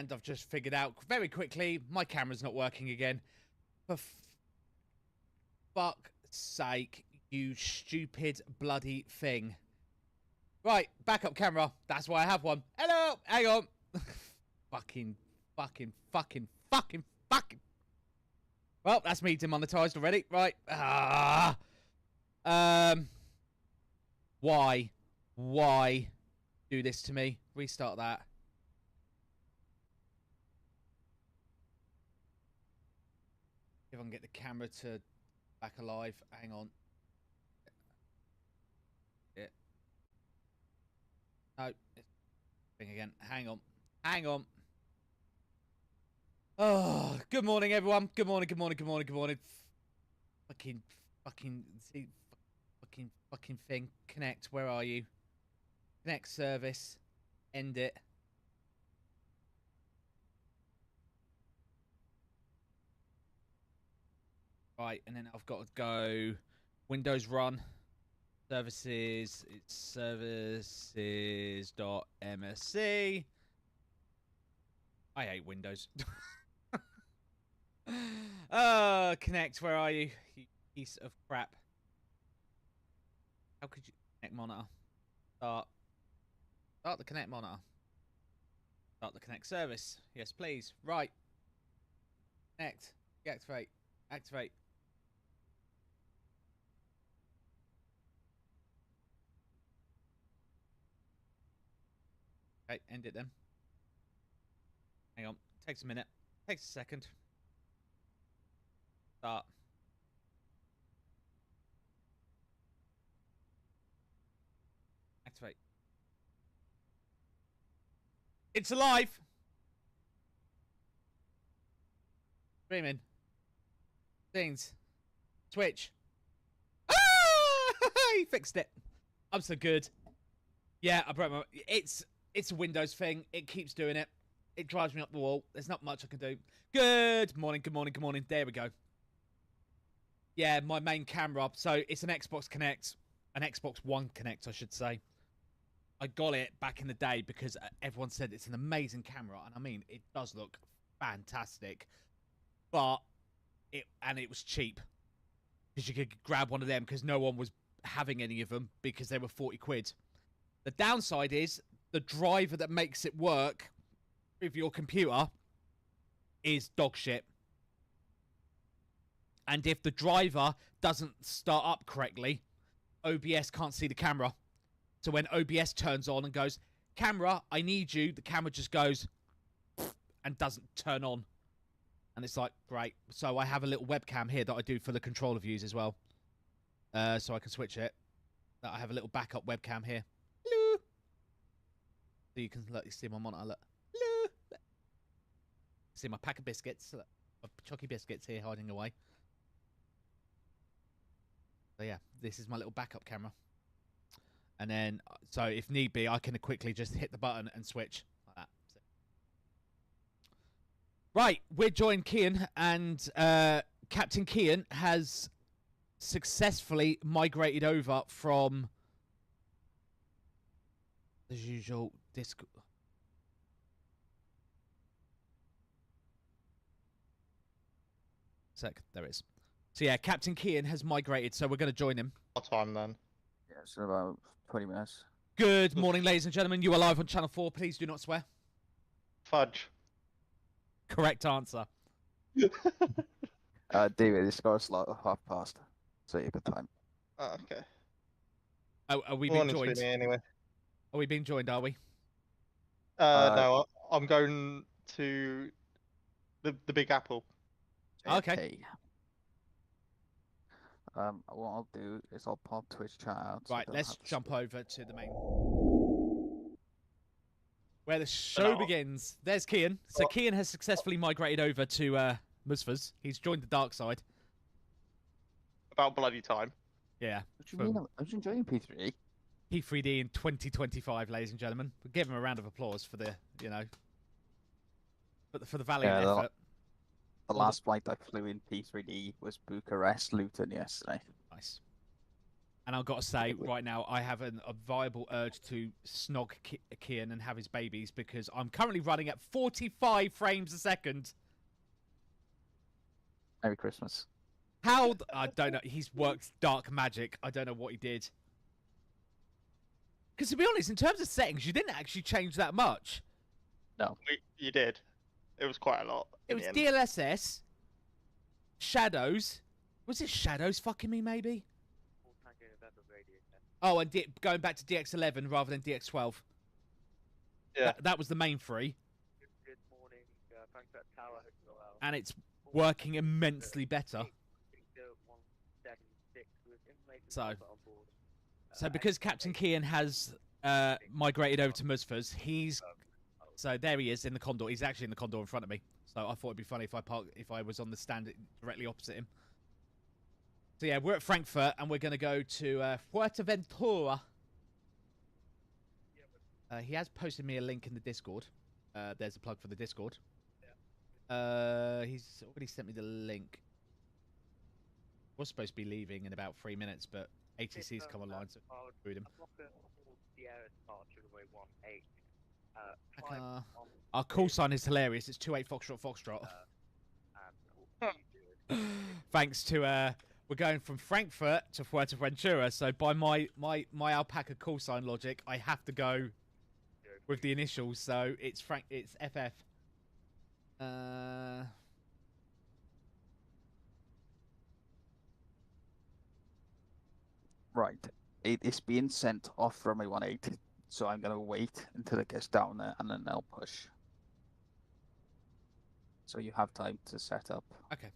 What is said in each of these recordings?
And I've just figured out very quickly my camera's not working again. For fuck's sake, you stupid bloody thing. Right, backup camera. That's why I have one. Hello! Hang on. fucking. Well, that's me demonetized already. Right. Why? Why do this to me? Restart that. If I can get the camera to back alive. Hang on. Yeah. No. Thing again. Hang on. Hang on. Oh, good morning, everyone. Good morning. Fucking thing. Connect. Where are you? Connect service. End it. Right, and then I've got to go Windows run services. It's services.msc. I hate Windows. Connect. Where are you? You piece of crap. How could you connect monitor? Start the connect monitor. Start the connect service. Yes, please. Right. Connect. Deactivate. Activate. Okay, end it then. Hang on. Takes a minute. Takes a second. Start. Activate. It's alive! Streaming. Things. Switch. Ah! He fixed it. I'm so good. Yeah, I broke my... It's a Windows thing. It keeps doing it. It drives me up the wall. There's not much I can do. Good morning. There we go. Yeah, my main camera. So it's an Xbox Connect. An Xbox One Connect, I should say. I got it back in the day because everyone said it's an amazing camera. And I mean, it does look fantastic. But it was cheap. Because you could grab one of them because no one was having any of them because they were 40 quid. The downside is the driver that makes it work with your computer is dog shit. And if the driver doesn't start up correctly, OBS can't see the camera. So when OBS turns on and goes, camera, I need you, the camera just goes and doesn't turn on. And it's like, great. So I have a little webcam here that I do for the controller views as well. So I can switch it. I have a little backup webcam here. Hello. So you can look, you see my monitor. Look. Hello. Look. See my pack of biscuits. Look. My chocky biscuits here hiding away. So yeah, this is my little backup camera. And then, so if need be, I can quickly just hit the button and switch like that. So. Right, we're joined Kian, and Captain Kian has successfully migrated over from, as usual, Discord. There it is. So yeah, Captain Kian has migrated, so we're going to join him. What time then? Yeah, it's in about 20 minutes. Good morning, ladies and gentlemen. You are live on Channel 4. Please do not swear. Fudge. Correct answer. David, it's got a slot at past, so you have good time. Oh, okay. Are we being joined? Anyway. Are we being joined, are we? No, I'm going to the Big Apple. Okay. What I'll do is I'll pop Twitch chat out. Right, let's jump over to the main. Where the show begins. There's Kian. So Kian has successfully migrated over to Musfas. He's joined the dark side. About bloody time. Yeah. What do you mean? I was enjoying P3. P3D in 2025, ladies and gentlemen. We'll give him a round of applause for the, you know, for the valiant effort. The last flight I flew in P3D was Bucharest, Luton yesterday. Nice. And I've got to say, right now, I have a viable urge to snog Kian and have his babies because I'm currently running at 45 frames a second. Merry Christmas. How? I don't know. He's worked dark magic. I don't know what he did. Because to be honest, in terms of settings, you didn't actually change that much. No. You did. It was quite a lot. It was DLSS, shadows. Was it shadows fucking me, maybe? Oh, and going back to DX11 rather than DX12. Yeah. That was the main three. Good morning, Frankfurt Tower. And it's working immensely better. So because Captain Kian has migrated over to Musfas, so there he is in the Condor. He's actually in the Condor in front of me. So I thought it'd be funny if I was on the stand directly opposite him. So yeah, we're at Frankfurt and we're going to go to Fuerteventura. He has posted me a link in the Discord. There's a plug for the Discord. He's already sent me the link. Was supposed to be leaving in about 3 minutes, but ATC's come online, so screwed him. Our call sign is hilarious. It's 28 Foxtrot Foxtrot. Thanks to we're going from Frankfurt to Fuerteventura, so by my alpaca call sign logic, I have to go with the initials. So it's FF. Right. It is being sent off from a 1-8, so I'm going to wait until it gets down there and then I'll push. So you have time to set up. Okay.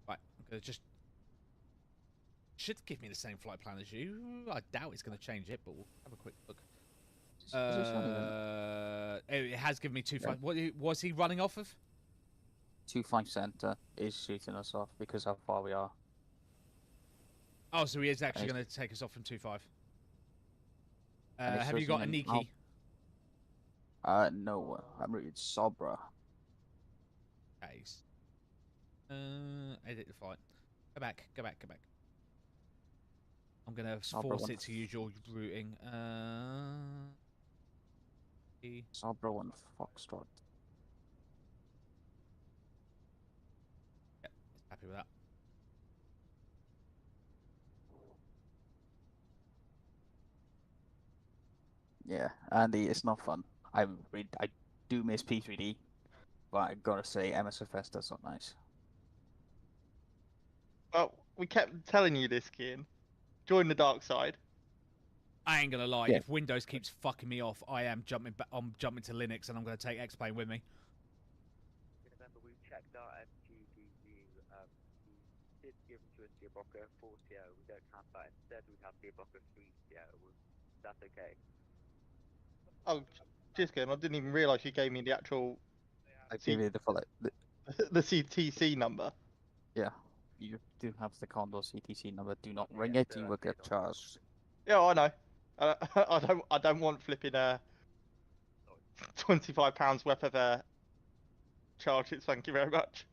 Right. I'm going to just... Should give me the same flight plan as you. I doubt it's going to change it, but we'll have a quick look. It has given me 2-5. Yeah. What was he running off of? 2-5 center is shooting us off because how far we are. Oh, so he is actually going to take us off from 2-5. Have you got a Niki? No. I'm reading Sobra. Case. Edit the flight. Go back. I'm going to force it to use your routing. Sobra 1 Foxtrot. Yep, happy with that. Yeah, Andy, it's not fun. I do miss P3D, but I gotta say MSFS does not nice. Well, we kept telling you this, Kian. Join the dark side. I ain't gonna lie. Yeah. If Windows keeps fucking me off, I'm jumping to Linux, and I'm gonna take X-Plane with me. Remember, we checked our MGBU. We did give them to a Seabrocker 4CO. We don't have that. Instead, we have Seabrocker 3CO. That's okay. Oh, just kidding. I didn't even realise you gave me the actual... I gave you the full... the CTC number. Yeah, you do have the Condor CTC number. Do not ring it, you will get charged. Yeah, I know. I don't want flipping £25 worth of charges. Thank you very much.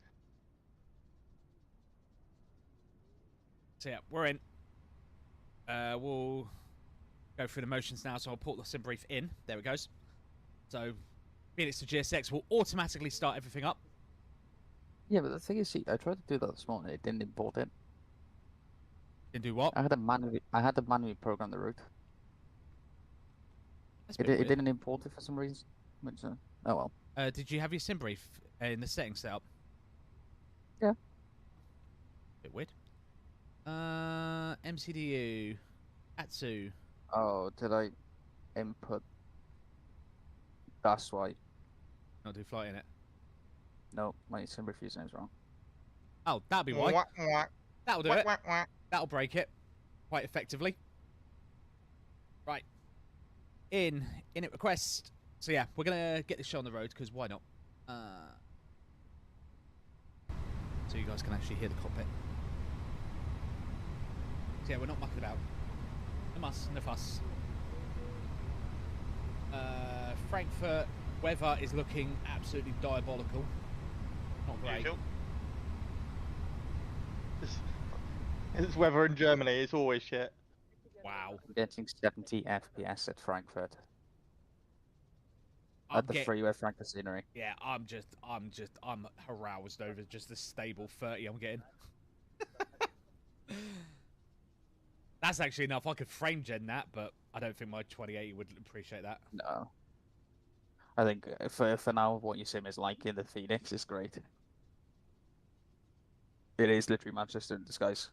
So yeah, we're in. We'll go through the motions now. So I'll put the sim brief in. There it goes. So Phoenix to GSX will automatically start everything up. Yeah, but the thing is, see, I tried to do that this morning. It didn't import it. Didn't do what? I had to manually program the route. It didn't import it for some reason. Which, oh well. Did you have your sim brief in the settings set up? Yeah. Bit weird. MCDU. Atsu. Oh, did I input? That's why. Not do flight in it. No, my sim brief username is wrong. Oh, that'll be why. That'll do it. That'll break it quite effectively. Right. In it request. So yeah, we're gonna get this show on the road because why not? So you guys can actually hear the cockpit. So yeah, we're not mucking about. No muss, no fuss. Frankfurt weather is looking absolutely diabolical. Not great. It's weather in Germany. It's always shit. Wow. I'm getting 70 FPS at Frankfurt. I'm At the get- freeway Frankfurt scenery. Yeah, I'm aroused over just the stable 30 I'm getting. That's actually enough. I could frame gen that, but I don't think my 2080 would appreciate that. No. I think for now, what you sim is like in the Phoenix is great. It is literally Manchester in disguise.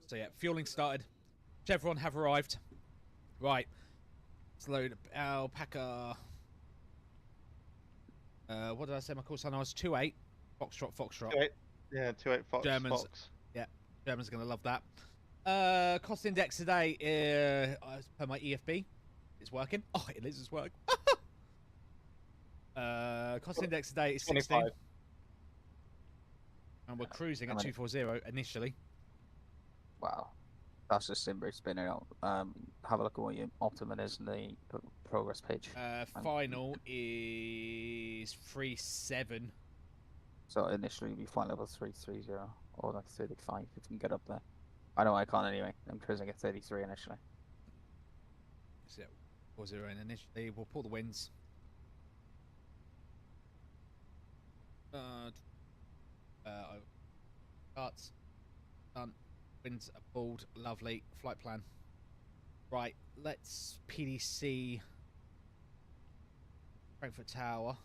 So yeah, fueling started. Chevron have arrived. Right. Let's load alpaca. What did I say my call sign was? 2-8. Foxtrot, Foxtrot. 2-8. Yeah, 2-8 Fox. Germans. Fox. Yeah, Germans going to love that. Cost index today, as per my EFB, it's working. Oh, it is, it's working. Cost index today is 16. 25. And we're cruising at How many? 240 initially. Wow. That's just Simber spinning out. Have a look at what your optimum is in the progress page. Final is 3.7. So initially we find level 330 or like 35 if you can get up there. I know I can't anyway. I'm cruising at 33 initially. So 40 initially. We'll pull the wins. Starts. Done. Winds are pulled. Lovely. Flight plan. Right. Let's PDC Frankfurt Tower.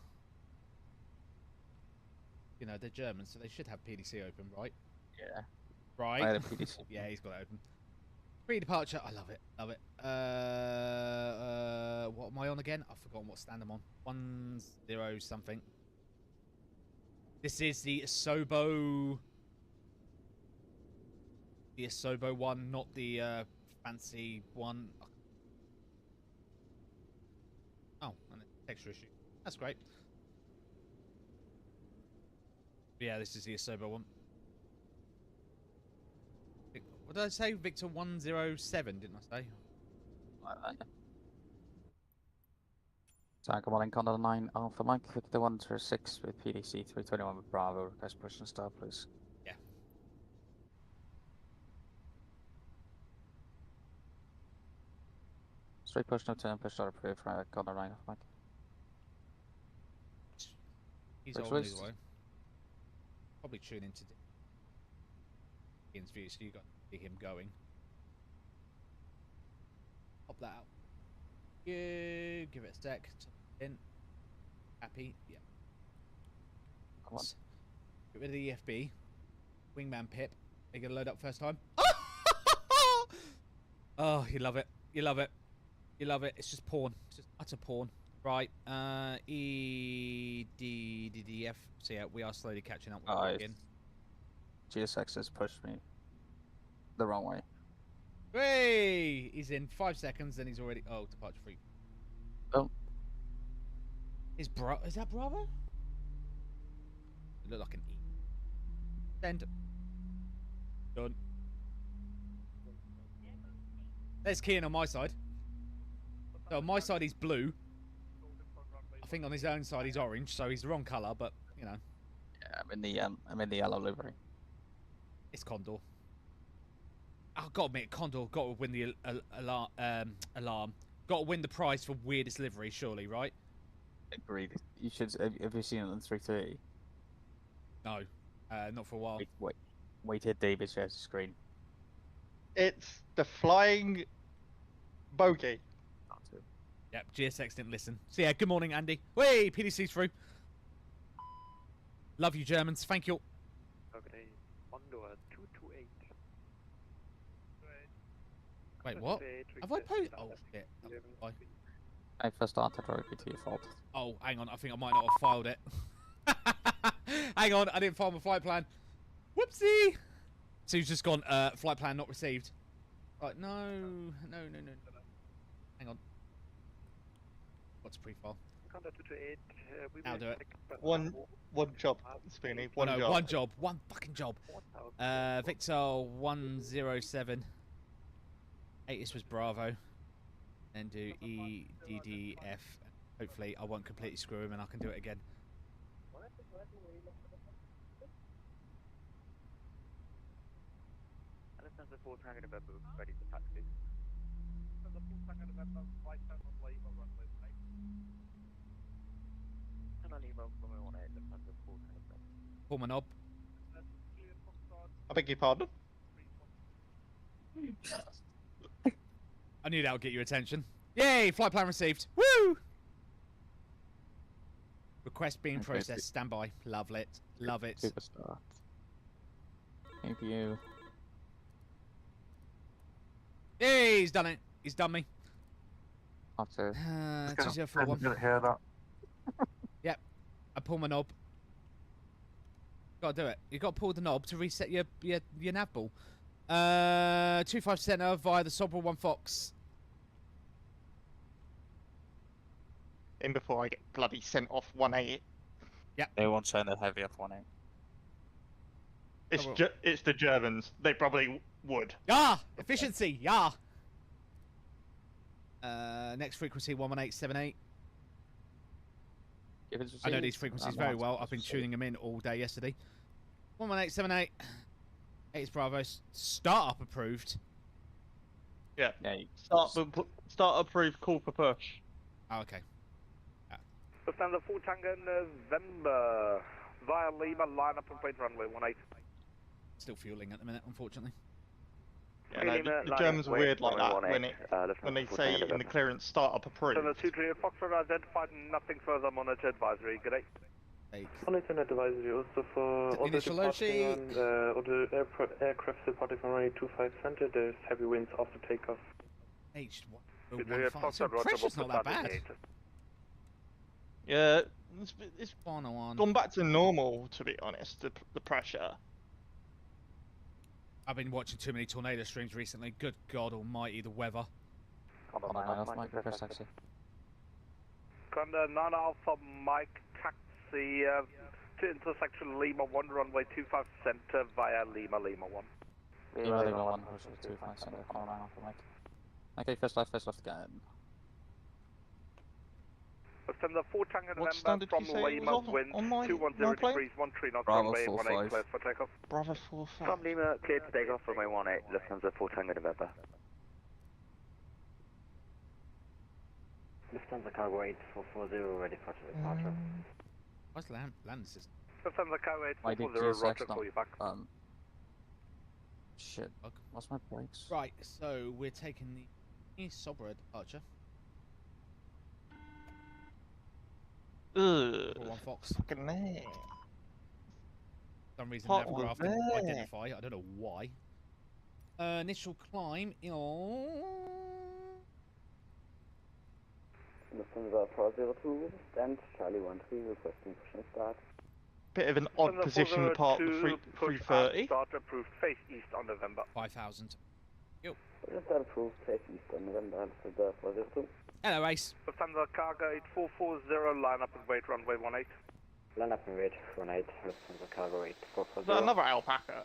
You know, they're German, so they should have PDC open, right? Yeah. Right. I had a PDC. Yeah, he's got it open. Pre-departure. I love it. Love it. What am I on again? I've forgotten what stand I'm on. 10 something. This is the Asobo. The Asobo one, not the fancy one. Oh, and a texture issue. That's great. Yeah, this is the Asobo one. What did I say? Victor 107, didn't I say? Tango Molling Condor 9 Alpha Mike Victor 106 with PDC 321 with Bravo. Request push and start, please. Yeah. Straight push, no turn, push start approved for Condor 9 Alpha Mike. He's Which always was- way. Probably tune into Ian's view, so you got to see him going. Pop that out. Yeah, give it a sec. In. Happy. Yeah. Come on. Get rid of the EFB. Wingman Pip. Are you gonna load up first time? Oh, you love it. You love it. You love it. It's just porn. It's just utter porn. Right. E D D D F. So yeah, we are slowly catching up with Nice. again. GSX has pushed me the wrong way. Hey! He's in 5 seconds, then he's already. Oh, departure free. Oh. Is that Bravo? It looked like an E. Send. Done. There's Kian on my side. So on my side he's blue. I think on his own side he's orange, so he's the wrong colour, but you know, Yeah, I'm in the yellow livery. it's Condor. I've got to admit, Condor got to win the alarm. Got to win the prize for weirdest livery, surely, right? Agreed. You should. Have you seen it on 330? No, not for a while. Wait till David shares the screen. It's the flying bogey. Not to. Yep, GSX didn't listen. So yeah, good morning, Andy. Way PDC's through. Love you, Germans. Thank you. Okay, Condor 228. Wait, what? Have I posted? Oh shit. Why? I first started already to your fault. Oh, hang on. I think I might not have filed it. Hang on. I didn't file my flight plan. Whoopsie. So he's just gone, flight plan not received. Right, no. Hang on. What's pre-file? Condor 228. We I'll will do it. check, but One job, Spoony. One no, job. one job. One fucking job. Victor 107. 8 this was Bravo. Then do E, D, D, F. Hopefully I won't completely screw him and I can do it again. Lufthansa 4 Tango November, ready for taxi. Lufthansa 4 Tango November, flight time on Lima, runway 18. And on email from 18, Lufthansa 4 Tango November. Pull my knob. I beg your pardon? I knew that would get your attention. Yay! Flight plan received. Woo! Request being Okay, processed. Stand by. Love it. Love it. Superstar. Thank you. Yay! He's done it. He's done me. After 2041. Didn't hear that. Yep. I pull my knob. Gotta do it. You gotta pull the knob to reset your nav ball. 25 center via the Sobra 1 Fox. In before I get bloody sent off 1A. they won't send a heavy F18. It's Oh, well. it's the Germans. They probably would. Yeah! Efficiency! Yeah! Next frequency 11878. I know these frequencies very well. I've been tuning them in all day yesterday. 11878. 8 Bravo. Startup approved. Yeah. Yeah, Start approved. Call for push. Oh, okay. Lufthansa 4 Tango November, via Lima, line up and wait runway 18. Still fueling at the minute, unfortunately. Yeah, no, the Germans are weird like that when they say in the clearance startup approved. So the 2 Juliet Foxtrot identified, nothing further, monitor advisory. Good day. Monitor advisory also for auto Initial departing load on auto aircraft departing from runway 25 center. There's heavy winds after takeoff. H1. So pressure's not that bad. Yeah, it's 101. gone back to normal, to be honest, the pressure. I've been watching too many tornado streams recently. Good God almighty, the weather. Hold on, off Mike, request taxi. Conda 9 Alpha Mike taxi to intersection Lima 1 runway 25 center via Lima 1. Lima 1, which is 25 center, call 9 off Mike. Okay, first left again. Lufthansa 4 Tango What November standard from did you say it Lima, was wind on my 210 plane? degrees, 13 knots, Bravo runway 45. 18, clear for takeoff. Bravo 45. From Lima, clear to take off, runway 18, Lufthansa 4 Tango November. Lufthansa cargo 8440 ready for departure. What's the land system? Lufthansa cargo Why did 8440, GSX roger, not, call you back. Shit. What's my brakes? Right, so we're taking the Sobra departure. Ugh. For 1 Fox. For Fucking hell. some reason, Hot the aircraft was didn't there. identify. I don't know why. Initial climb. Lufthansa 402, stand Charlie 13 requesting push and start. Bit of an odd Lufthansa position apart the 402, push 330. and start approved, face east on November. 5,000. Push and start approved, face east on November, Lufthansa 402. Hello, Ace. Lufthansa cargo 8440, line up and wait, runway 18. Line up and wait, 18, Lufthansa cargo Is 8440. that another alpaca?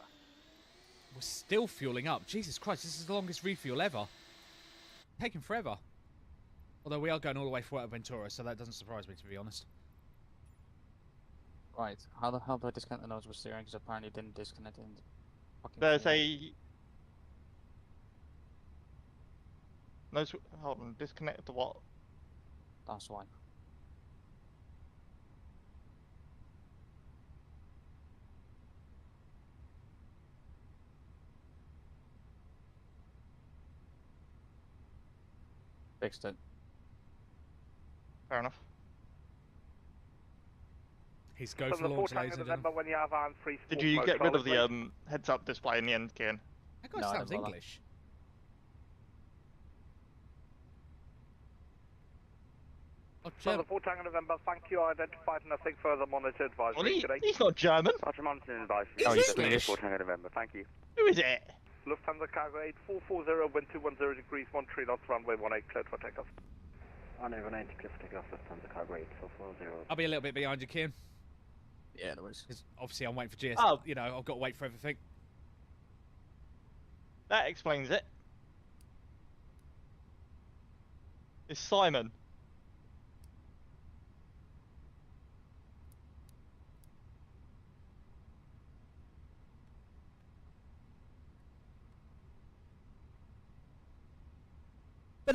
We're still fueling up. Jesus Christ, this is the longest refuel ever. Taking forever. Although we are going all the way for Fuerteventura, so that doesn't surprise me, to be honest. Right, how the hell do I disconnect the nodes with steering? Because apparently it didn't disconnect in fucking There's steering. a... No, hold on, disconnect the what? That's why. Fixed it. Fair enough. He's go for Lufthansa 4 launch, Tango ladies and November, gentlemen. when you have on free Did sport you mode, get rid of solid the weight. heads-up display in the end, Kian? That guy No, I sounds don't bother. English. Oh, Lufthansa 4 Tango November, thank you, identified, nothing further, monitor advisory. Well, Good day. he's not German. Roger, monitor advisory. He's Oh, he's English. Swedish. 4 Tango November, thank you. Who is it? Lufthansa cargo 8440, wind 210 degrees, 13 knots, runway 18, cleared for takeoff. Runway 18, clear for takeoff, Lufthansa cargo 8440. I'll be a little bit behind you, Kian. Yeah, there was. Because obviously I'm waiting for GS. Oh. You know, I've got to wait for everything. That explains it. It's Simon. What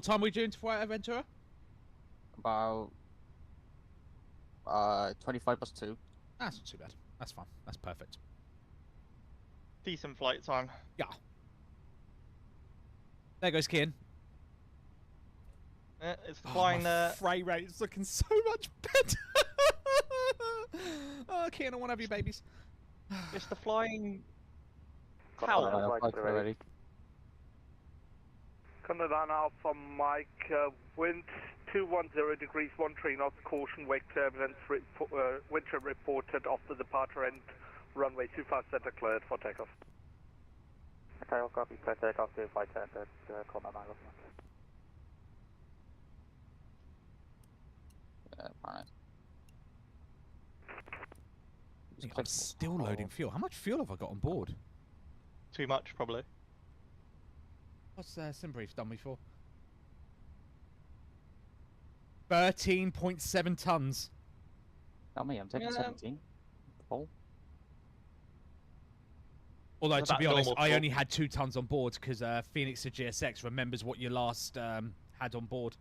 time are we doing to Fuerteventura? About 25 plus 2. That's not too bad. That's fine. That's perfect. Decent flight time. Yeah. There goes Kian. It's flying my frame rate is looking so much better. Oh, Kian, I want to have you babies. It's the flying Tower. already. Condescending Alpha Mike, wind 210 degrees, 13 knots, caution, wake turbulence, wind chill reported off the departure end, runway 25 center cleared for takeoff. Okay, I'll copy, clear takeoff to 5 center, Condescending Alpha Mike. I'm still loading fuel. How much fuel have I got on board? Too much, probably. What's Simbrief done before? 13.7 tons. Not me, I'm taking 17. Full. Although, Is to that be honest, normal I fuel? only had 2 tons on board because Phoenix to GSX remembers what you last had on board.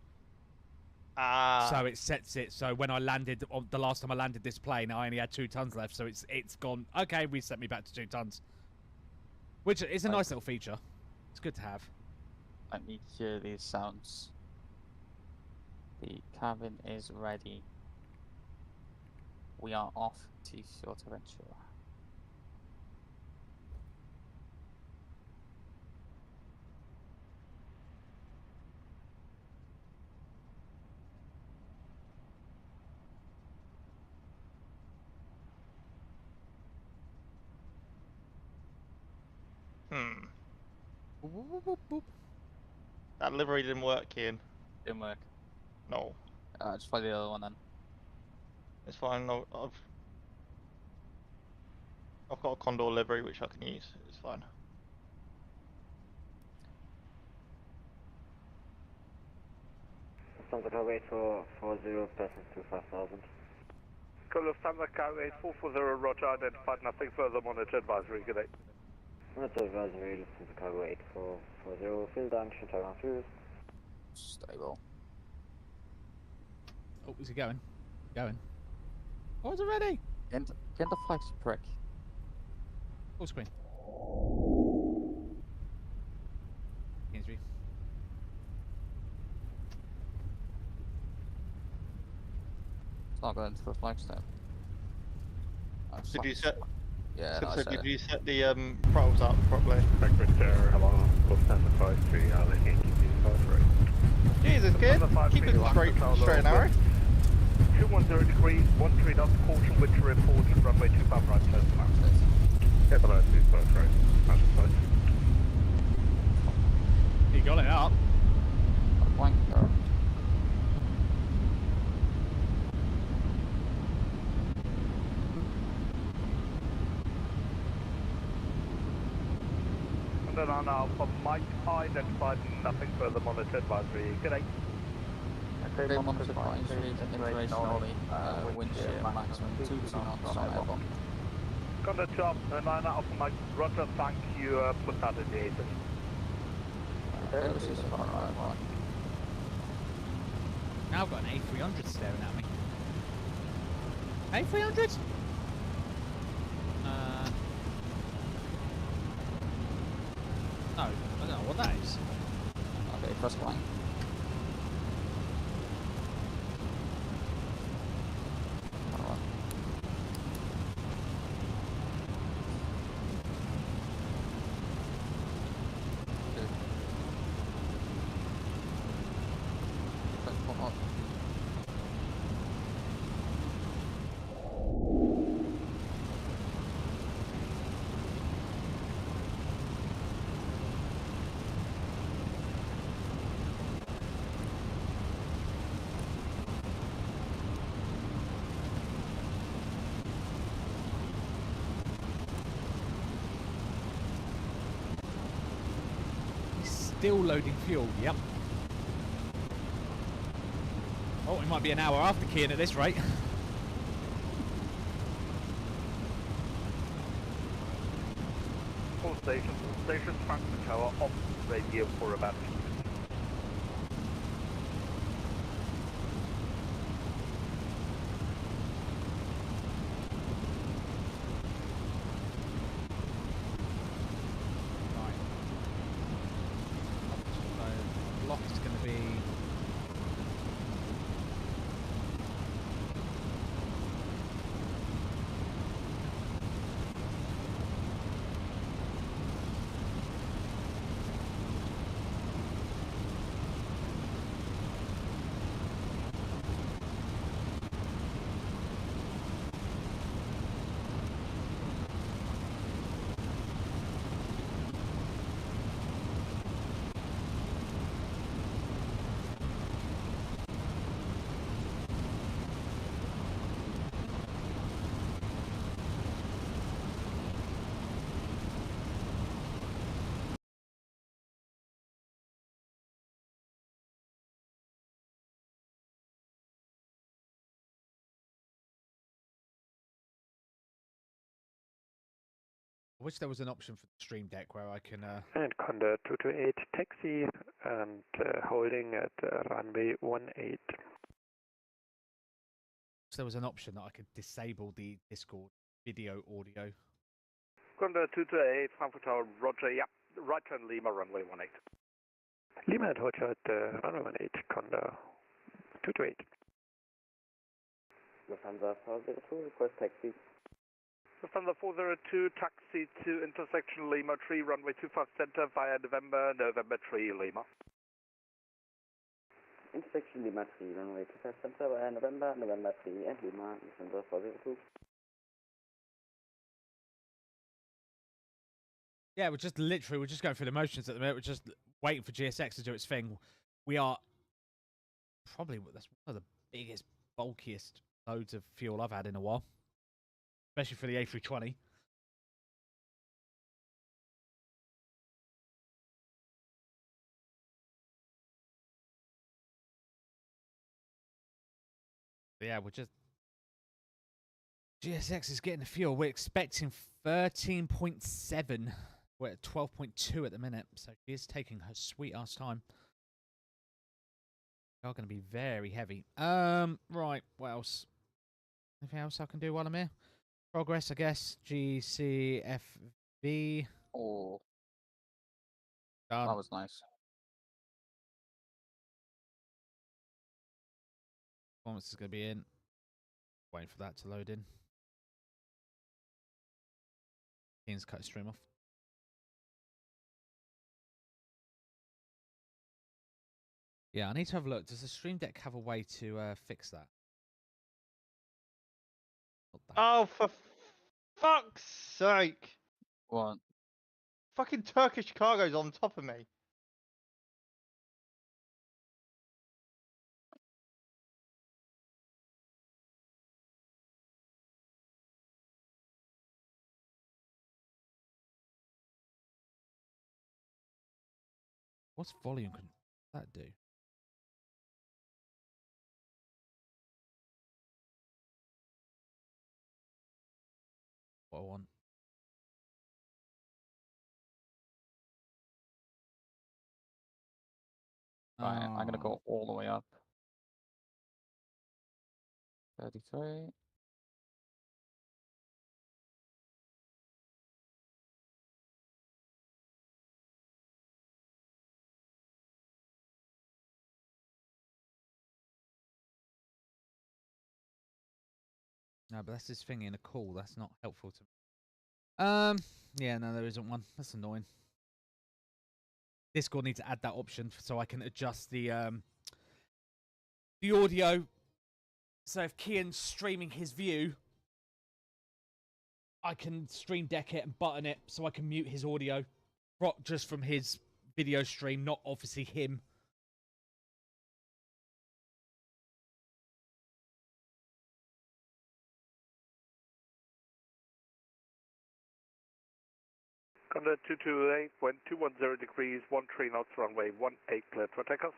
Ah. So it sets it. So when I landed, the last time I landed this plane, I only had 2 tons left. So it's gone. Okay, reset me back to 2 tons. Which is a nice little feature. It's good to have. Let me hear these sounds. The cabin is ready. We are off to Fuerteventura. Boop, boop, boop. That livery didn't work, Ian. Didn't work. No. Just fly the other one then. It's fine. No, I've got a Condor livery which I can use. It's fine. Lufthansa Carway 440 persons to 5000. Lufthansa Carway 440, roger, identified, nothing further, monitor advisory, good day. Monitor advisory, Lufthansa Carway 8440, field action, turn on through. Stable. Oh, is he going? Going. Oh, is it ready? Get the flex, prick. Full screen. Kingsbury. It's not going to the flex then. Did you set? Yeah, So, no, I so set did it. you set the throttles up properly? Secretary, hello, Lufthansa 53, ATP 53. Jesus, kid. Keep it straight and narrow. 210 degrees, 13 knots, caution, wind chill reported, runway 25 right, turn to left. Get below 2 right, that's close. You got it up. Wanker. And then on Alpha Mike, identified, nothing further, monitor advisory, good day. Okay, monitor advisory, information only, wind shear maximum 2 knots on airborne. Contact up, 9 Alpha Mike, roger, thank you, put that in the ASIS. Okay, this is a right one. Now I've got an A300 staring at me. A300? No, I don't know what that is. Okay, first line. Still loading fuel, yep. Oh, it might be an hour after Kian at this rate. station. Station Frankfurt Tower off radio for about 2 minutes. Right. Lock is going to be... I wish there was an option for the stream deck where I can... And Condor 228 taxi and holding at runway 18. There was an option that I could disable the Discord video audio. Condor 228, Frankfurt Tower, Roger, yeah. Right turn Lima, runway 18. Lima at Roger at runway 18, Condor 228. Lufthansa 402, request taxi. Lufthansa 402, taxi to intersection Lima 3, runway 25 center via November 3, Lima. Intersection Lima 3, runway 25 center via November 3, and Lima, Lufthansa 402. Yeah, we're just going through the motions at the minute. We're just waiting for GSX to do its thing. We are probably, that's one of the biggest, bulkiest loads of fuel I've had in a while. Especially for the A320. But yeah, we're just... GSX is getting the fuel. We're expecting 13.7. We're at 12.2 at the minute. So she is taking her sweet-ass time. They are going to be very heavy. Right, what else? Anything else I can do while I'm here? Progress, I guess. GCFV. Oh, Done. that was nice. Performance is going to be in. Waiting for that to load in. Ian's cut his stream off. Yeah, I need to have a look. Does the stream deck have a way to fix that? Oh, for fuck's sake! What? Fucking Turkish cargo's on top of me. What's volume? Can that do? What I want. Right, I'm gonna go all the way up. 33. No, but that's his thing in a call. That's not helpful to me. Yeah, no, there isn't one. That's annoying. Discord needs to add that option so I can adjust the audio. So if Kian's streaming his view, I can stream deck it and button it so I can mute his audio just from his video stream, not obviously him. Condor 228, wind 210 degrees, 13 knots, runway 18, cleared for takeoff.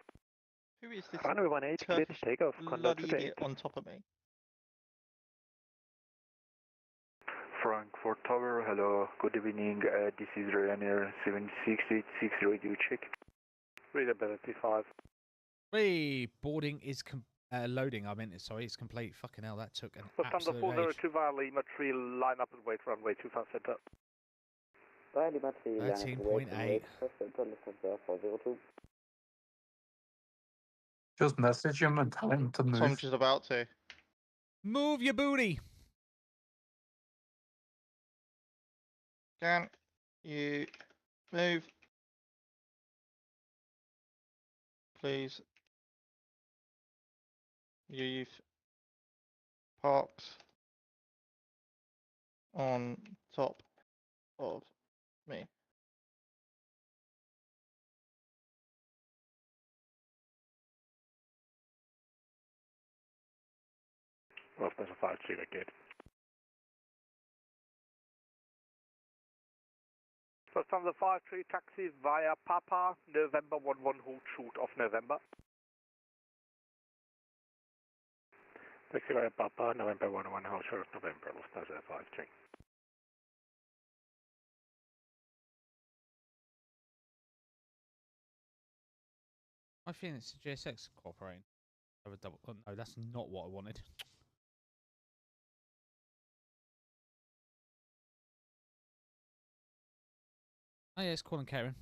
Who is this Runway 18, cleared Turkish to takeoff. Condor bloody 228. idiot on top of me? Frankfurt Frankfurt Tower, hello, good evening, this is Ryanair 7686, radio check. Readability 5. Hey, boarding is loading. I meant it. Sorry, it's complete. Fucking hell, that took an absolute age. 402 via Lima 3, line up and wait runway 25 center. Via Lima 3, line up and wait 13.8. center, 402. Just message him and tell him to move. Tom's just about to. Move your booty. Can you move? Please. You've parked on top of me. Well, there's a 5-3 gate. First on the 5-3 taxi via Papa, November 11, hold shoot of November. Taxi via Papa, November 11, hold shoot of November, Lufthansa 5-3. I think it's GSX cooperating. Have a double. Oh, no, that's not what I wanted. Oh yeah, it's calling Karen.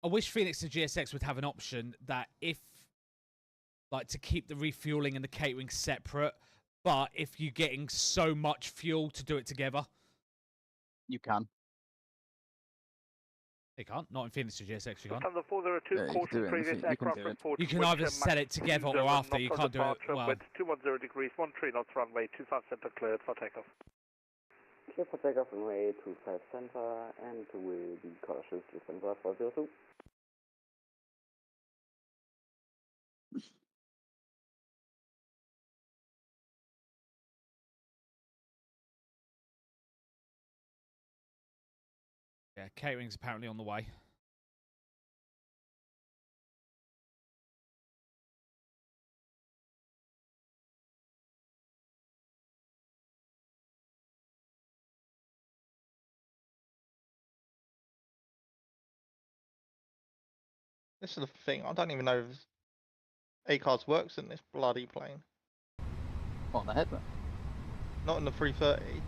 I wish Phoenix and GSX would have an option that if, like, to keep the refueling and the catering separate, but if you're getting so much fuel to do it together. You can. You can't. Not in Phoenix or GSX, you can't. On the 402, caution previous aircraft report. You can either set it together or after. You can't do it. Well, with 210 degrees, 13 knots runway, 25 center cleared for takeoff. Clear for takeoff runway 25 center and will be cautious December 402. yeah, catering's apparently on the way. This is the thing. I don't even know if A-cards works in this bloody plane. On the headman. Not in the 330.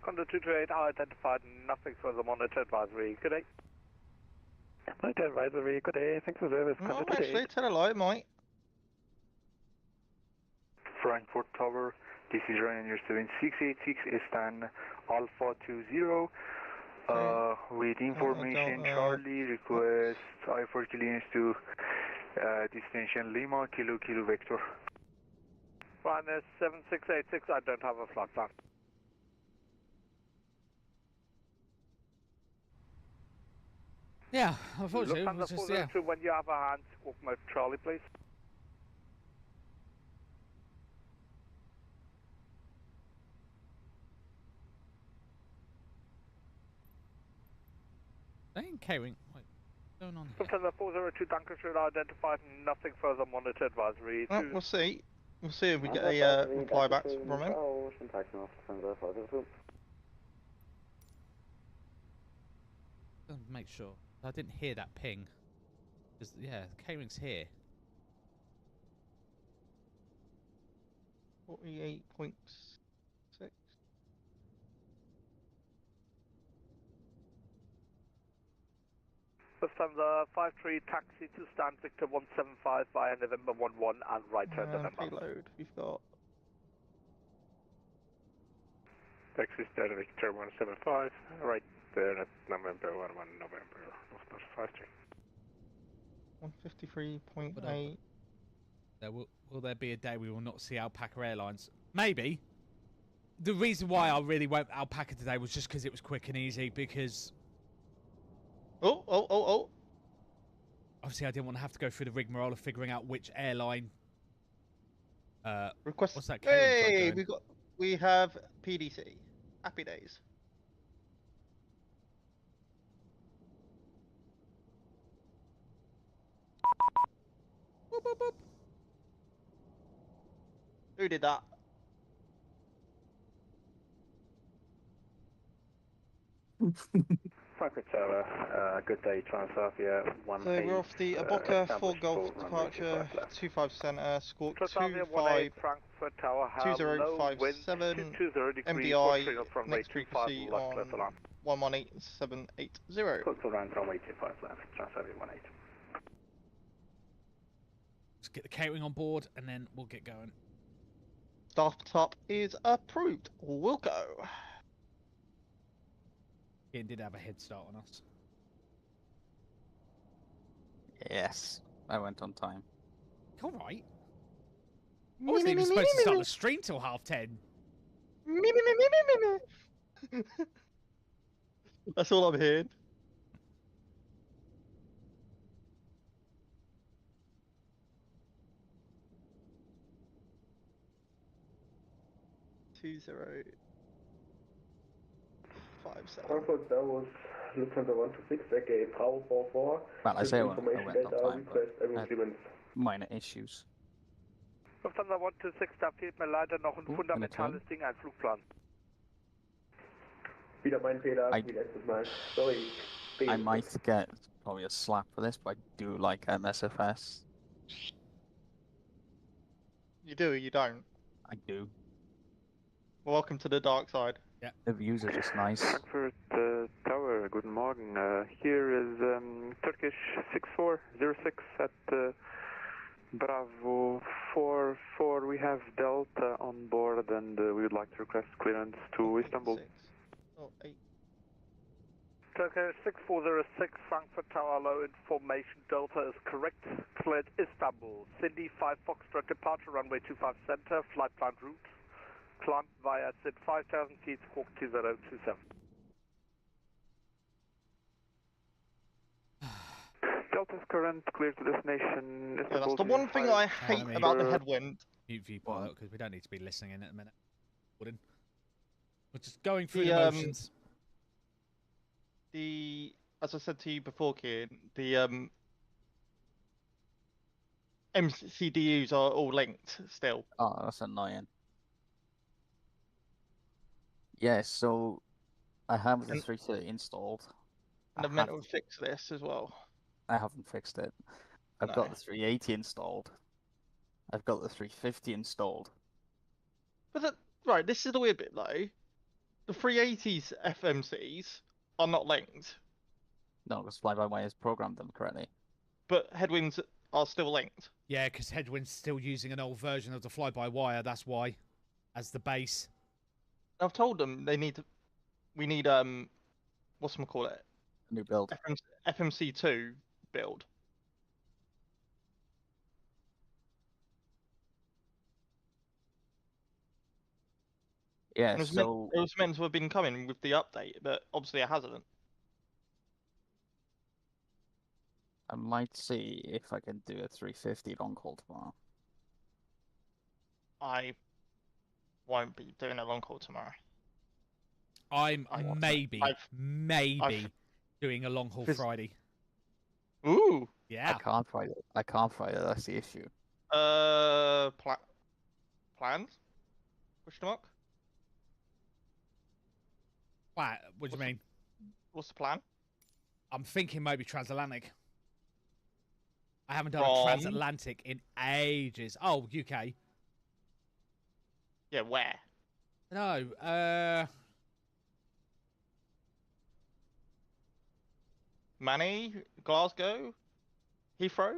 Condor 228, identified, nothing further monitor advisory. Good day. Monitor advisory, good day, thanks for service. No, Condor actually, 228. tell a lie, mate. Frankfurt Tower, this is Ryanair 7686, Istan Alpha 20. With information, Charlie request I-4 clearance to destination Lima, Kilo Vector. Ryanair 7686, I don't have a flight plan. Yeah, unfortunately, Look on the just, yeah. when you have a hand, walk my Charlie, please. They ain't catering. Wait, what's going on here? Lufthansa 402 Dunkershire identified, nothing further monitor advisory. Well, we'll see. We'll see if we get a reply back from him. Make sure. I didn't hear that ping. Just, yeah, the catering's here. 48.6. Lufthansa 53 taxi to stand Victor 175 via November 11 and right turn November. Payload, we've got. Taxi stand Victor 175, right there at November 11, November, Lufthansa 53. 153.8. Will there be a day we will not see Alpaca Airlines? Maybe. The reason why I really went Alpaca today was just because it was quick and easy, because... Oh. Obviously, I didn't want to have to go through the rigmarole of figuring out which airline... Request. What's that? Hey, we have PDC. Happy days. Boop, boop, boop. Who did that? Frankfurt Tower, good day, Transavia 1 So we're off the Aboka 4 Golf departure, 25 centre, squawk Transavia 18 25 Frankfurt Tower, hello, wind 2057, 20 degrees, MDI, train up runway next 25 frequency left, on left alarm. 118780. Close to land, runway 25 left, Transavia 18. Let's get the catering on board, and then we'll get going. Staff top is approved. We'll go. Ian did have a head start on us. Yes, I went on time. All right. I wasn't even supposed to start the stream till 10:30. That's all I'm hearing. Two 0 5 7. Frankfurt Tower, Lufthansa 126, aka Bravo 44. Well, I say I went on Information time, data request every but 3 minutes. minor issues. Lufthansa 126, da fehlt mir leider noch ein fundamentales Ding, ein Flugplan. Wieder mein Fehler, I- wie letztes Mal. Sorry. I might get probably a slap for this, but I do like MSFS. You do or you don't? I do. Welcome to the dark side. The views are just nice. Frankfurt Tower, guten Morgen. Here is Turkish 6406 at Bravo 44. We have Delta on board and we would like to request clearance to Istanbul. 6. Oh, 8. Turkish 6406, Frankfurt Tower, low information, Delta is correct, cleared Istanbul. Cindy 5 Foxtrot departure, runway 25 center, flight plan route. Climb via SID 5000 feet, squawk 2027. Delta's current, clear to destination. Yeah, that's the one thing I hate about the headwind. Mute viewpilot, because we don't need to be listening in at a minute. Wouldn't. We're just going through The, the motions. As I said to you before, Kieran, the MCDUs are all linked still. Oh, that's annoying. Yeah, so I have the 330 installed. And I've meant to fix this as well. I haven't fixed it. I've got the 380 installed. I've got the 350 installed. But right, this is the weird bit though. The 380's FMCs are not linked, No, because Fly-by-Wire has programmed them correctly. but headwinds are still linked. Yeah, because Headwind's still using an old version of the fly-by-wire, that's why. As the base. I've told them we need whatchamacallit? New build. FMC2 build. Yeah, It was, so it was meant to have been coming with the update, but obviously it hasn't. I might see if I can do a 350 long haul tomorrow. I won't be doing a long haul tomorrow. I'm maybe I've- doing a long haul Because- Friday. Ooh. Yeah. I can't Friday. I can't Friday. That's the issue. Plans? Question mark? What do you mean? What's the plan? I'm thinking maybe transatlantic. I haven't done a From? transatlantic in ages. Oh, UK. Yeah, where? No, Manny? Glasgow? Heathrow?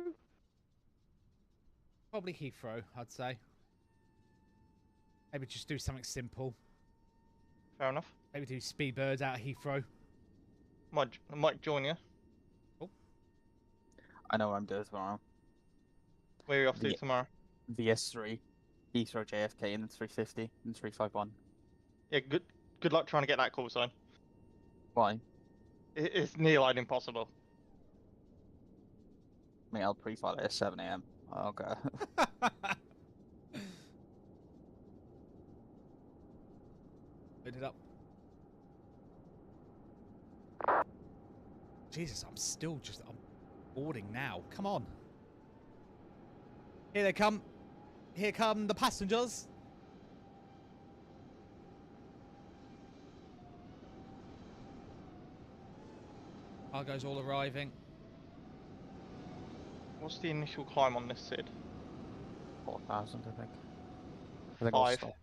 probably Heathrow, I'd say. Maybe just do something simple. Fair enough. Maybe do Speedbirds out of Heathrow. Might join you. I know what I'm doing tomorrow. Where are you off to The- tomorrow? VS3, Heathrow JFK, and then 350 and 351. Yeah, good luck trying to get that call sign. Why? It's nearly impossible. I mean, I'll pre-file it at 7 AM. Okay. Put it up. Jesus, I'm boarding now. Come on. Here they come. Here come the passengers. Cargo's all arriving. What's the initial climb on this, Sid? 4,000, I think. I think I'll 5. stop.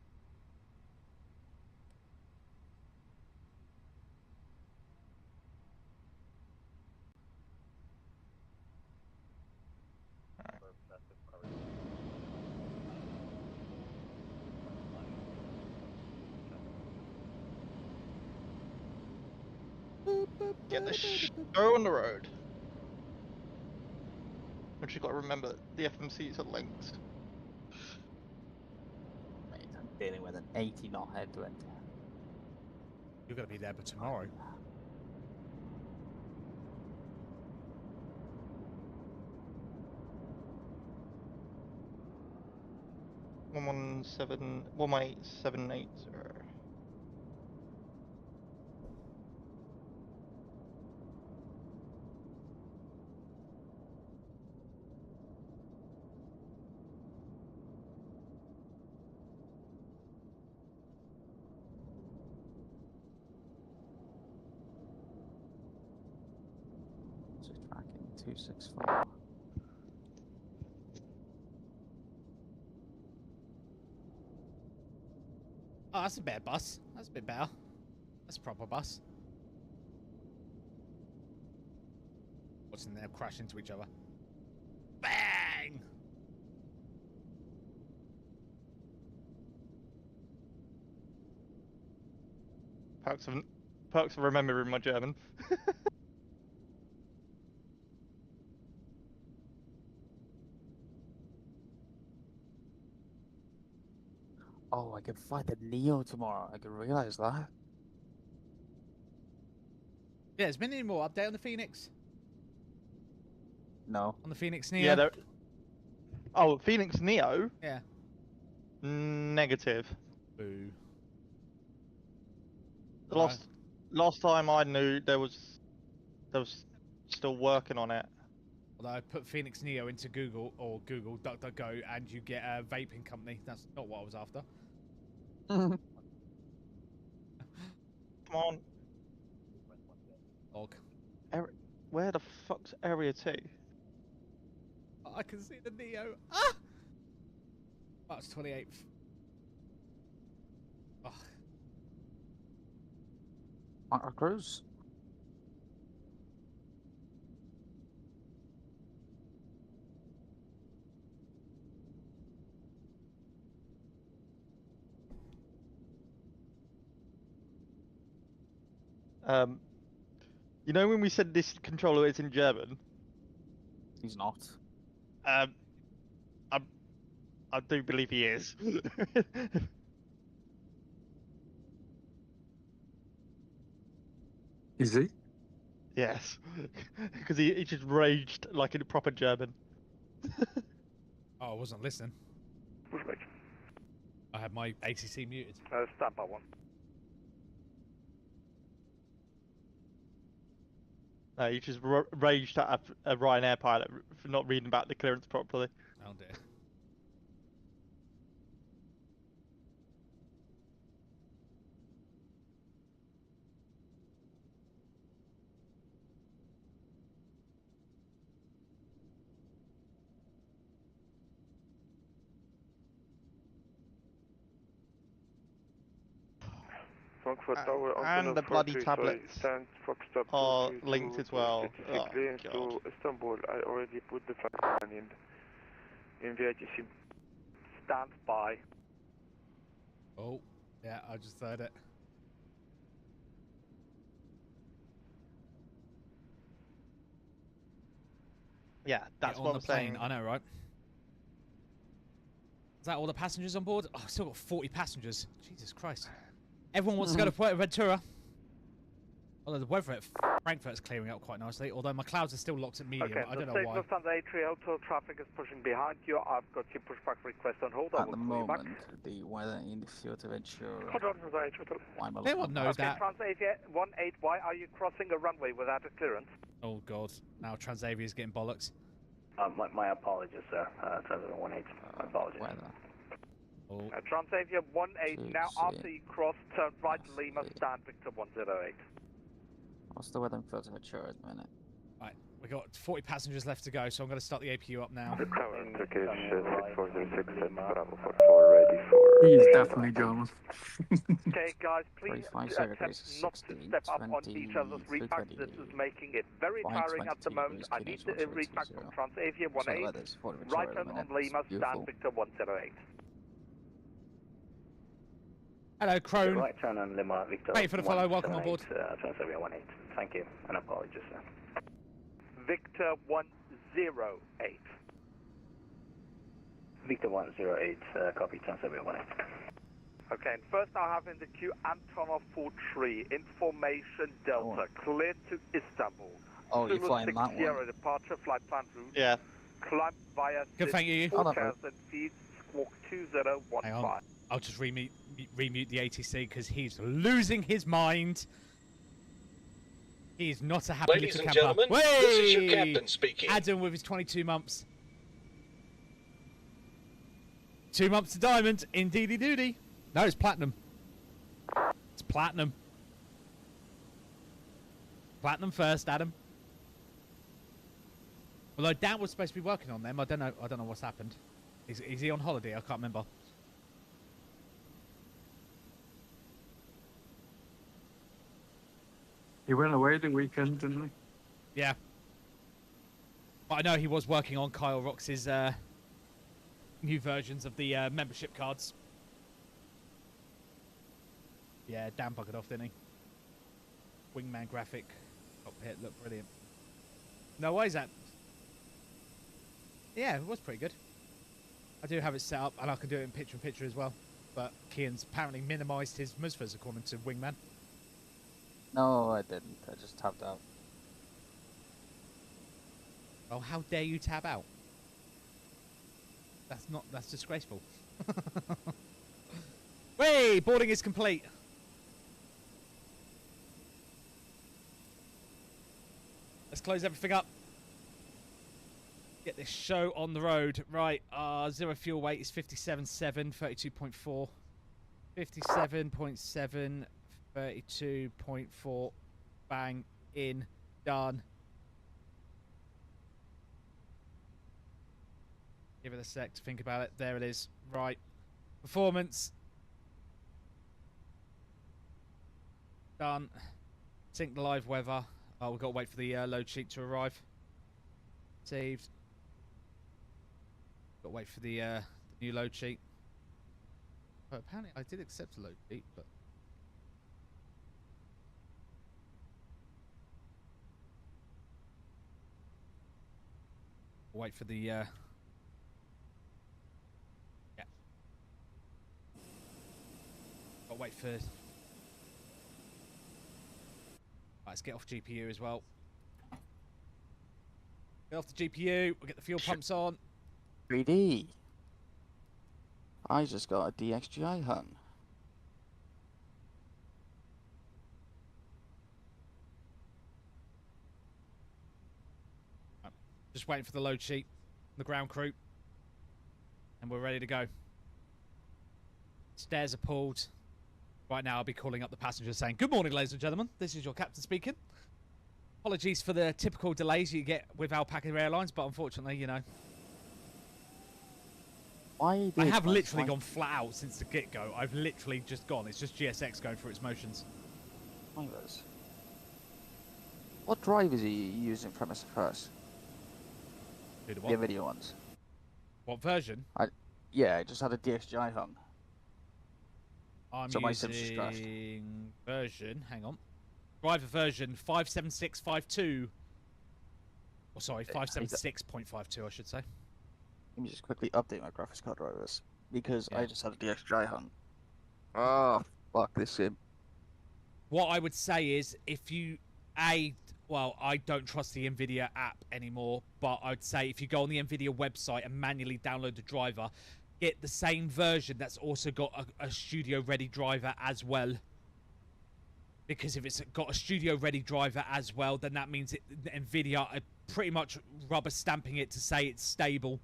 Get the show on the road. But you've got to remember, the FMCs are linked. Mate, I'm dealing with an 80 knot headwind. You're going to be there by tomorrow. One 11878. So tracking 264. Oh, that's a better bus. That's a bit better. That's a proper bus. Watching them crash into each other. Bang! Perks of remembering my German. Oh, I can fight the Neo tomorrow. I can realize that. Yeah, has been any more update on the Phoenix? No. On the Phoenix Neo? Yeah, there. Oh, Phoenix Neo? Yeah. Negative. Boo. The last time I knew there was still working on it. Although I put Phoenix Neo into Google or Google DuckDuckGo and you get a vaping company. That's not what I was after. Come on. Og. Where the fuck's Area 2? Oh, I can see the Neo. Ah! March 28th. Oh. Our cruise. You know when we said this controller is in German? He's not. I do believe he is. Is he? Yes, because he just raged like in a proper German. Oh, I wasn't listening. Pushback. I had my ACC muted. Stand by 1. He just raged at a Ryanair pilot for not reading about the clearance properly. Oh dear. Frankfurt Tower, And the bloody tablets stand Foxtrot are linked as well. Oh, clearance God. to Istanbul. I already put the fan in VITC. Stand by. Oh, yeah, I just heard it. Yeah, that's Get what on I'm the plane. saying. I know, right? Is that all the passengers on board? Oh, I've still got 40 passengers. Jesus Christ. Everyone wants to go to Fuerteventura. Although the weather at Frankfurt's clearing up quite nicely, although my clouds are still locked at medium. Okay, I don't know the why. state Lufthansa Hotel traffic is pushing behind you. I've got your pushback request on hold. I At will the call you back. moment, the weather in Fuerteventura. Everyone knows that. Transavia 18, why are you crossing a runway without a clearance? Oh god, now Transavia's getting bollocks. My apologies, sir. Transavia 18. My apologies. Weather. Oh. Transavia 18, now after you cross, turn right Lima, stand Victor 108. What's the weather in Fuerteventura at the minute? Right, we got 40 passengers left to go, so I'm going to start the APU up now. Turkish 6406 and Bravo 44 ready for... He's definitely German. Okay, guys, please 35 attempt not to step up onto each other's repack. This is making it very tiring at the moment. I need the repack from Transavia 18. Right turn on Lima, stand Victor 108. Hello, Crone. Right turn on Lima, Victor. Thank you for the follow. Welcome on board. Transavia 18. Thank you, and apologies, sir. Victor 108. Victor 108, copy, Transavia 18. Okay, and first I have in the queue Antonov 43, information Delta, cleared to Istanbul. Oh, you're Zulu flying 6 that one. Sierra departure, flight plan route. Yeah. Climb via Good, thank you. 4,000 feet, squawk 2015. Hang on. I'll just remute the ATC because he's losing his mind. He is not a happy Ladies little and camper. gentlemen, this is your captain speaking. Adam with his 22 months. 2 months to diamond, indeedy doody. No, it's platinum. It's platinum. Platinum first, Adam. Although Dan was supposed to be working on them, I don't know what's happened. Is he on holiday? I can't remember. He went away the weekend, didn't he? Yeah. But I know he was working on Kyle Rox's new versions of the membership cards. Yeah, Dan buggered off, didn't he? Wingman graphic cockpit looked brilliant. No, why is that? Yeah, it was pretty good. I do have it set up, and I can do it in picture-in-picture as well. But Kian's apparently minimised his Musfas according to Wingman. No, I didn't. I just tapped out. Oh, how dare you tab out? That's disgraceful. Way, boarding is complete. Let's close everything up. Get this show on the road. Right, zero fuel weight is 57.7, 32.4. 57.7, 32.4. Bang, in, done. Give it a sec to think about it. There it is. Right. Performance. Done. Sync the live weather. Oh, we've got to wait for the load sheet to arrive. Saved. Got to wait for the new load sheet. But apparently I did accept the load sheet, but... Wait for the... Yeah. Got to wait for... Right, let's get off GPU as well. Get off the GPU, we'll get the fuel pumps on. 3D. I just got a DXGI hun. Just waiting for the load sheet, the ground crew, and we're ready to go. Stairs are pulled. Right now I'll be calling up the passengers saying, "Good morning, ladies and gentlemen. This is your captain speaking. Apologies for the typical delays you get with Alpaca Airlines, but unfortunately, you know, Why I have literally gone flat out since the get-go. I've literally just gone. It's just GSX going through its motions." What drive is he using from us first? Who, the The what? video ones. What version? Yeah, I just had a DXGI hung. I'm So my sim's just crashed. using version, hang on. Driver version 57652. Oh, sorry, 576.52, I should say. Let me just quickly update my graphics card drivers. Because Yeah. I just had a DXGI hung. Oh, fuck this sim. What I would say is, if you well, I don't trust the NVIDIA app anymore, but I'd say if you go on the NVIDIA website and manually download the driver, get the same version that's also got a studio-ready driver as well. Because if it's got a studio-ready driver as well, then that means NVIDIA are pretty much rubber stamping it to say it's stable.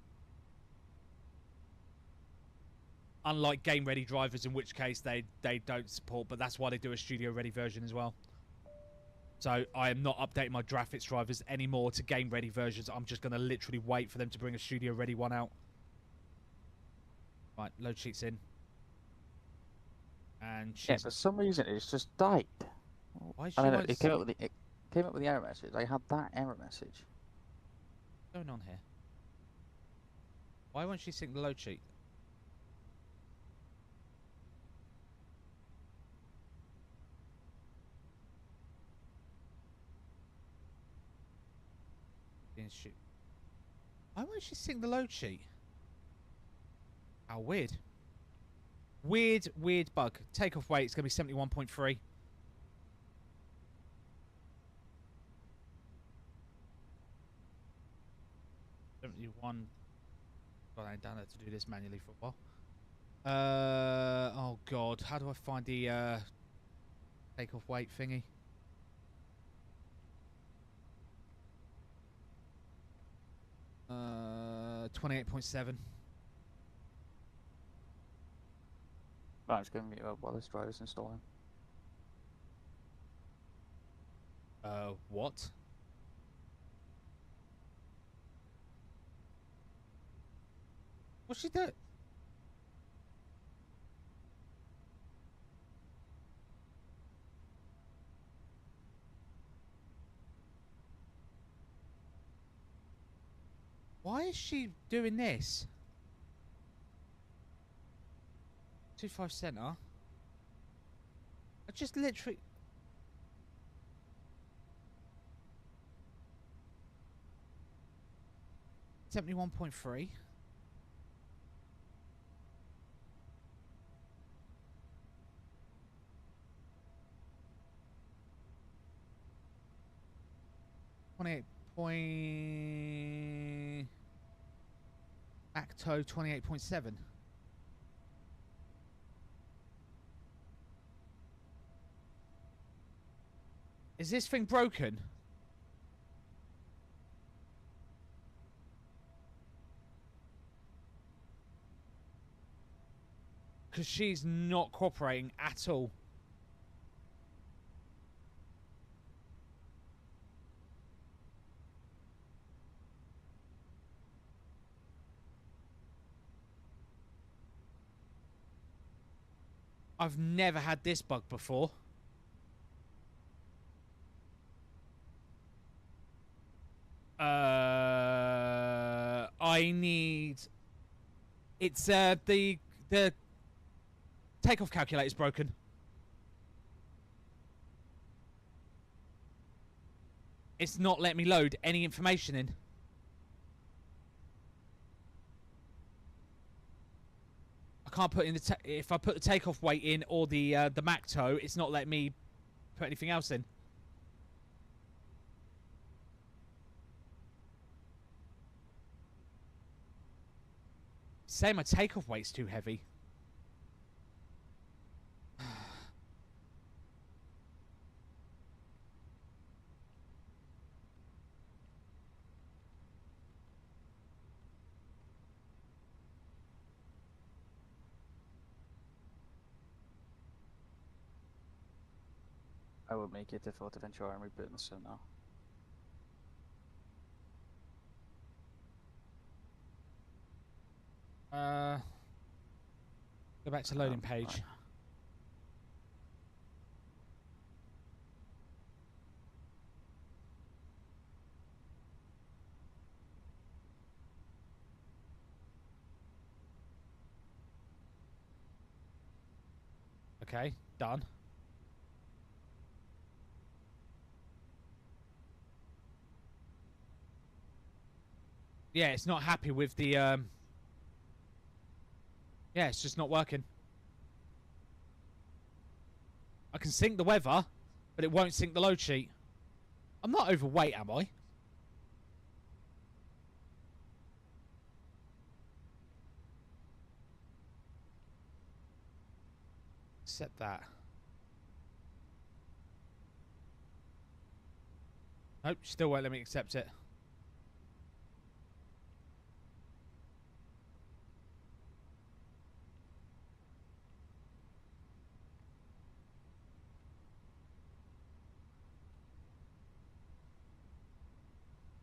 Unlike game-ready drivers, in which case they don't support, but that's why they do a studio-ready version as well. So I am not updating my graphics drivers anymore to game-ready versions. I'm just going to literally wait for them to bring a studio-ready one out. Right, load sheets in. And yeah, for some reason it's just died. Why I don't know, it came up with the error message. I had that error message. What's going on here? Why won't she sync the load sheet? Why won't she sync the load sheet? How weird. Weird bug. Takeoff weight is going to be 71.3. God, I ain't done that to do this manually for a while. Oh god, how do I find the takeoff weight thingy? Uh, 28.7. Right, I'm just going to mute up while this driver's installing. What? What's she doing? Why is she doing this? 25 center. I just literally... $71.3. Acto 28.7. Is this thing broken? Because she's not cooperating at all. I've never had this bug before. I need... It's, the takeoff calculator's broken. It's not letting me load any information in. I can't put in the if I put the takeoff weight in or the Mac toe, it's not letting me put anything else in. Say my takeoff weight's too heavy. I will make it to Fuerteventura and reboot the soon now. Go back to loading page. Right. Okay, done. Yeah, it's not happy with the yeah, it's just not working. I can sync the weather, but it won't sync the load sheet. I'm not overweight, am I? Accept that. Nope, still won't let me accept it.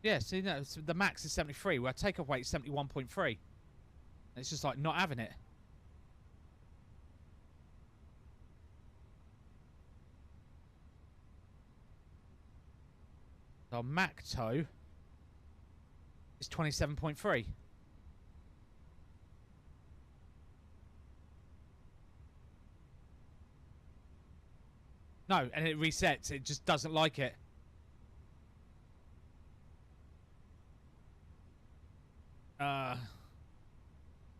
Yeah, see, no, so the max is 73, where takeoff weight is 71.3. It's just like not having it. So Mac tow is 27.3. No, and it resets. It just doesn't like it.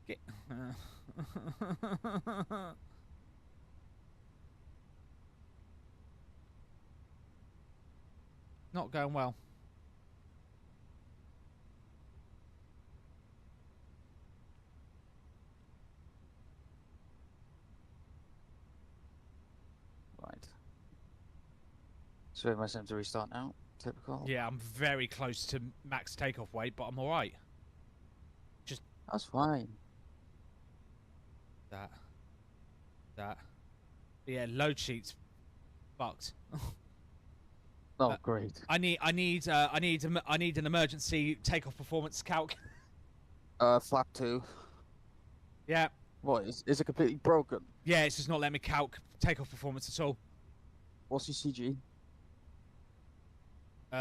Get, not going well. Right. So am I to restart now? Typical. Yeah, I'm very close to max takeoff weight, but I'm alright. Just That's fine. that. But yeah, load sheets fucked. Oh, great. I need an emergency takeoff performance calc. Flap 2. Yeah. What, is it completely broken? Yeah, it's just not letting me calc takeoff performance at all. What's your CG? Hang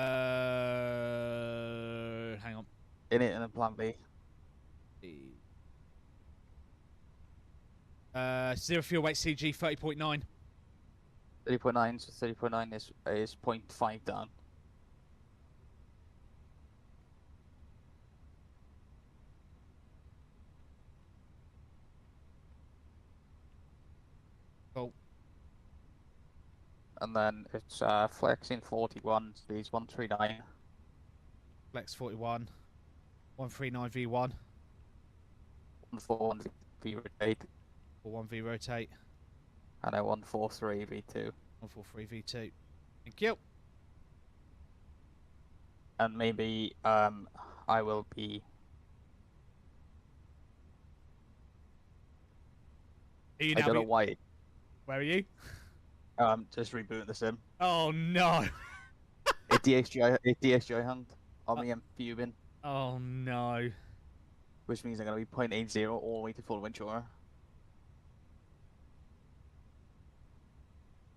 on. In it and then plan B. Zero fuel weight CG 30.9. 30.9, so 30.9 is 0.5 down. Cool. And then it's flexing 41, speeds 139. Flex 41. 139 V1. 141 V rotate. Or 1V rotate. And a 143 V2. 143 V2. Thank you. And maybe I will be. Are you I now don't know why. Where are you? Just rebooting the sim. Oh no. A DSGI hunt on me. I'm fuming. Oh no. Which means I'm gonna be 0.80 all the way to Fuerteventura.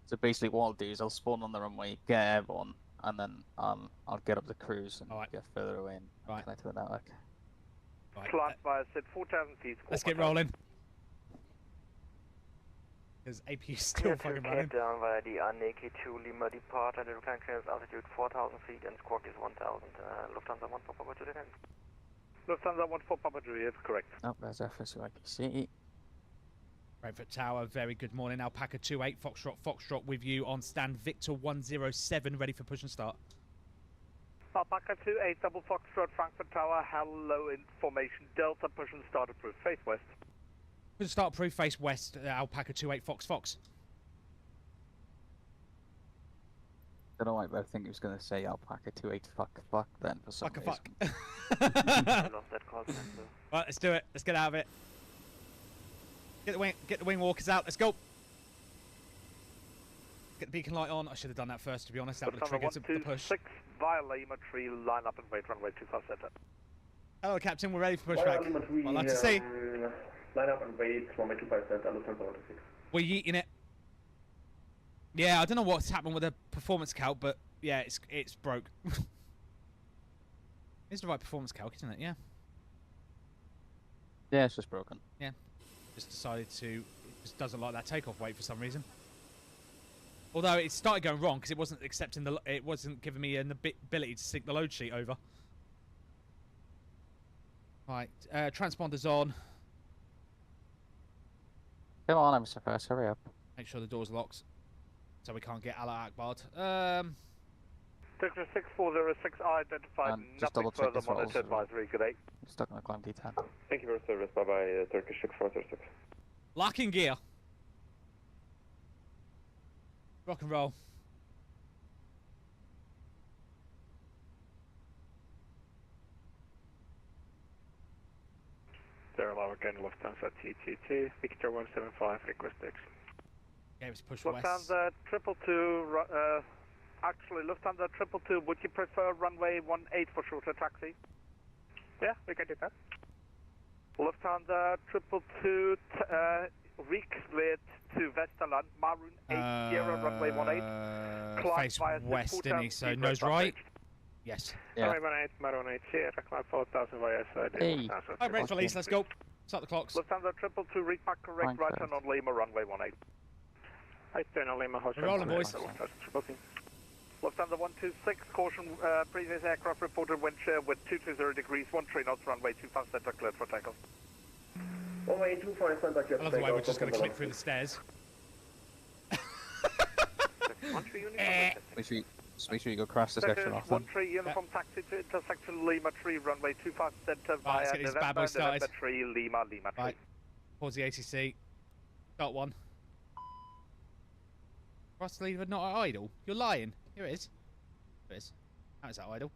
So basically, what I'll do is I'll spawn on the runway, get airborne, and then I'll get up the cruise and get further away and connect to the network. Flight via set 4,000 feet. Let's get rolling. Because AP is still fucking running. Down via the ANEK2 Lima departure, the recline clearance altitude 4,000 feet and squawk is 1,000. Lufthansa 1 for Papa Juliet. Lufthansa 1 for Papa Juliet, correct. Oh, there's FSU IPC. Frankfurt Tower, very good morning. Alpaca 28, Foxtrot with you on stand Victor 107, ready for push and start. Alpaca 28, double Foxtrot, Frankfurt Tower, hello information, Delta, push and start approved, face west. Push and start approved, face west, Alpaca 28, Fox. I don't know why, but I think he was going to say Alpaca 28 fuck then for some reason. I lost that call center. Right, let's do it. Let's get out of it. Get the wing walkers out. Let's go. Get the beacon light on. I should have done that first, to be honest. That would have triggered the push. 6 via Lima 3, line up and wait, runway 25 center. Hello, Captain. We're ready for pushback. I'd like to see. Line up and wait, runway 25 center, Lufthansa 126. We're yeeting it. Yeah, I don't know what's happened with the performance calc, but yeah, it's broke. It's the right performance calc, isn't it? Yeah. Yeah, it's just broken. Yeah. Just decided to. It just doesn't like that takeoff weight for some reason. Although it started going wrong because it wasn't accepting the. It wasn't giving me an ability to sync the load sheet over. Right, transponders on. Come on, I'm so fast. Hurry up. Make sure the door's locked. so we can't get Allah Akbar. Turkish 6406 identified, And just nothing double-check further the throttles monitor as well. advisory, good day. Stuck on a climb D10. Thank you for your service. Bye bye, Turkish 6406. Lock in gear. Rock and roll. Zero again, Lufthansa TTT, Victor 175, request X. Okay, let's push Lufthansa 222, actually Lufthansa 222, would you prefer runway 18 for shorter taxi? Yeah, we can do that. Lufthansa 222, recleared to Westerland, Maroon 80, runway 18. Face west, didn't he? So nose right. Yes. Yeah. Runway 18, Maroon 80, Sierra Cloud 4000 via side. Hey. Alright, brakes release, let's go. Start the clocks. Lufthansa 222, repack correct, Fine, right correct. turn on Lima, runway 18. I turn on Lima, We're rolling, boys. Lufthansa 126, caution, previous aircraft reported wind shear with 220 degrees, 13 knots, runway 25 center cleared for takeoff. Runway 25 center cleared I love the way we're just going to click through the stairs. Make sure you go crash the section off then. 13 uniform taxi to intersection Lima Tree, runway 25 center Right, let's via get this bad boy November, started. November Tree, Lima Tree. Right. Pause the ATC. Start one. Cross lever not at idle. You're lying. Here it is. Here it is. How is that idle?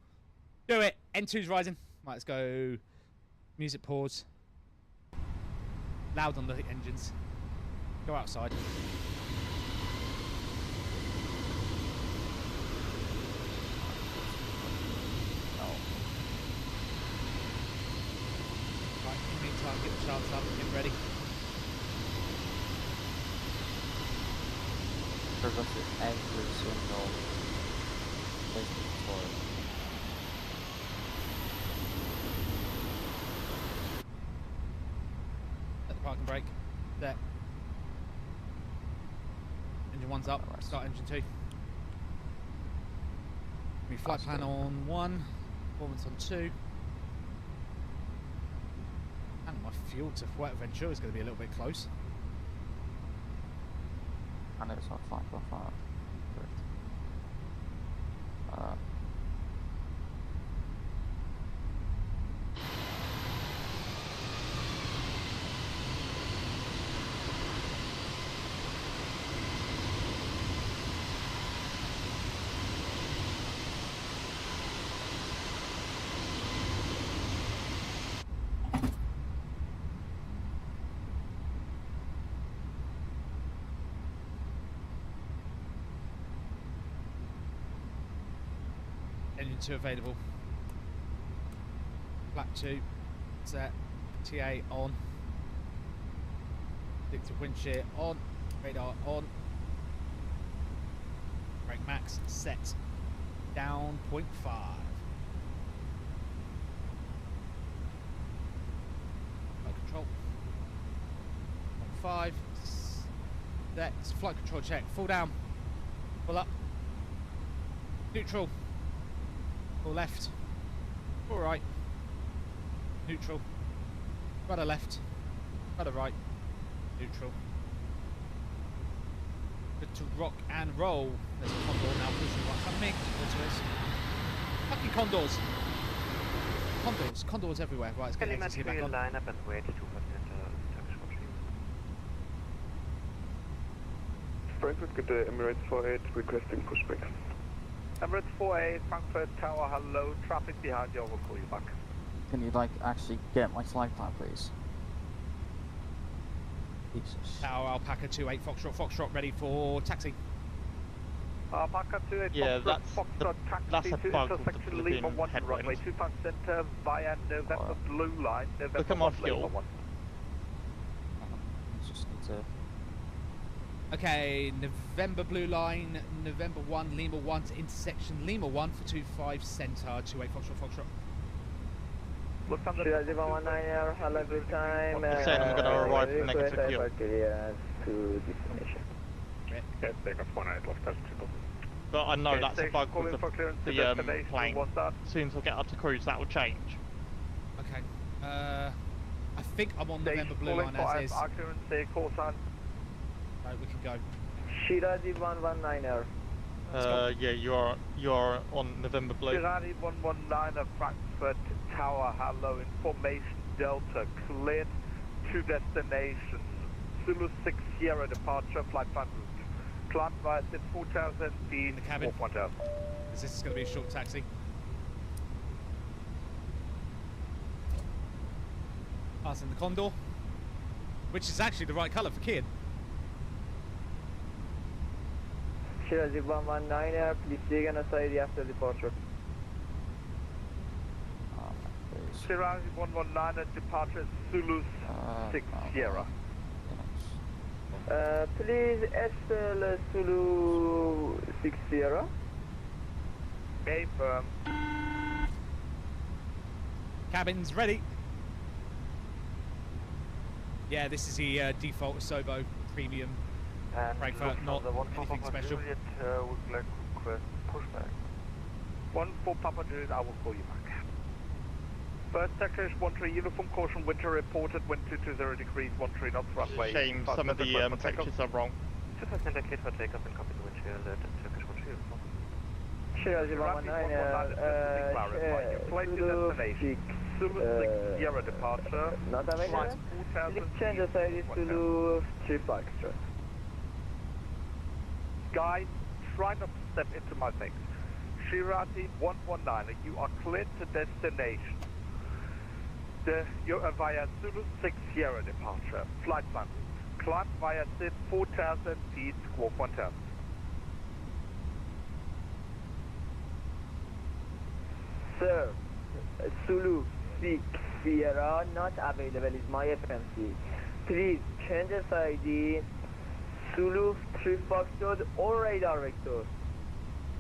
Do it. N2's rising. Right, let's go. Music pause. Loud on the engines. Go outside. Right, in the meantime, get the charts up, get ready. Prevent every single placement for it. Set the parking brake. Set. Engine one's up. Start engine two. We flight plan on 1. Performance on 2. And my fuel to Fuerteventura is going to be a little bit close. I know it's not fine, but fine. Engine 2 available. Flap 2 set. TA on. Predictive wind shear on. Radar on. Brake max set. Down 0.5. Flight control. 0.5. Set. Flight control check. Full down. Full up. Neutral. Full left. Full right. Neutral. Rudder left. Rudder right. Neutral. Good to rock and roll. There's a condor now pushing right from me. Onto us. Fucking condors. Condors. Condors everywhere. Right, let's get the ATC back on. Line up and wait to Frankfurt, good day, Emirates 48, requesting pushback. Emirates 48, Frankfurt Tower, hello, traffic behind you, we'll call you back. Can you like actually get my flight plan, please? Jesus. Tower Alpaca 28 Foxtrot ready for taxi. Alpaca 28 Yeah, Foxtrot taxi that's a to bug of the intersection Lima 1 runway 25 center via November Blue Line, November Look, I'm 1 on fuel. Lima 1. Just need to. Okay, November Blue Line, November 1, Lima 1 to intersection Lima 1 for 25 Centaur, 28 Foxtrot. Lufthansa 019, have a good time. Saying I'm going to arrive for negative fuel. To destination. Yes, take off 18, Lufthansa 2. But I know that's a bug calling with for clearance to the destination, plane. what's that? As soon as I get up to cruise, that will change. Okay, I think I'm on Station November Blue calling Line for as is. our clearance, call sign. Right, we can go. Shirazi 119er. Yeah, you are on November Blue. Shirati 119 Frankfurt Tower, hello, information Delta, cleared to destination. Zulu 6 Sierra departure, flight plan route. Climb via at 4,000 feet, In the cabin. 4.0. This is going to be a short taxi. Passing the Condor, which is actually the right colour for Kian. Shirazi 119er, please take an aside after departure. Shirati 119 departure, Zulu 6 Sierra. Please SL Zulu 6 Sierra. Okay, firm. Cabins ready. Yeah, this is the default Sobo premium And Frankfurt, not anything special. Juliet would like to request pushback. 1 for Papa Juliet, I will call you back. First sector is 13 uniform caution, winter reported, wind 220 degrees, 13 knots runway. Shame some of the temperatures are wrong. 2% indicate for takeoff and copy the wind chill at Turkish 1 Shirazi 119er, Zulu 6 Sierra departure. Not available. Please change the side Zulu 3 Foxtrot. Guys, try not to step into my things. Shirati 119, you are cleared to destination. You're via Zulu 6 Sierra departure. Flight plan. Climb via SID 4,000 feet, squawk 1,000. Sir, Zulu 6 Sierra not available is my FMC. Please change SID Zulu 3 Foxtrot or radar vector.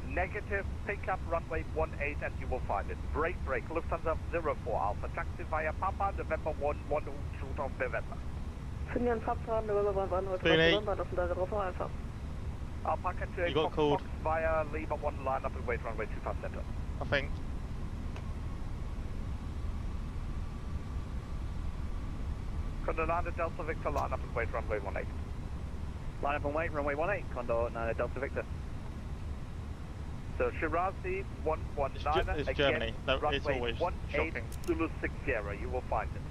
Negative, pick up runway 18 and you will find it. Break, Lufthansa 04 Alpha. Taxi via Papa, November 1, 1 shoot of November. Alpaca 28 You got Fox, called. Fox via Lima 1 line up and wait runway 25 center. I think. Condor 9 Delta Victor line up and wait runway 18. Line up and wait, runway 18, Condor 9 Delta Victor. So Shirazi 119 It's again, Germany. No, it's runway always 18 shocking. Zulu 6 Sierra, you will find it.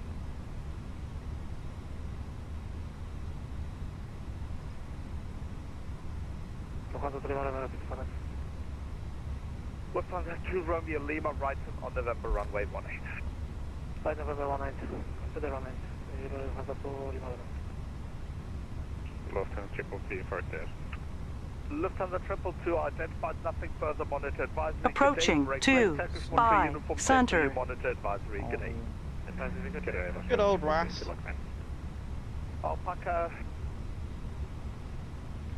Lufthansa 2 Romeo Lima right on November runway 18. Right, November 18. Put it on it. Lufthansa 222 for it. Lufthansa 222 identified, nothing further monitor advisory. Approaching to Spy Center. Monitor advisory. Good day. Good old Ras. Alpaca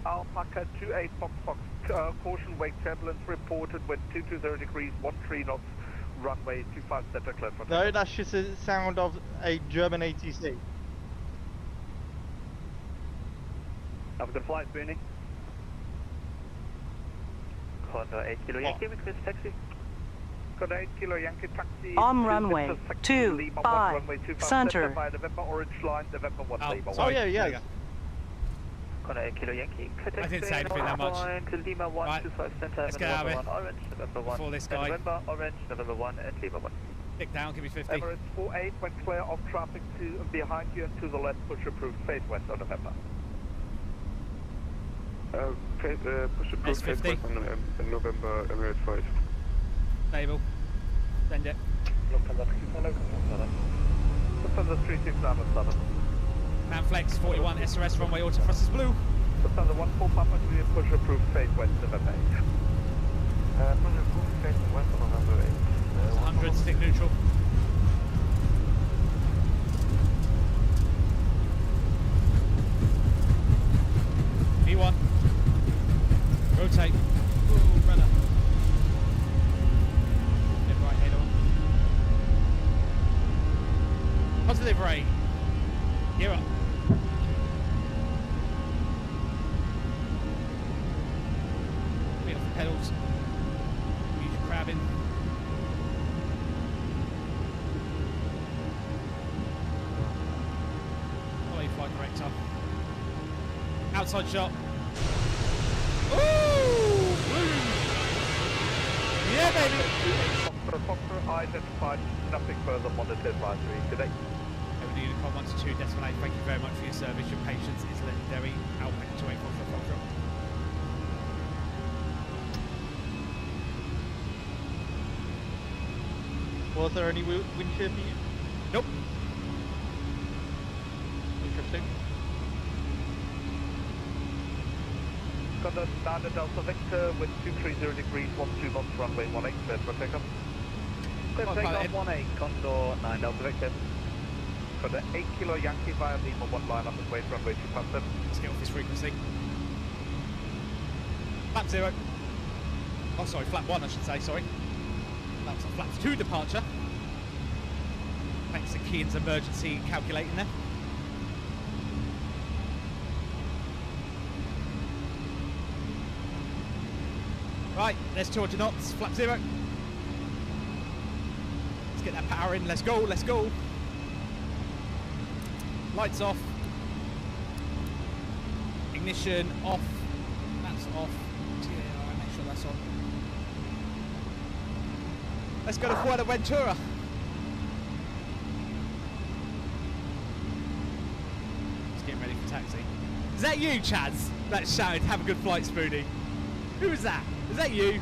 28 Fox Fox. Caution wake turbulence reported wind 220 degrees, 13 knots. Runway 25 center clear for No, that's just the sound of a German ATC. Have a good flight, Spoony. Condor 8 Kilo Yankee, request taxi. Condor 8 Kilo Yankee taxi. On runway 25 center. Via November Orange line, November 1 Lima. Oh yeah, yeah. Condor 8 Kilo Yankee. I didn't say anything that much. To Lima 1 Right. 25 center. Let's get out of November it. 1 Orange, November 1. Before this guy. November Orange, November 1 and Lima 1. Stick down, give me 50. Emirates 48 when clear of traffic to behind you and to the left, push approved, face west on November. Push approved face S50. west on November Emirates 5. Stable. Send it. Lufthansa 3697. Manflex 41 SRS runway auto thrust is blue. Lufthansa 14 Papa Juliet, push approved, face west November 8. Push approved face west on November 8. 100, stick neutral. V1. Rotate. Ooh, runner. Left, right, head on. Positive rate. Gear up. Wheel off the pedals. Use your crabbing. Follow your flight director. Outside shot. Yeah, baby. Foxtrot, identified, nothing further, monitor advisory. Good day. Over Unicorn 122, Decimal 8, thank you very much for your service. Your patience is legendary. Alpha 28 Foxtrot. Was there any wind shear for you? Nope. Interesting. Got a standard Delta Victor with 230 degrees, 12 knots, runway 18, cleared for takeoff. Clear for takeoff, 18, Condor 9 Delta Victor. Got an 8 Kilo Yankee via Lima 1 line up and wait, runway 257. Let's get off this frequency. Flap 0. Oh, sorry, flap 1, I should say, sorry. That was a flap 2 departure. Thanks to Kean's emergency calculating there. Right, there's 200 knots, flap 0. Let's get that power in, let's go, let's go. Lights off. Ignition off. That's off. Yeah, make sure that's on. Let's go to Fuerteventura. Just getting ready for taxi. Is that you, Chaz? That shouted, have a good flight, Spoony. Who was that? Is that you?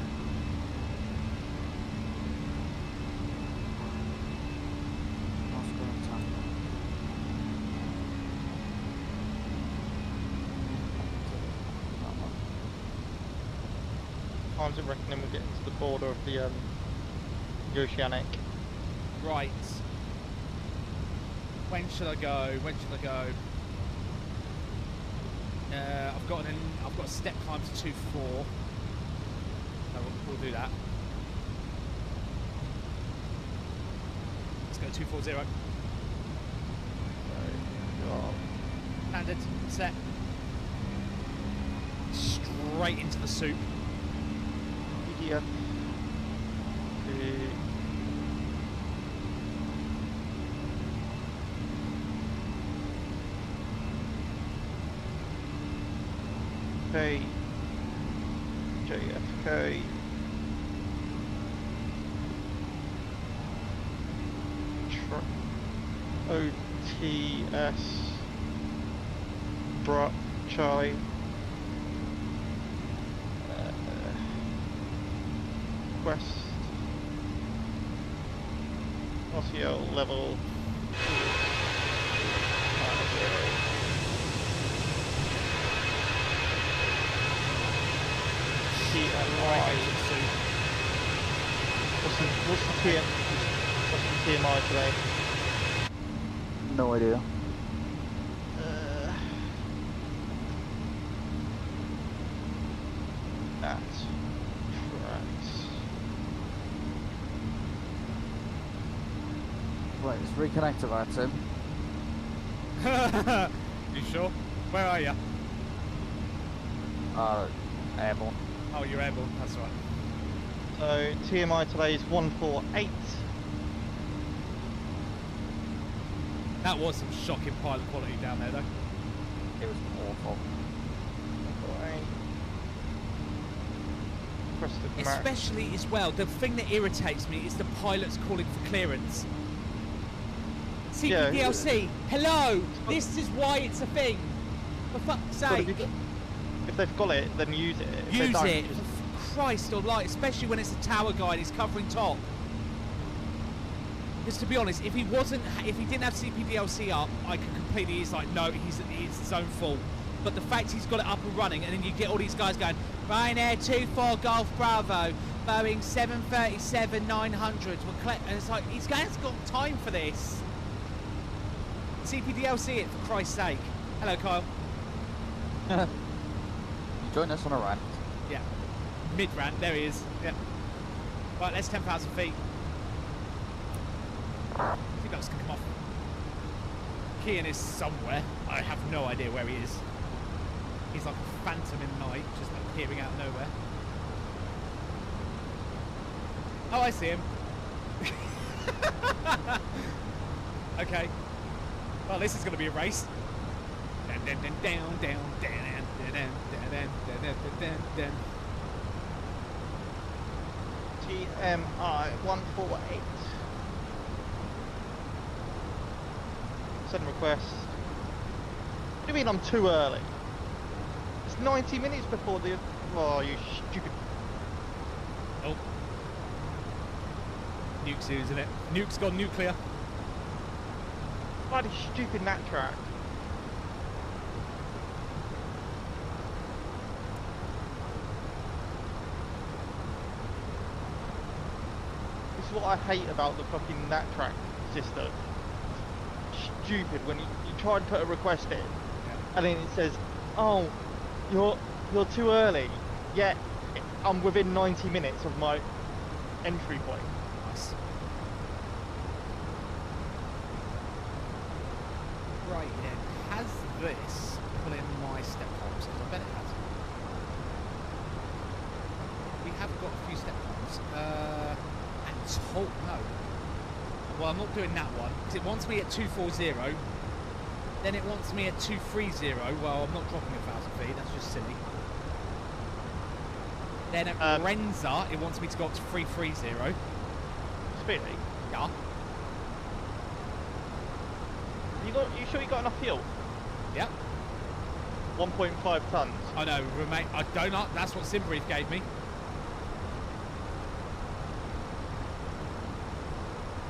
I'm reckoning we're getting to the border of the oceanic. Right. When should I go? When should I go? I've got a step climb to 2-4. We'll do that. Let's go 240. Landed, set. Straight into the soup. PDF. Okay. JFK. OTS. Bra Charlie. West. RCL level. What's the TMI today? No idea. That's tracks. Right, let's reconnect to that, Tim. You sure? Where are you? Airborne. Oh, you're airborne, that's right. So TMI today is 148. That was some shocking pilot quality down there, though. It was awful. Especially as well, the thing that irritates me is the pilots calling for clearance. CPDLC, hello! This is why it's a thing. For fuck's sake. If they've got it, then use it. If Use they it, for Christ almighty, especially when it's a tower guide, he's covering top. Because to be honest, if he didn't have CPDLC up, I could completely, he's like, no, it's his own fault. But the fact he's got it up and running, and then you get all these guys going, Ryanair 24 Golf Bravo, Boeing 737-900, and it's like, he's got time for this. CPDLC it, for Christ's sake. Hello, Kyle. Join us on a rant. Yeah. Mid-rant, there he is. Yeah. Right, that's 10,000 feet. I think that's going to come off. Kean is somewhere. I have no idea where he is. He's like a phantom in the night, just appearing out of nowhere. Oh, I see him. Okay. Well, this is going to be a race. GMI 148. Send request. What do you mean I'm too early? It's 90 minutes before the... Oh, you stupid... Oh. Nuke's using it. Nuke's gone nuclear. Bloody stupid nat track. This is what I hate about the fucking nat track system. Stupid when you try and put a request in, and then it says, "Oh, you're too early." Yet I'm within 90 minutes of my entry point. Nice. Right then, has this put in my step times? I bet it has. We have got a few step times. And no. Well, I'm not doing that one because it wants me at 240. Then it wants me at 230. Well, I'm not dropping 1,000 feet. That's just silly. Then at Renza, it wants me to go up to 330. Speedy? Yeah. You sure you got enough fuel? Yep. 1.5 tons. I know, remain. I don't know. That's what Simbrief gave me.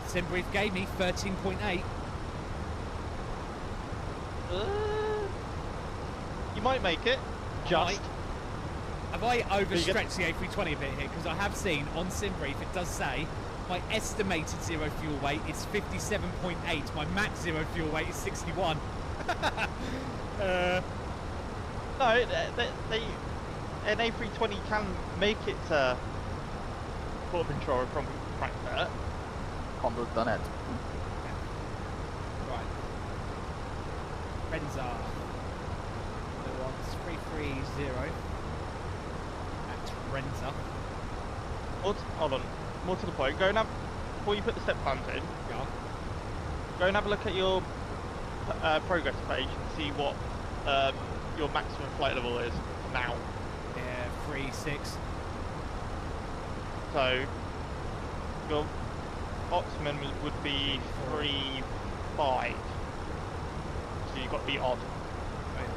Simbrief gave me 13.8. You might make it. Just. Have I overstretched the A320 a bit here? Because I have seen on Simbrief it does say my estimated zero fuel weight is 57.8. My max zero fuel weight is 61. No, an A320 can make it to Fuerteventura from Frankfurt. Condo's done it. Right. Renza. The one's 330 at Renza. Hold on. More to the point. Go and have, before you put the step times in, yeah. Go and have a look at your progress page and see what your maximum flight level is now. Yeah, 3.6. So your optimum would be 3.5. So you've got to be odd. Right.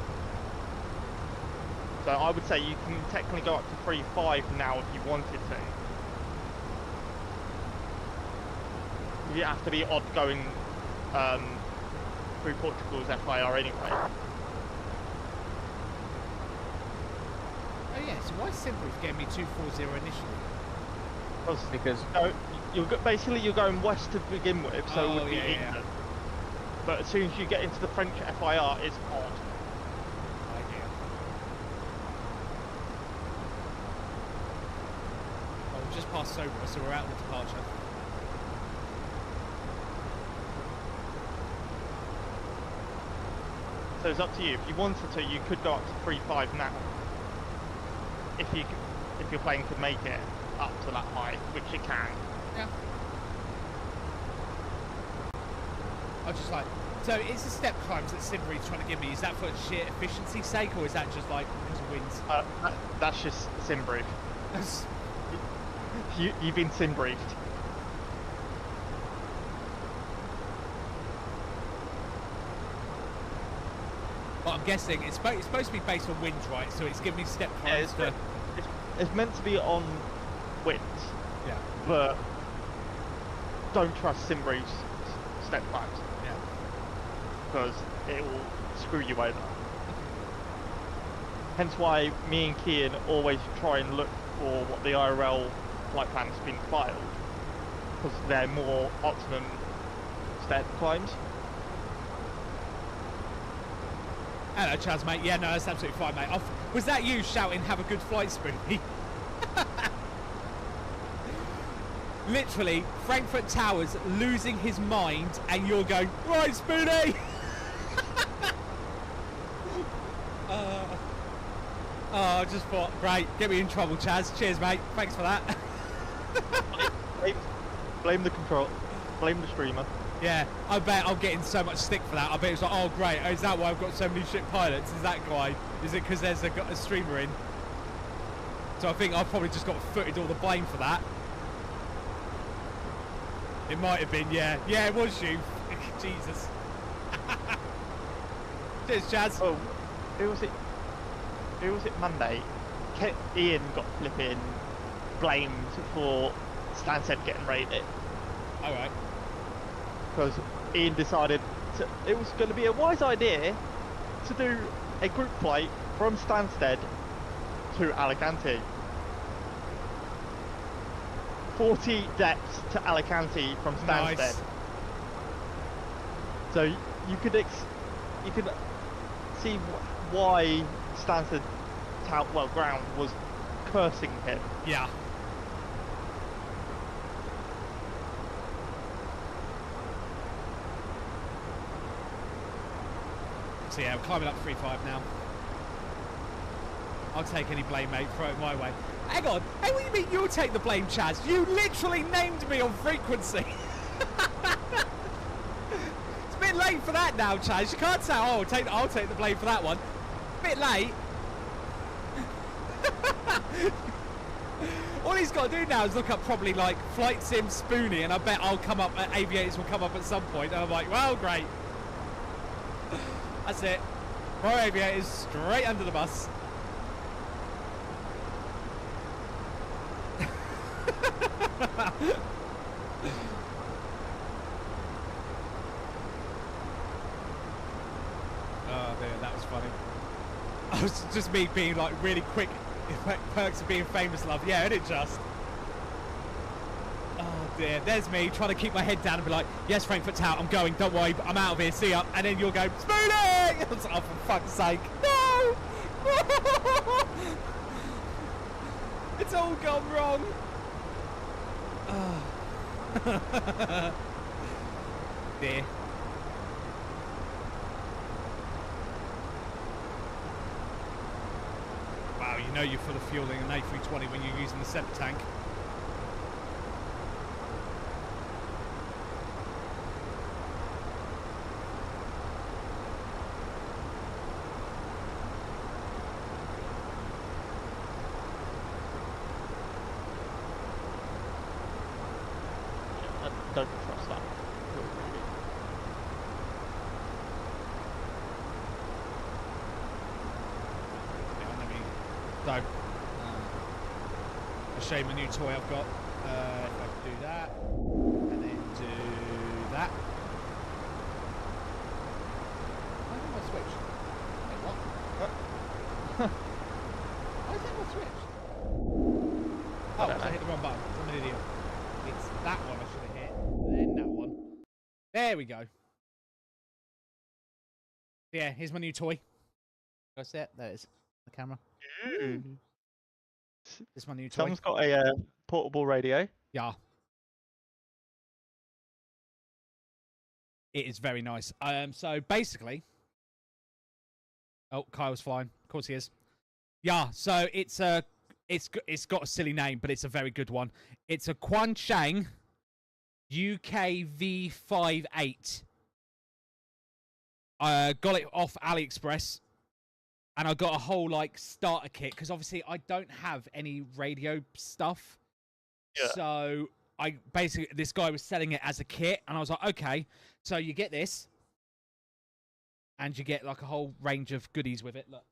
So I would say you can technically go up to 3.5 now if you wanted to. You have to be odd going through Portugal's FIR anyway. Oh yeah, so why Simbrief gave me 240 initially? Because basically you're going west to begin with, so it would be England. Yeah. But as soon as you get into the French FIR, it's odd. Idea. Oh, we've just passed Sobra, so we're out of the departure. So it's up to you. If you wanted to, you could go up to 3.5 now. If your plane could make it up to that height, which it can. Yeah. I just like. So is the step climbs that Simbrief's trying to give me? Is that for sheer efficiency's sake, or is that just like because of wins? That's just Simbrief. You've been Simbriefed. But I'm guessing it's supposed to be based on winds, right? So it's giving me step climbs. Yeah, it's meant to be on winds. Yeah. But don't trust Simbrief's step climbs. Yeah. Because it will screw you over. Hence why me and Kian always try and look for what the IRL flight plan has been filed. Because they're more optimum step climbs. Hello, Chaz, mate. Yeah, no, that's absolutely fine, mate. Was that you shouting, "Have a good flight, Spoony"? Literally, Frankfurt Towers losing his mind, and you're going, "Right, Spoony!" I just thought, great, get me in trouble, Chaz. Cheers, mate. Thanks for that. Blame the control. Blame the streamer. Yeah, I bet I'm getting so much stick for that. I bet it's like, oh great, is that why I've got so many shit pilots? Is that guy? Is it because there's a streamer in? So I think I've probably just got footed all the blame for that. It might have been, yeah. Yeah, it was you. Jesus. Cheers, Chaz. Oh, who was it? Who was it Monday? Ian got flipping blamed for Stansted getting raided. Alright. Because Ian decided it was going to be a wise idea to do a group flight from Stansted to Alicante. 40 depths to Alicante from Stansted. Nice. So you could see why Stansted ground was cursing him. Yeah. So yeah, we're climbing up 3-5 now. I'll take any blame, mate. Throw it my way. Hang on. Hey, what do you mean you'll take the blame, Chaz? You literally named me on frequency. It's a bit late for that now, Chaz. You can't say, oh, I'll take the blame for that one. Bit late. All he's got to do now is look up probably like Flight Sim Spoony, and I bet aviators will come up at some point. And I'm like, well, great. That's it. More aviators straight under the bus. Oh dear, that was funny. I was just me being like really quick. Perks of being famous, love. Yeah, isn't it just? Oh dear, there's me trying to keep my head down and be like, yes, Frankfurt Tower, I'm going, don't worry, I'm out of here, see ya. And then you'll go, Spoony! I was like, oh, for fuck's sake, no! It's all gone wrong. Oh. Dear. Wow, you know you're full of fuel in an A320 when you're using the center tank. I don't trust that. So, I'll show you my new toy I've got. If I can do that, and then do that. Why didn't I switch? Wait, what? Why is that not switched? Oh, because I hit the wrong button. I'm an idiot. It's that one I should have hit, then that one. There we go. Yeah, here's my new toy. That's it. There it is. The camera. Ooh. This is my new toy. Someone's got a portable radio. Yeah. It is very nice. So basically, oh, Kyle's flying. Of course he is. Yeah. So it's got a silly name, but it's a very good one. It's a Quanchang UKV58. I got it off AliExpress. And I got a whole, like, starter kit, because obviously I don't have any radio stuff. Yeah. So, this guy was selling it as a kit, and I was like, okay, so you get this, and you get, like, a whole range of goodies with it. Look,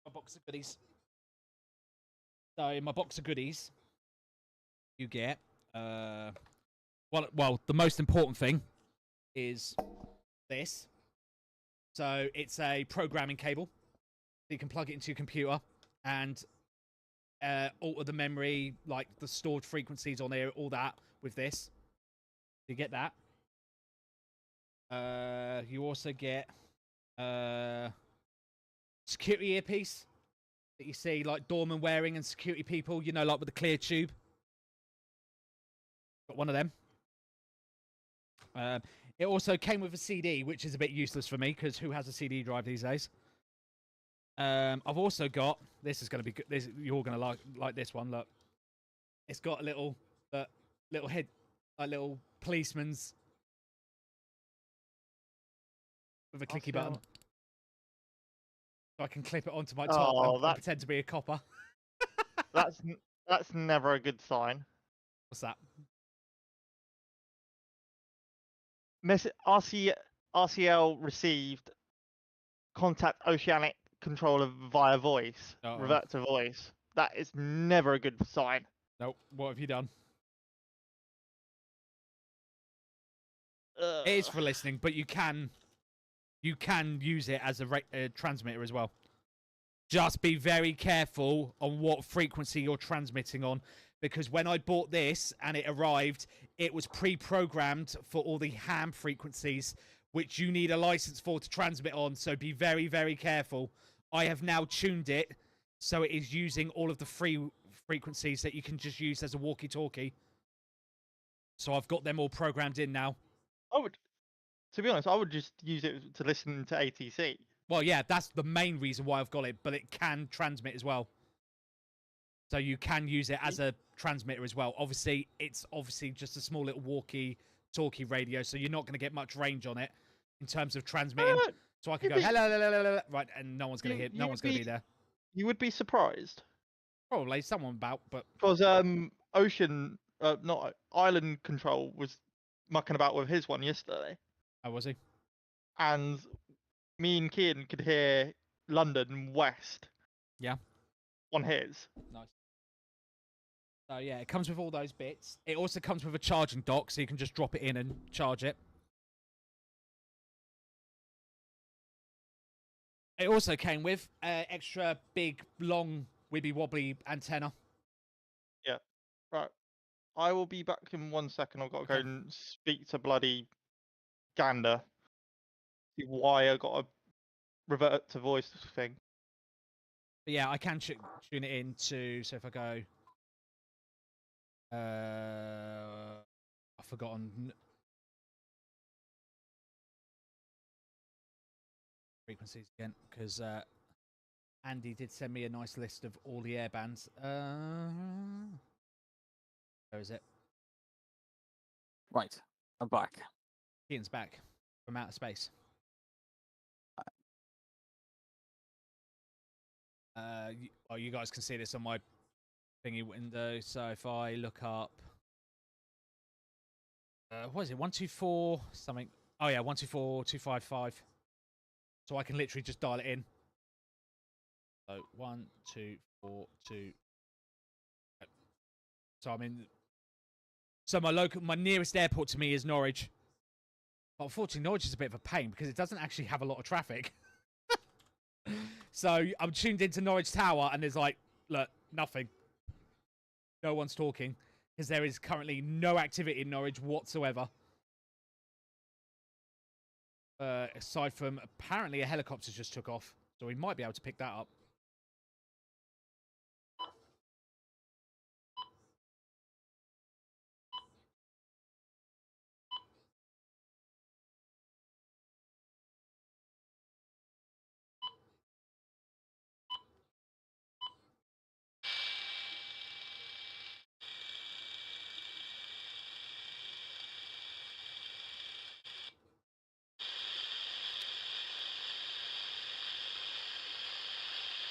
a box of goodies. So, in my box of goodies, you get, well, the most important thing is this. So, it's a programming cable. So you can plug it into your computer and alter the memory, like the stored frequencies on there, all that with this. You get that. You also get security earpiece that you see like doorman wearing and security people, you know, like with the clear tube. Got one of them. It also came with a CD, which is a bit useless for me because who has a CD drive these days? I've also got, this is going to be good, you're going to like this one, look. It's got a little head, a little policeman's with a clicky button. So I can clip it onto my top and pretend to be a copper. That's never a good sign. What's that? RCL received contact oceanic controller via voice, revert to voice. That is never a good sign. Nope. What have you done? It is for listening, but you can use it as a transmitter as well. Just be very careful on what frequency you're transmitting on, because when I bought this and it arrived, it was pre-programmed for all the ham frequencies, which you need a license for to transmit on. So be very, very careful. I have now tuned it so it is using all of the free frequencies that you can just use as a walkie-talkie. So I've got them all programmed in now. To be honest, I would just use it to listen to ATC. Well, yeah, that's the main reason why I've got it, but it can transmit as well. So you can use it as a transmitter as well. Obviously, it's just a small little walkie-talkie radio, so you're not going to get much range on it in terms of transmitting. So I can go, hello, right, and no one's going to hear, no one's going to be there. You would be surprised. Probably someone about, but because Island Control was mucking about with his one yesterday. Oh, was he? And me and Kian could hear London West. Yeah. On his. Nice. So yeah, it comes with all those bits. It also comes with a charging dock, so you can just drop it in and charge it. It also came with an extra big, long, wibbly-wobbly antenna. Yeah. Right. I will be back in 1 second. I've got to go and speak to bloody Gander. See why I got a revert to voice thing. But yeah, I can tune it into. So if I go, I've forgotten frequencies again because Andy did send me a nice list of all the air bands. Where is it? Right, I'm back. Ian's back from outer space. You guys can see this on my thingy window. So if I look up, what is it? 124 something. Oh yeah, 124.255. So I can literally just dial it in. So 124.2. So I'm in. So my nearest airport to me is Norwich. But unfortunately, Norwich is a bit of a pain because it doesn't actually have a lot of traffic. So I'm tuned into Norwich Tower and there's like, look, nothing. No one's talking because there is currently no activity in Norwich whatsoever. Aside from apparently a helicopter just took off. So we might be able to pick that up.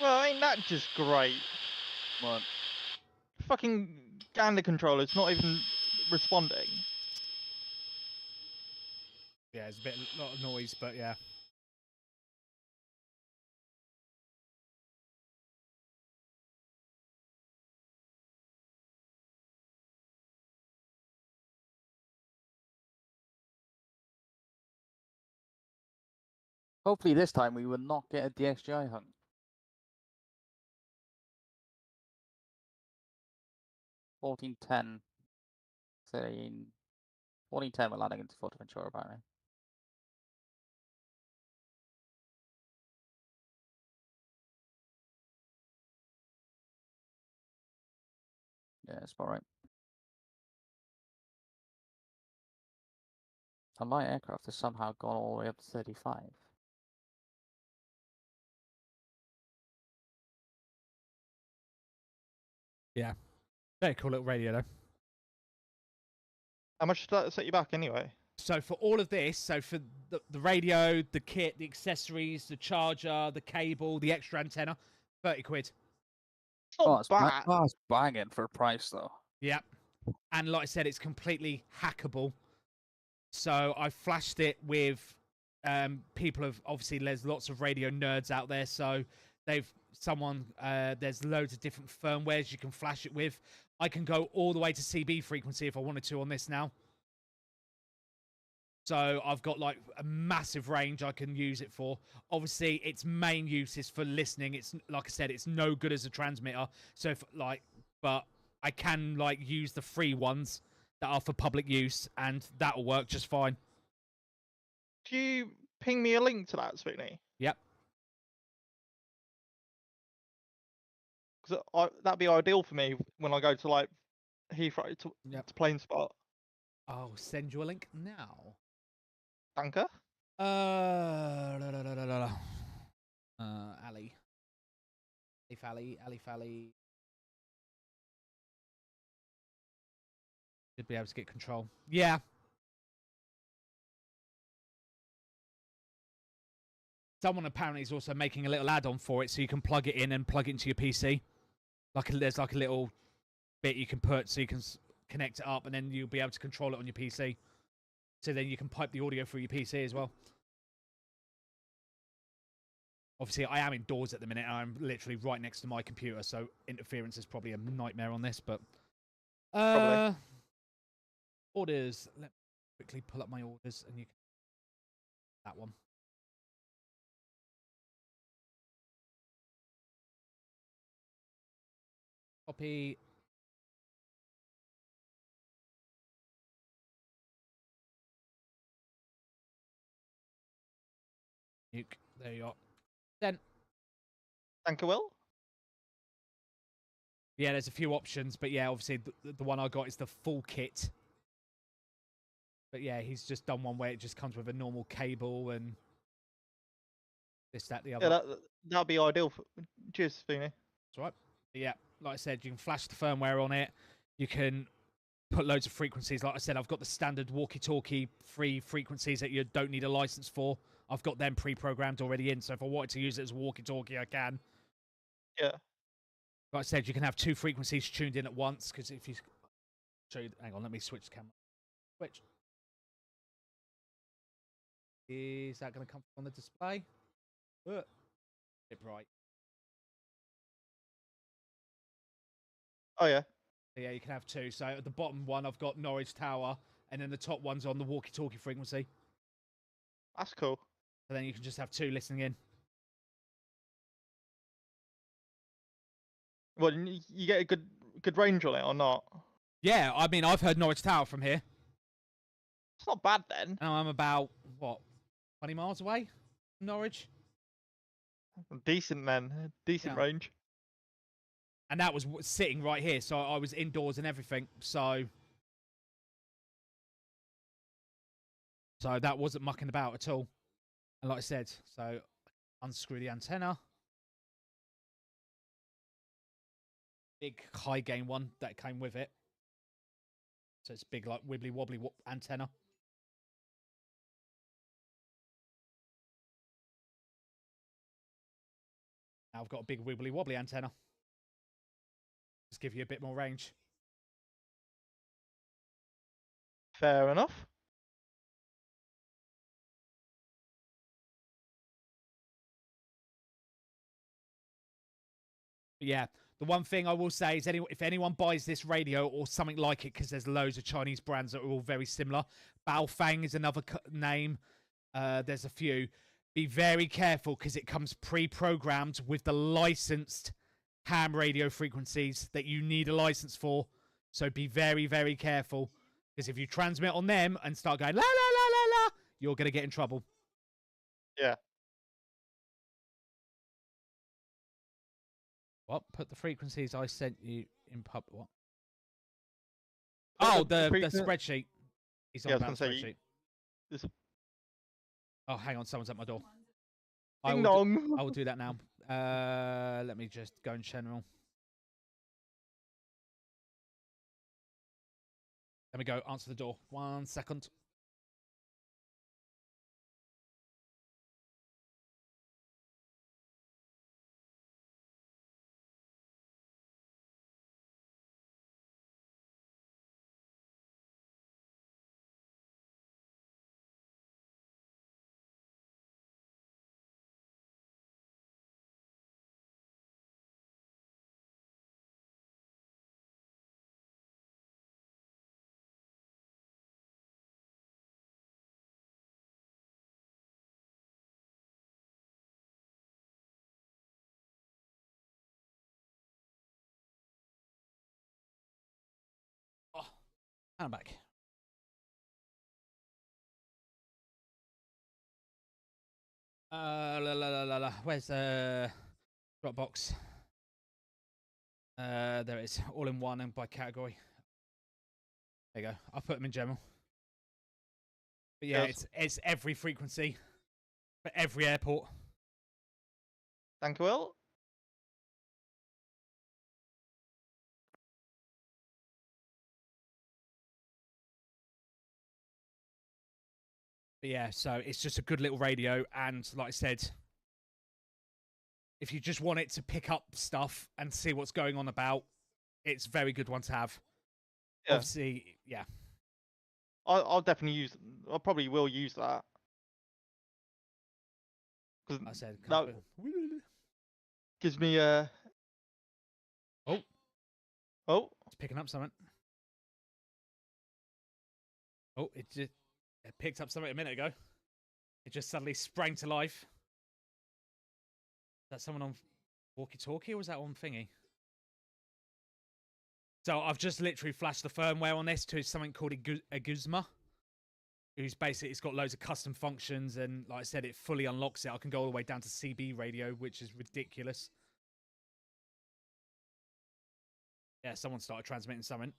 Well, ain't that just great? What? Fucking Gander controller's not even responding. Yeah, it's a lot of noise, but yeah. Hopefully this time we will not get a DXGI hunt. $14.10. 14.10 we're landing into Fuerteventura apparently. Yeah, it's about right. A light aircraft has somehow gone all the way up to 35. Yeah. Very cool little radio though. How much does that set you back anyway? So for all of this, so for the radio, the kit, the accessories, the charger, the cable, the extra antenna, 30 quid. Oh, it's banging for a price though. Yep. And like I said, it's completely hackable. So I flashed it with people have obviously there's lots of radio nerds out there, so there's loads of different firmwares you can flash it with. I can go all the way to CB frequency if I wanted to on this now. So I've got like a massive range I can use it for. Obviously, its main use is for listening. It's like I said, it's no good as a transmitter. So if but I can like use the free ones that are for public use, and that'll work just fine. Do you ping me a link to that, Spoony? Yep. Because that'd be ideal for me when I go to like Heathrow to plane spot. I'll send you a link now. Danke. Ali. Ali Fally. Should be able to get control. Yeah. Someone apparently is also making a little add-on for it, so you can plug it in and plug it into your PC. There's like a little bit you can put, so you can connect it up, and then you'll be able to control it on your PC. So then you can pipe the audio through your PC as well. Obviously, I am indoors at the minute, and I'm literally right next to my computer, so interference is probably a nightmare on this, but... Probably. Orders. Let me quickly pull up my orders, and you can... That one. Copy. Nuke. There you are. Then. Thank you, Will. Yeah, there's a few options, but yeah, obviously the one I got is the full kit. But yeah, he's just done one where it just comes with a normal cable and this, that, the other. Yeah, that'd be ideal. Cheers, Spoony. That's right. But yeah, like I said, you can flash the firmware on it. You can put loads of frequencies. Like I said, I've got the standard walkie-talkie free frequencies that you don't need a license for. I've got them pre-programmed already in, so if I wanted to use it as a walkie-talkie, I can. Yeah. Like I said, you can have two frequencies tuned in at once, because if you... Hang on, let me switch the camera. Switch. Is that going to come on the display? Bit bright. Oh, yeah. Yeah, you can have two. So at the bottom one, I've got Norwich Tower, and then the top one's on the walkie-talkie frequency. That's cool. And then you can just have two listening in. Well, you get a good range on it or not? Yeah, I mean, I've heard Norwich Tower from here. It's not bad then. And I'm about, what, 20 miles away from Norwich? Decent then. Decent range. And that was sitting right here, so I was indoors and everything, so that wasn't mucking about at all. And like I said, so unscrew the antenna. Big high gain one that came with it. So it's big, like wibbly wobbly antenna. Now I've got a big wibbly wobbly antenna. Just give you a bit more range. Fair enough. Yeah, the one thing I will say is if anyone buys this radio or something like it, because there's loads of Chinese brands that are all very similar. Baofeng is another name. There's a few. Be very careful because it comes pre-programmed with the licensed ham radio frequencies that you need a license for. So be very, very careful, because if you transmit on them and start going la la la la la, you're going to get in trouble. Yeah. What? Put the frequencies I sent you in pub. What? Oh, the spreadsheet. He's on about the spreadsheet. Oh, hang on. Someone's at my door. Ding dong. I will do that now. Let me just go in general. Let me go answer the door. 1 second. And I'm back. Where's the Dropbox? There it is, all in one and by category. There you go. I'll put them in general. But yeah, it's every frequency for every airport. Thank you, Will. But yeah, so it's just a good little radio, and like I said, if you just want it to pick up stuff and see what's going on about, it's a very good one to have. Yeah. Obviously, yeah. I'll definitely use. I probably will use that. I said that gives me a. Oh. It's picking up something. Oh, it picked up something a minute ago. It just suddenly sprang to life. Is that someone on walkie-talkie, or was that on thingy? So I've just literally flashed the firmware on this to something called a Guzma, who's basically, it's got loads of custom functions, and like I said, it fully unlocks it. I can go all the way down to CB radio, which is ridiculous. Yeah, someone started transmitting something.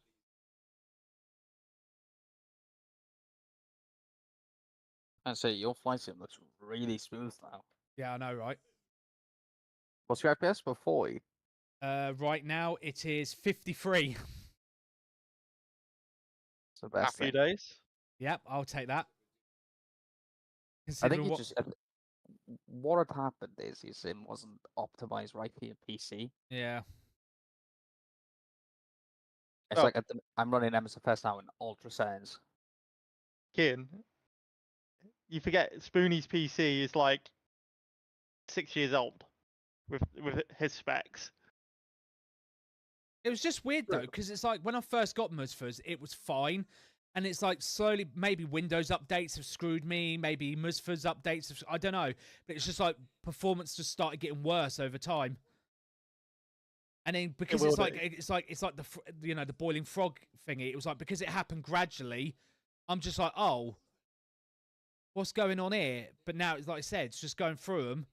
And so your flight sim looks really smooth now. Yeah, I know, right? What's your FPS before? Right now it is 53. It's the best Happy thing. days. Yep, I'll take that. I think you just what had happened is your sim wasn't optimized right for your PC. Yeah. It's like I'm running MSFS now in ultra settings. Kian, you forget Spoony's PC is like 6 years old with his specs. It was just weird though, because it's like when I first got Musfers, it was fine. And it's like slowly, maybe Windows updates have screwed me, maybe Musfers updates have, I don't know. But it's just like performance just started getting worse over time. And then because it's like the the boiling frog thingy, it was like because it happened gradually, I'm just like, oh, what's going on here? But now it's like I said, it's just going through them.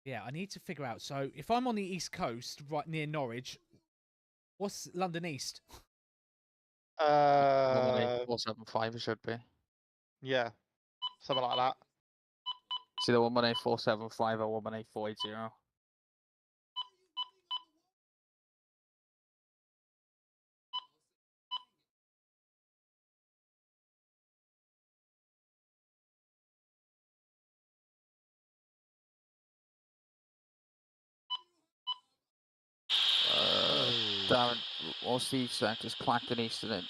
Yeah, I need to figure out. So if I'm on the East Coast, right near Norwich, what's London East? 475 it should be. Yeah, something like that. See the 118-475 or 118-480. Darren, what's the sectors? Clacton East in it.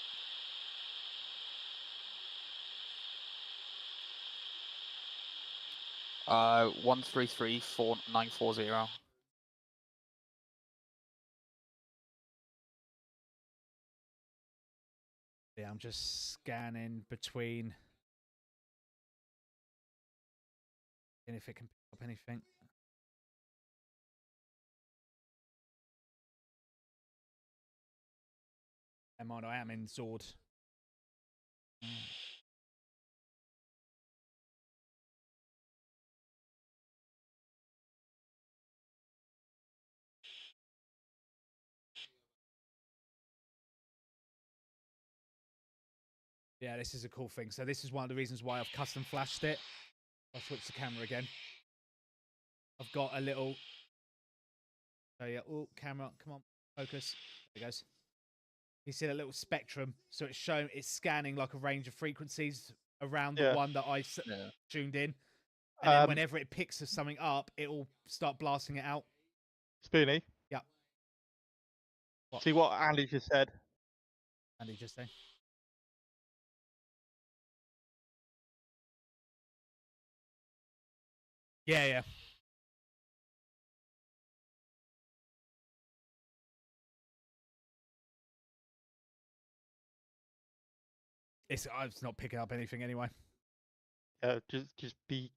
Uh, 133-4940. Yeah, I'm just scanning between. And if it can pick up anything. Never mind, I am in Zord. Yeah, this is a cool thing. So this is one of the reasons why I've custom flashed it. I'll switch the camera again. I've got a little... Oh, yeah. Oh, camera. Come on. Focus. There it goes. You see that little spectrum. So it's scanning like a range of frequencies around the one that I tuned in. And then whenever it picks something up, it'll start blasting it out. Spoony? Yeah. See what Andy just said? Andy just saying. Yeah, yeah. It's not picking up anything anyway. Just be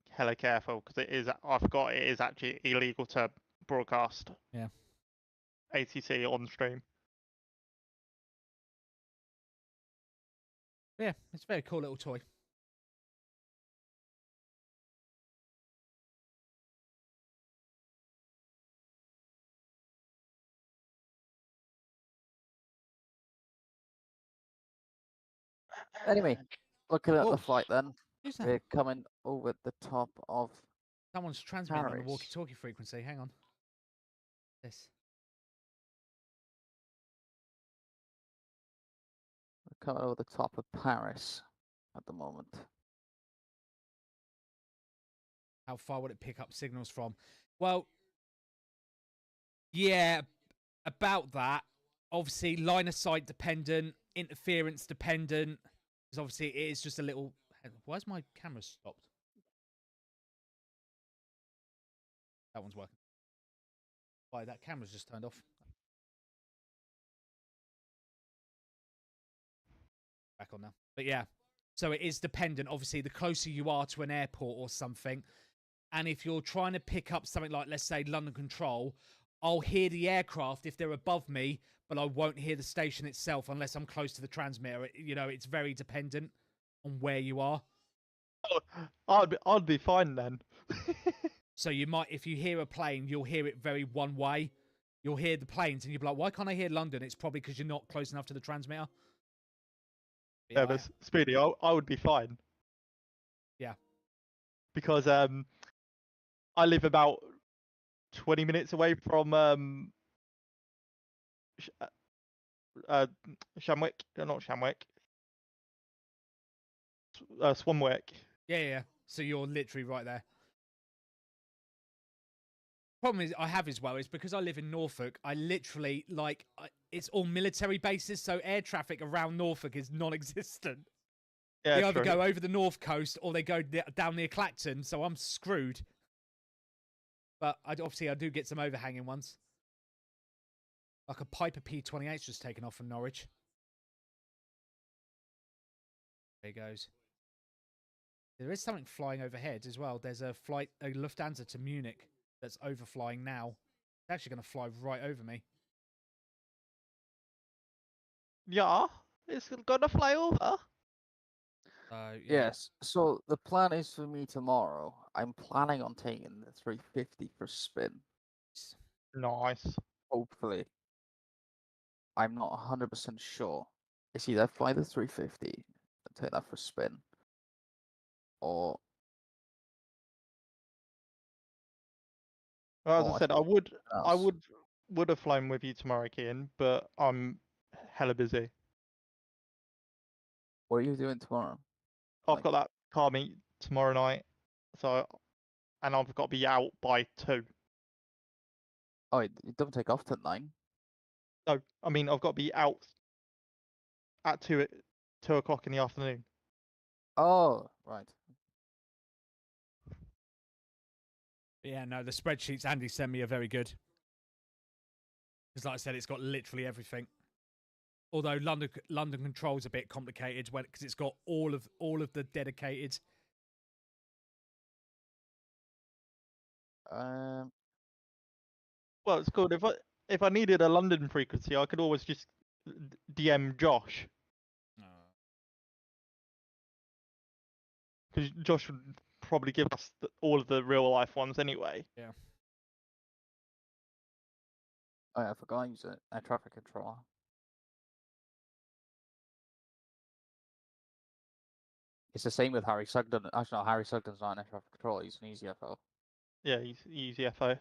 hella careful because it is. I forgot it is actually illegal to broadcast. Yeah. ATC on stream. Yeah, it's a very cool little toy. Anyway, looking at Oh, the flight then, who's that? we're coming over the top of Someone's transmitting on the Paris. walkie-talkie frequency. Hang on. This. We're coming over the top of Paris at the moment. How far would it pick up signals from? Well, yeah, about that. Obviously, line of sight dependent, interference dependent. Because obviously, it is just a little. Why's my camera stopped? That one's working. Why, that camera's just turned off. Back on now. But yeah, so it is dependent. Obviously, the closer you are to an airport or something, and if you're trying to pick up something like, let's say, London Control, I'll hear the aircraft if they're above me, but I won't hear the station itself unless I'm close to the transmitter. You know, it's very dependent on where you are. Oh, I'd be fine then. So you might, if you hear a plane, you'll hear it very one way. You'll hear the planes, and you'll be like, "Why can't I hear London?" It's probably because you're not close enough to the transmitter. Yeah, but Speedy, I would be fine. Yeah. Because I live about 20 minutes away from Shamwick, not Shamwick, Swanwick. Yeah. So you're literally right there. Problem is, I have as well, is because I live in Norfolk, I literally, like, it's all military bases, so air traffic around Norfolk is non-existent. Yeah, they either true. go over the north coast or they go down near Clacton, so I'm screwed. But obviously I do get some overhanging ones. Like a Piper P-28's just taken off from Norwich. There he goes. There is something flying overhead as well. There's a flight, a Lufthansa to Munich that's overflying now. It's actually going to fly right over me. Yeah, it's gonna fly over. Yeah. Yes, so the plan is for me tomorrow. I'm planning on taking the 350 for a spin. Nice. Hopefully. I'm not 100% sure. It's either fly the 350 and take that for a spin, or Well, as I said, I would else. have flown with you tomorrow, Kian, but I'm hella busy. What are you doing tomorrow? I've got that car meet tomorrow night, so and I've got to be out by 2. Oh, it don't take off till 9. No, I mean I've got to be out at 2 o'clock in the afternoon. Oh, right. Yeah, no, the spreadsheets Andy sent me are very good. Because like I said, it's got literally everything. Although London Control's a bit complicated because it's got all of the dedicated. Well, it's good. If I needed a London frequency, I could always just DM Josh. Because Josh would probably give us all of the real life ones anyway. Yeah. Oh, yeah, I forgot to use a traffic controller. It's the same with Harry Sugden. Actually, no, Harry Sugden's not an air traffic controller. He's an EasyFO. Yeah, he's EasyFO.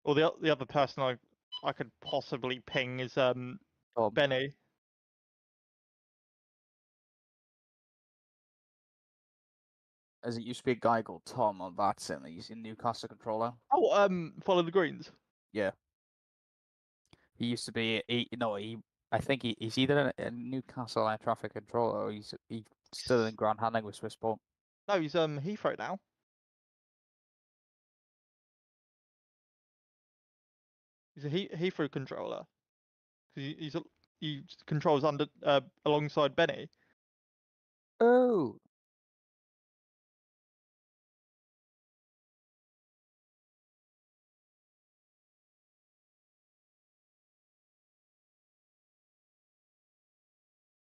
Or the other person I could possibly ping is Benny. As it used to be a guy called Tom on that sim. He's in Newcastle controller. Oh, follow the greens. Yeah. He used to be. I think he's either a Newcastle air traffic controller or he's still in ground handling with Swissport. No, he's Heathrow now. He's a Heathrow controller. He controls under alongside Benny. Oh.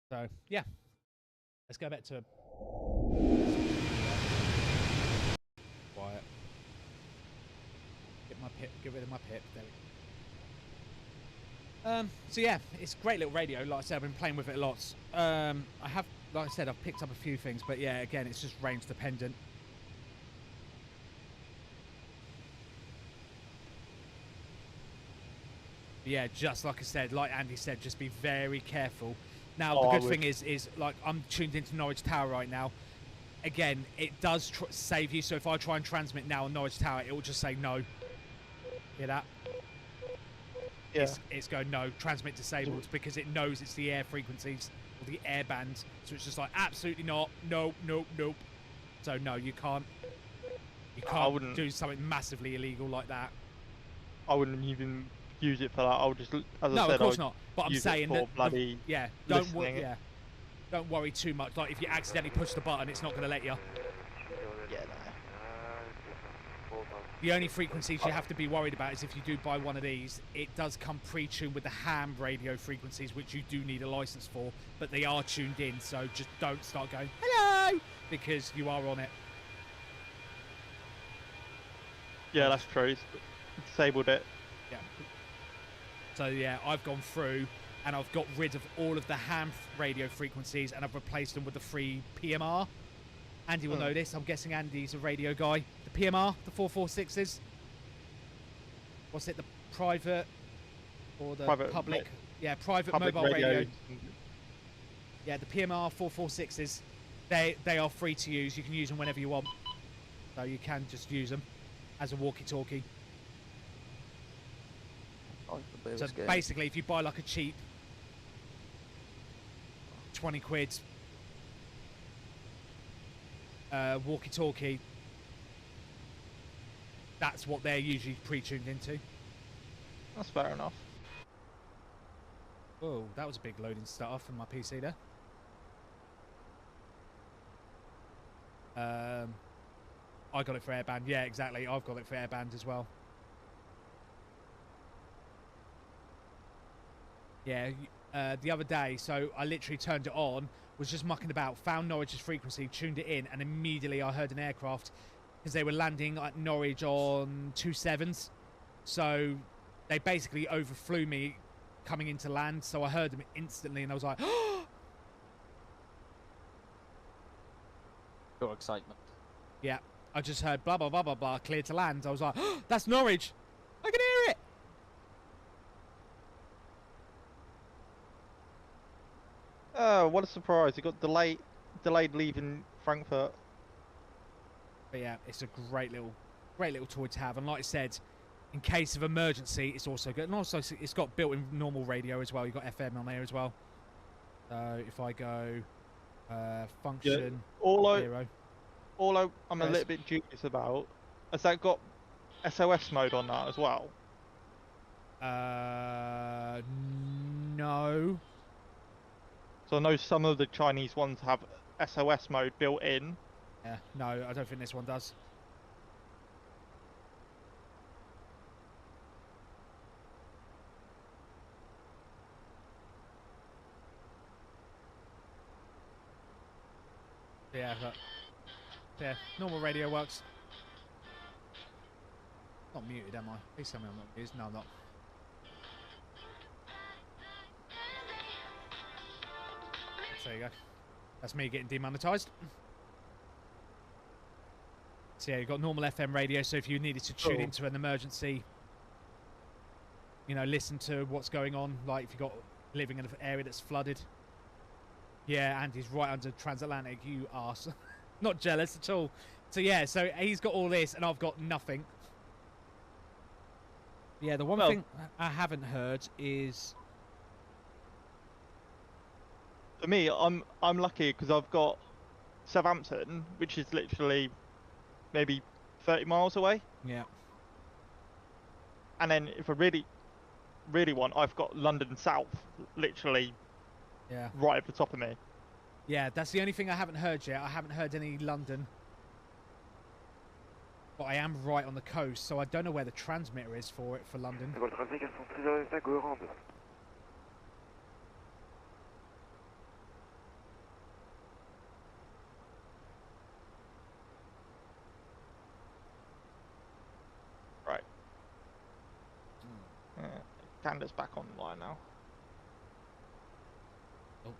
So yeah, let's go back to quiet. Get rid of my pip. There we go. So yeah, it's a great little radio. Like I said, I've been playing with it a lot. I have, like I said, I've picked up a few things, but yeah, again, it's just range dependent. Yeah, just like I said, like Andy said, just be very careful. Now, the good thing is like I'm tuned into Norwich Tower right now. Again, it does save you. So if I try and transmit now on Norwich Tower, it will just say no. Hear that? Yeah. It's going no, transmit disabled, because it knows it's the air frequencies or the air bands. So it's just like absolutely not. Nope, nope, nope. So no, you can't. You can't do something massively illegal like that. I wouldn't even use it for that. I would just, as I said, no, of course not. But I'm saying that bloody don't worry too much. Like if you accidentally push the button, it's not going to let you. Yeah, no. The only frequencies you have to be worried about is if you do buy one of these, it does come pre-tuned with the ham radio frequencies, which you do need a license for, but they are tuned in, so just don't start going, hello, because you are on it. Yeah, that's true. It's disabled it. Yeah. So yeah, I've gone through and I've got rid of all of the ham radio frequencies and I've replaced them with the free PMR. Andy will know this. I'm guessing Andy's a radio guy. The PMR, the 446s. What's it? The private or the public? Yeah, private mobile radio. Yeah, the PMR 446s. They are free to use. You can use them whenever you want. So you can just use them as a walkie-talkie. So basically, if you buy like a cheap 20 quid walkie-talkie, that's what they're usually pre-tuned into. That's fair enough. Oh, that was a big loading start off from my PC there. I got it for airband. Yeah, exactly. I've got it for airband as well. Yeah, the other day, so I literally turned it on, was just mucking about, found Norwich's frequency, tuned it in, and immediately I heard an aircraft because they were landing at Norwich on 27s. So they basically overflew me coming into land, so I heard them instantly and I was like, oh! Pure excitement. Yeah, I just heard blah, blah, blah, blah, blah, clear to land. I was like, oh, that's Norwich! I can hear it! Oh, what a surprise. It got delayed leaving Frankfurt. But yeah, it's a great little toy to have. And like I said, in case of emergency, it's also good. And also, it's got built-in normal radio as well. You've got FM on there as well. So if I go function, yeah, I'm a little bit dubious about, has that got SOS mode on that as well? No. So I know some of the Chinese ones have SOS mode built in. Yeah, no, I don't think this one does. Yeah, but yeah, normal radio works. Not muted, am I? Please tell me I'm not muted. No, I'm not. There you go. That's me getting demonetized. So yeah, you've got normal FM radio, so if you needed to tune into an emergency, you know, listen to what's going on, like if you're living in an area that's flooded. Yeah, Andy's right under transatlantic, you arse. Not jealous at all. So yeah, so he's got all this and I've got nothing. Yeah, the one thing I haven't heard is... For me, I'm lucky because I've got Southampton, which is literally maybe 30 miles away. Yeah. And then if I really want, I've got London South, literally right at the top of me. Yeah, that's the only thing I haven't heard yet. I haven't heard any London. But I am right on the coast, so I don't know where the transmitter is for it for London. Candace back online now. Oh.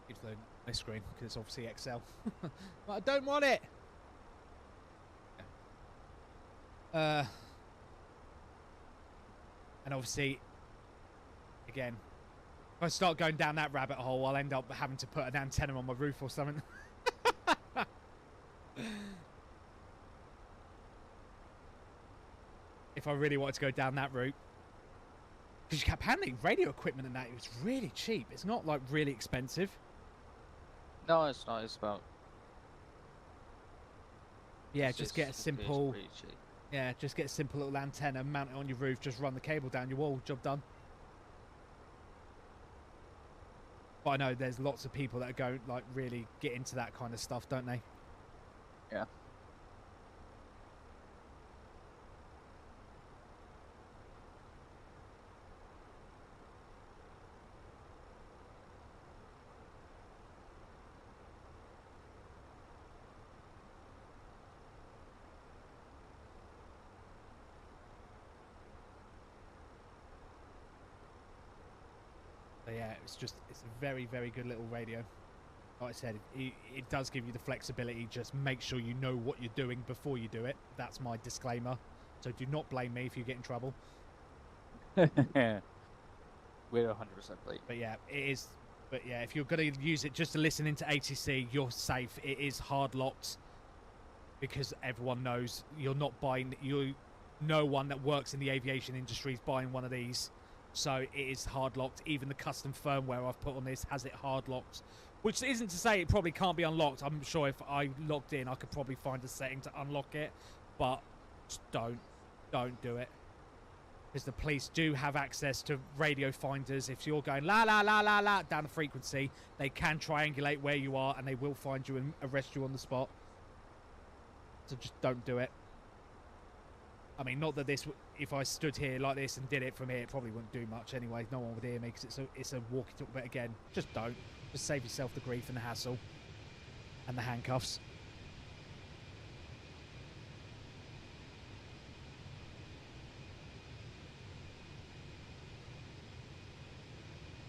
Keeps loading my screen because it's obviously Excel. But I don't want it! And obviously, again, if I start going down that rabbit hole, I'll end up having to put an antenna on my roof or something. If I really wanted to go down that route. Because you kept handling radio equipment and that, it was really cheap. It's not like really expensive. No, it's not. It's about. Yeah, It's just get a it's simple. pretty cheap. Yeah, just get a simple little antenna, mount it on your roof, just run the cable down your wall, job done. But I know there's lots of people that go like really get into that kind of stuff, don't they? Yeah. But yeah, it's a very, very good little radio. Like I said, it does give you the flexibility. Just make sure you know what you're doing before you do it. That's my disclaimer. So do not blame me if you get in trouble. We're 100% late. But yeah, it is. But yeah, if you're going to use it just to listen into ATC, you're safe. It is hard locked because everyone knows you're not buying. No one that works in the aviation industry is buying one of these. So it is hard locked. Even the custom firmware I've put on this has it hard locked, which isn't to say it probably can't be unlocked. I'm sure if I logged in, I could probably find a setting to unlock it, but just don't do it. Because the police do have access to radio finders. If you're going la la la la la down the frequency, they can triangulate where you are and they will find you and arrest you on the spot. So just don't do it. I mean, not that this, if I stood here like this and did it from here, it probably wouldn't do much anyway. No one would hear me because it's a walkie-talkie. But again, just don't. Just save yourself the grief and the hassle and the handcuffs.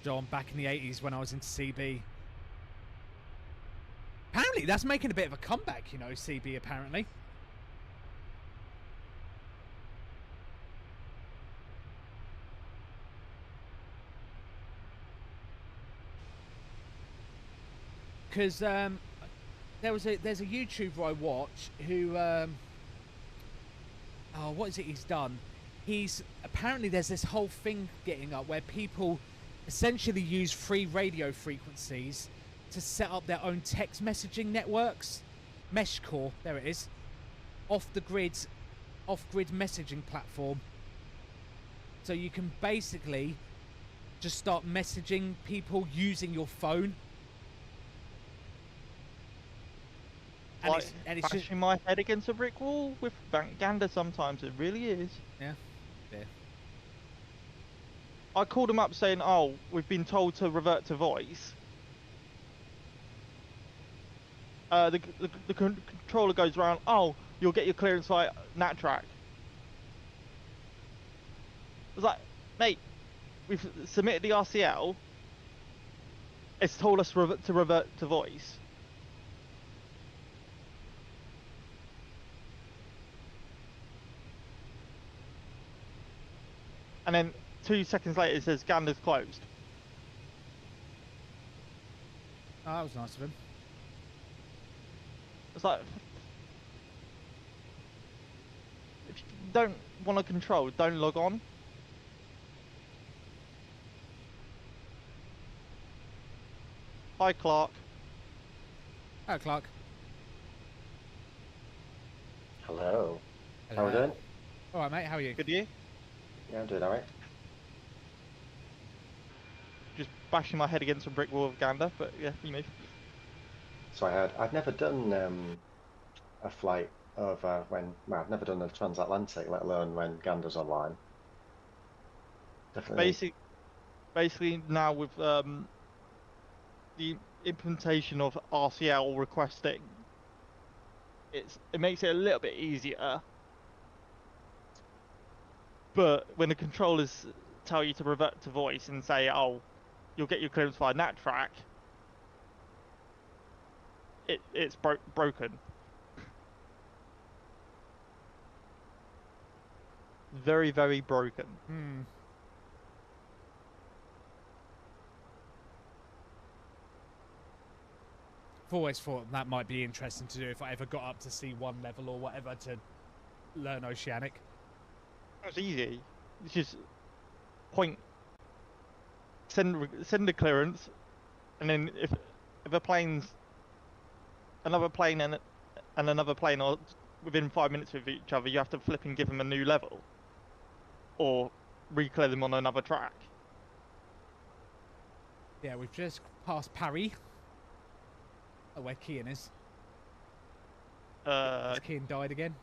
John, back in the 80s when I was into CB. Apparently, that's making a bit of a comeback, you know, CB apparently. Because there's a YouTuber I watch who oh, what is it he's done? Apparently there's this whole thing getting up where people essentially use free radio frequencies to set up their own text messaging networks. Meshcore, there it is. Off-grid messaging platform. So you can basically just start messaging people using your phone. And Like it's bashing just my head against a brick wall with gander sometimes, it really is. yeah. I called them up saying, oh, we've been told to revert to voice. The controller goes around, oh, you'll get your clearance via NatTrack. I was like, mate, we've submitted the RCL. It's told us to revert to voice. And then 2 seconds later it says Gander's closed. Oh, that was nice of him. It's like, if you don't want to control, don't log on. Hi, Clark. Hello, Clark. Hello. How are we doing? All right, mate. How are you? Good, you? Yeah, I'm doing alright. Just bashing my head against a brick wall of Gander, but yeah, you move. So I heard. I've never done a flight over well, I've never done a transatlantic, let alone when Gander's online. Definitely. Basically now with the implementation of RCL requesting, it makes it a little bit easier. But when the controllers tell you to revert to voice and say, "Oh, you'll get your clearance via nat track," it's broken. Very, very broken. I've always thought that might be interesting to do if I ever got up to C1 level or whatever to learn Oceanic. It's easy. It's just send the clearance, and then if a plane's another plane and another plane are within 5 minutes of each other, you have to flip and give them a new level, or re-clear them on another track. Yeah, we've just passed Paris. Oh, where Kian is. Kian died again.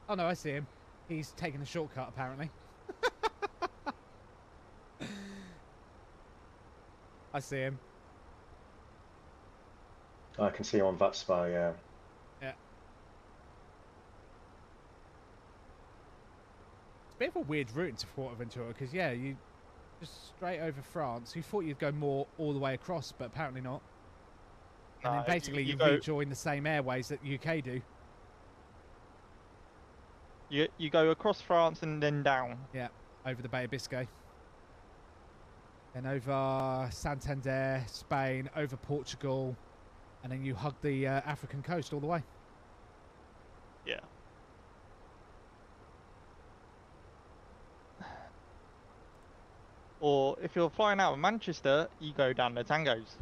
Oh no, I see him. He's taking a shortcut apparently. I see him. I can see you on that spy, yeah. Yeah. It's a bit of a weird route into Fuerteventura because, yeah, you just straight over France. You thought you'd go more all the way across, but apparently not. And then basically you rejoin the same airways that UK do. You go across France and then down. Yeah, over the Bay of Biscay. Then over Santander, Spain, over Portugal, and then you hug the African coast all the way. Yeah. Or if you're flying out of Manchester, you go down the Tangos.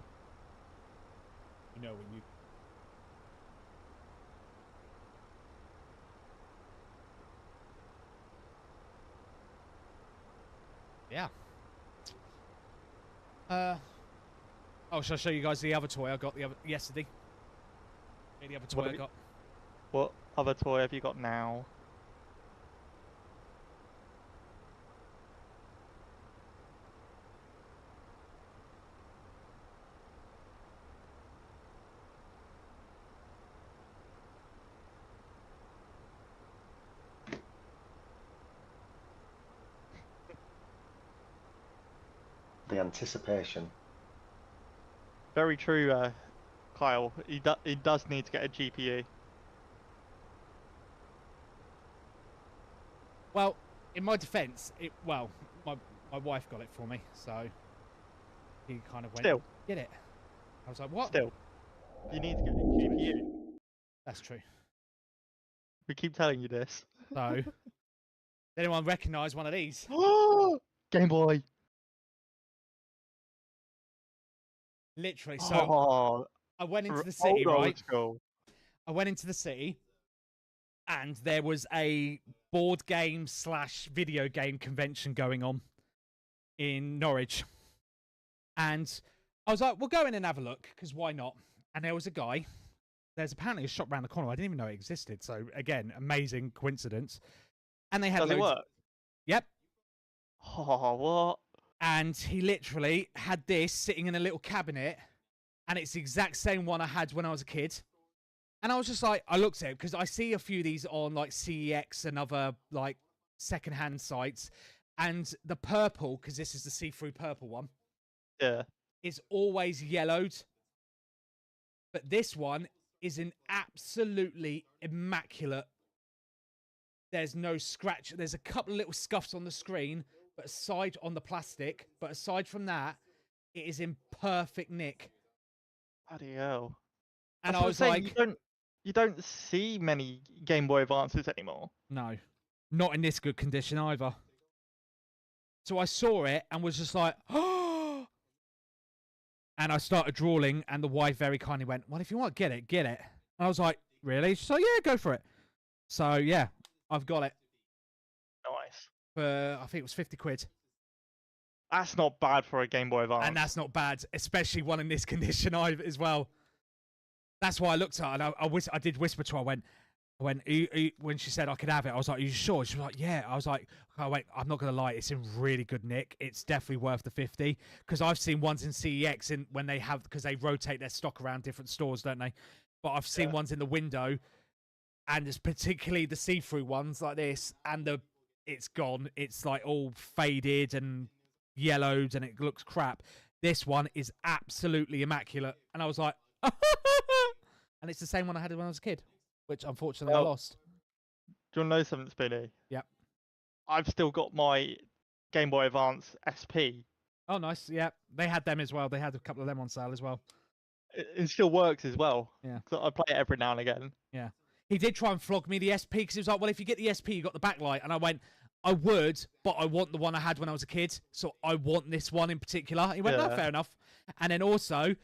You know when you... Yeah. Oh, shall I show you guys the other toy I got yesterday? The other toy I got. What other toy have you got now? The anticipation. Very true, Kyle. He does need to get a GPU. Well, in my defence, my wife got it for me, so he kind of went, Still. Get it. I was like, what? Still. You need to get a GPU. That's true. We keep telling you this. So, did anyone recognise one of these? Game Boy. Literally, so I went into the city, right? School. I went into the city, and there was a board game / video game convention going on in Norwich. And I was like, we'll go in and have a look, because why not? And there was a guy. There's apparently a shop around the corner. I didn't even know it existed. So, again, amazing coincidence. And they had Does it work? Yep. Oh, what? And he literally had this sitting in a little cabinet, and it's the exact same one I had when I was a kid. And I was just like, I looked at it because I see a few of these on like CEX and other like secondhand sites, and the purple, because this is the see-through purple one, yeah, is always yellowed. But this one is an absolutely immaculate. There's no scratch. There's a couple of little scuffs on the screen, but aside on the plastic, but aside from that, it is in perfect nick. Bloody hell. And I was like, you don't see many Game Boy Advances anymore. No, not in this good condition either. So I saw it and was just like, oh! And I started drawing, and the wife very kindly went, well, if you want to get it, get it. And I was like, really? She's like, yeah, go for it. So yeah, I've got it. Nice. For I think it was 50 quid. That's not bad for a Game Boy Advance. And that's not bad, especially one in this condition as well. That's why I looked at her, and I did whisper to her. I went, when she said I could have it, I was like, are you sure? She was like, yeah. I was like, oh, wait, I'm not going to lie, it's in really good nick. It's definitely worth the 50. Because I've seen ones in CEX when they have, because they rotate their stock around different stores, don't they? But I've seen ones in the window, and it's particularly the see-through ones like this, and it's gone. It's like all faded and yellowed, and it looks crap. This one is absolutely immaculate, and I was like, and it's the same one I had when I was a kid, which unfortunately I lost. Do you want to know something, Spoony? Yep. I've still got my Game Boy Advance SP. Oh, nice. Yeah, they had them as well. They had a couple of them on sale as well. It still works as well. Yeah. So I play it every now and again. Yeah. He did try and flog me the SP because he was like, well, if you get the SP, you got the backlight. And I went, I would, but I want the one I had when I was a kid. So I want this one in particular. He went, no, fair enough. And then also,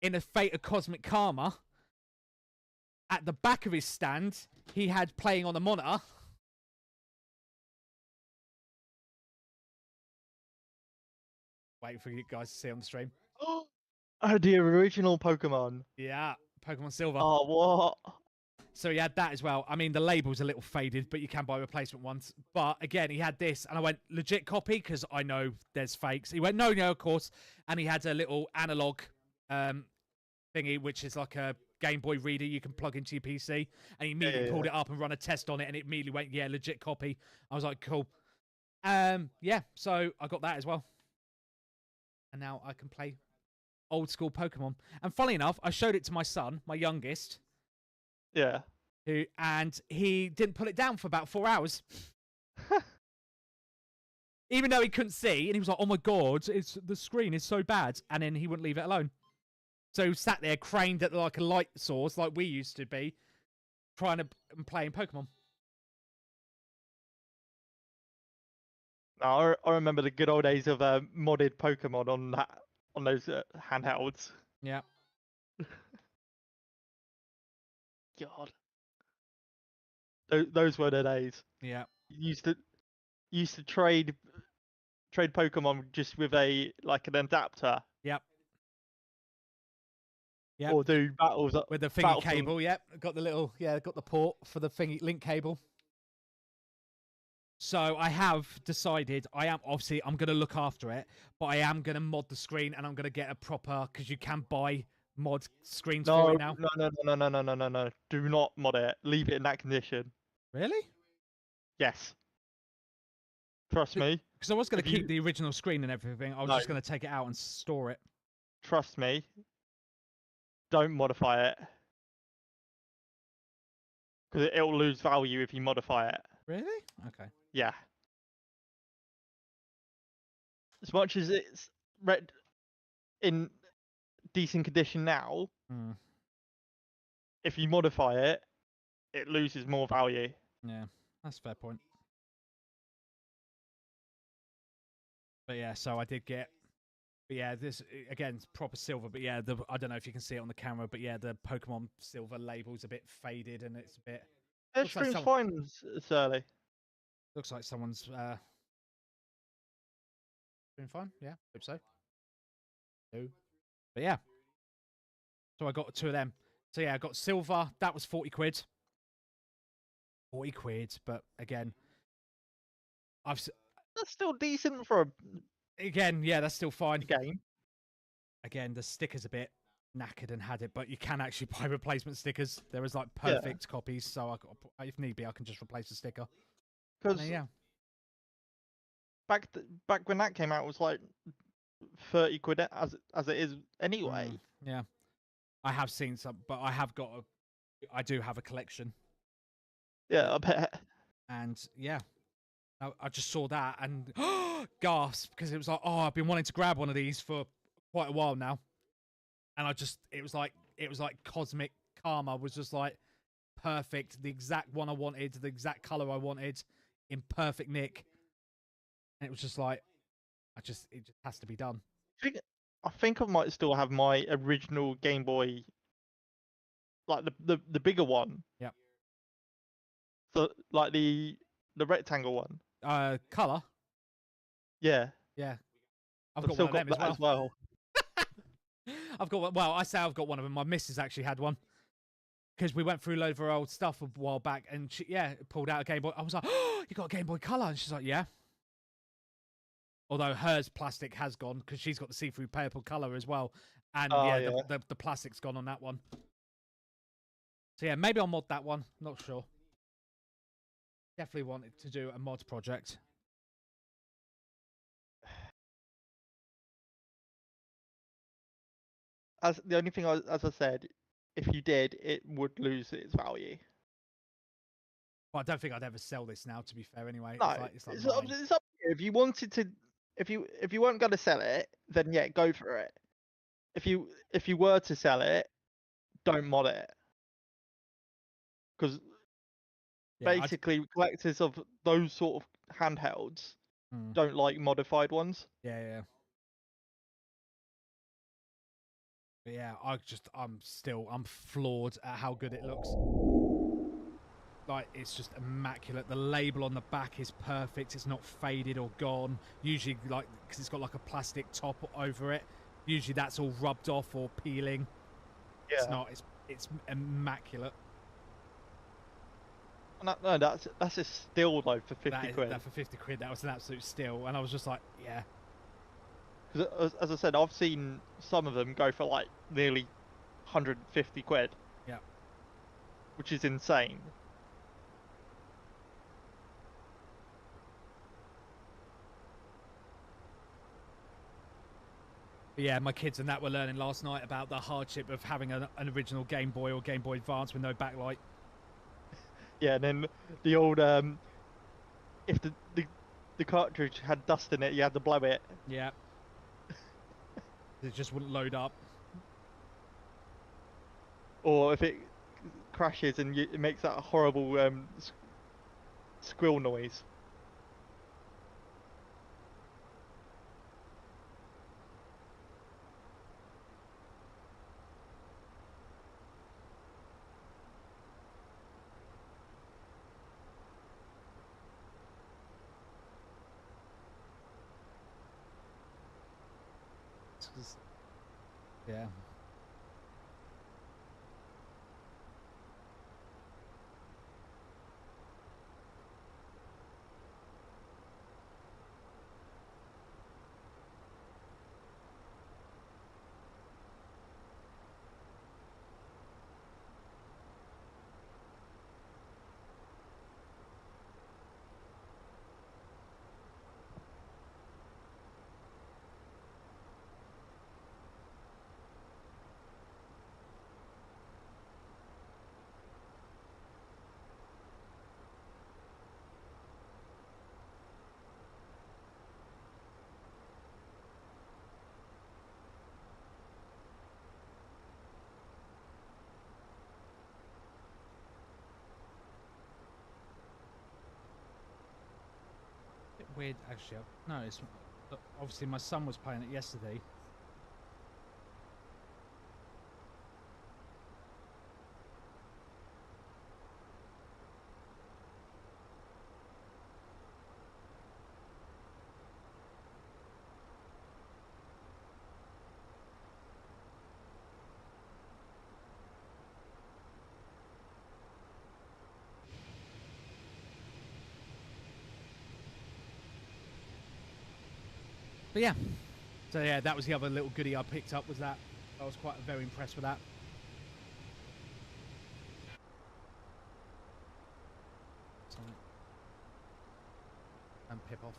in a Fate of Cosmic Karma, at the back of his stand, he had playing on the monitor. Waiting for you guys to see on the stream. Oh, the original Pokemon. Yeah, Pokemon Silver. Oh, what? So he had that as well. I mean, the label's a little faded, but you can buy replacement ones. But again, he had this, and I went, legit copy, because I know there's fakes. He went, no, of course. And he had a little analog thingy, which is like a Game Boy reader you can plug into your PC. And he immediately pulled it up and run a test on it, and it immediately went, yeah, legit copy. I was like, cool. Yeah, so I got that as well. And now I can play old school Pokemon. And funny enough, I showed it to my son, my youngest. Yeah. And he didn't put it down for about 4 hours. Even though he couldn't see, and he was like, oh my god, the screen is so bad. And then he wouldn't leave it alone. So he sat there craned at like a light source, like we used to be, trying to play in Pokemon. I remember the good old days of modded Pokemon on those handhelds. Yeah. God. Those were the days. Yeah. You used to trade Pokemon just with an adapter. Yep. Yeah. Or do battles with the thingy cable. Yep. Got the little got the port for the thingy link cable. So I have decided I'm going to look after it, but I am going to mod the screen, and I'm going to get a proper, because you can buy mod screens for it now. No. Do not mod it. Leave it in that condition. Really? Yes. Trust me. Because I was going to keep the original screen and everything. I was just going to take it out and store it. Trust me. Don't modify it. Because it'll lose value if you modify it. Really? Okay. Yeah. As much as it's in decent condition now, if you modify it, it loses more value. Yeah, that's a fair point. But yeah, so I did get... But yeah, this, again, proper silver. But yeah, I don't know if you can see it on the camera, but yeah, the Pokemon Silver label's a bit faded, and it's a bit... Their stream's fine, Surly. Looks like someone's doing fine. Yeah, hope so. No. But yeah. So I got 2 of them. So yeah, I got silver. That was 40 quid. 40 quid, but again, that's still decent for a... Again, yeah, that's still fine. Game. Again, the sticker's a bit knackered and had it, but you can actually buy replacement stickers. There is like perfect copies, so if need be, I can just replace the sticker. Because yeah, back when that came out, it was like 30 quid as it is anyway. Yeah, I have seen some, but I do have a collection. Yeah, I bet. And yeah, I just saw that and gasp, because it was like, oh, I've been wanting to grab one of these for quite a while now, and it was like Cosmic Karma was just like perfect, the exact one I wanted, the exact color I wanted, in perfect nick, and it was just like, it just has to be done. I think I might still have my original Game Boy, like the bigger one. Yeah. So like the rectangle one. Color. Yeah. Yeah. I've got one of them as well. I've got one. Well, I say I've got one of them. My missus actually had one, because we went through a load of her old stuff a while back, and she pulled out a Game Boy. I was like, oh, you got a Game Boy Color? And she's like, yeah. Although hers plastic has gone, because she's got the see-through purple color as well, and the plastic's gone on that one. So yeah, maybe I'll mod that one. Not sure. Definitely wanted to do a mod project. As the only thing, as I said, if you did, it would lose its value. Well, I don't think I'd ever sell this now. To be fair, anyway, No, it's like it's mine. up to you. If you wanted to, if you weren't going to sell it, then yeah, go for it. If you were to sell it, don't mod it, because basically collectors of those sort of handhelds don't like modified ones. Yeah. But yeah, I'm floored at how good it looks. Like, it's just immaculate. The label on the back is perfect. It's not faded or gone. Usually, like, because it's got like a plastic top over it. Usually that's all rubbed off or peeling. Yeah. It's not. It's immaculate. No, that's a steal though for 50 quid. That for 50 quid, that was an absolute steal. And I was just like, yeah. Because as I said, I've seen some of them go for like nearly 150 quid. Yeah. Which is insane. But yeah, my kids and that were learning last night about the hardship of having an original Game Boy or Game Boy Advance with no backlight. Yeah, and then the old if the cartridge had dust in it, you had to blow it. Yeah. It just wouldn't load up. Or if it crashes and it makes that horrible squeal noise. Yeah. Bit weird, actually. No, it's obviously my son was playing it yesterday. But yeah, so yeah, that was the other little goodie I picked up. Was that I was quite very impressed with that. Sorry. And pip off.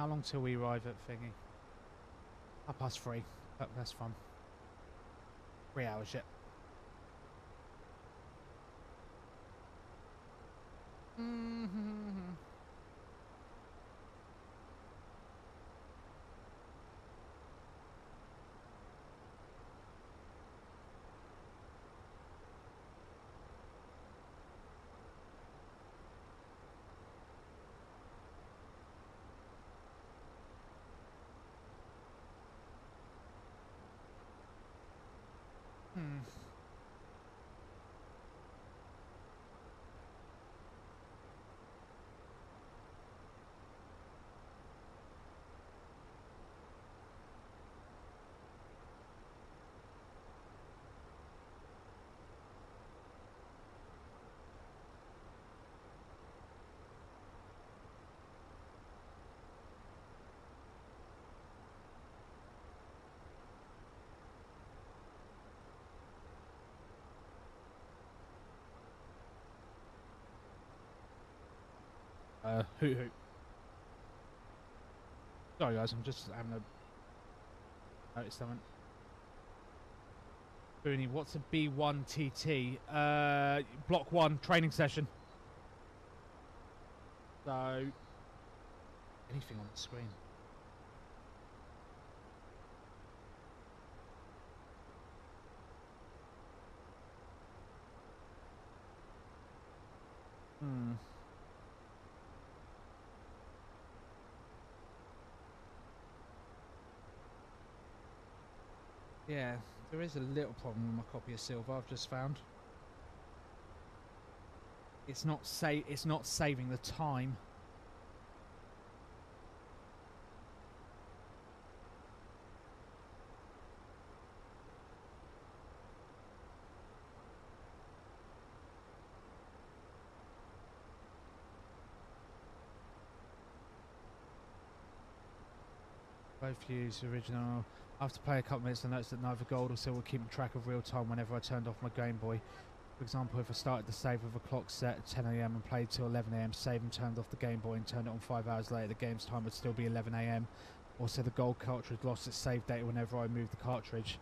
How long till we arrive at thingy? 3:30. That's fun. 3 hours yet. Hoot hoot. Sorry guys, I'm just having a notice something. Spoony, what's a B1 TT? Block 1 training session. So anything on the screen. Yeah, there is a little problem with my copy of Silver. I've just found it's not saving the time. Both use original. After play a couple minutes, I noticed that neither gold or silver were keeping track of real time whenever I turned off my Game Boy. For example, if I started the save with a clock set at 10 AM and played till 11 AM, save and turned off the Game Boy and turned it on 5 hours later, the game's time would still be 11 AM. Also, the gold cartridge lost its save data whenever I moved the cartridge.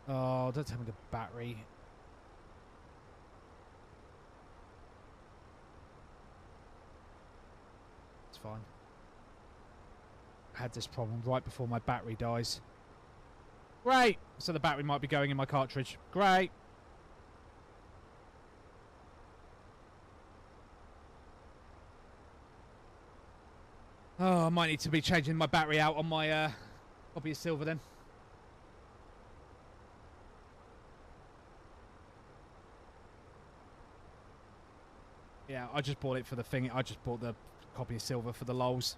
Oh, don't tell me the battery. It's fine. I had this problem right before my battery dies. Great! So the battery might be going in my cartridge. Great! Oh, I might need to be changing my battery out on my copy of Silver then. Yeah, I just bought it for the thing. I just bought the copy of Silver for the lols.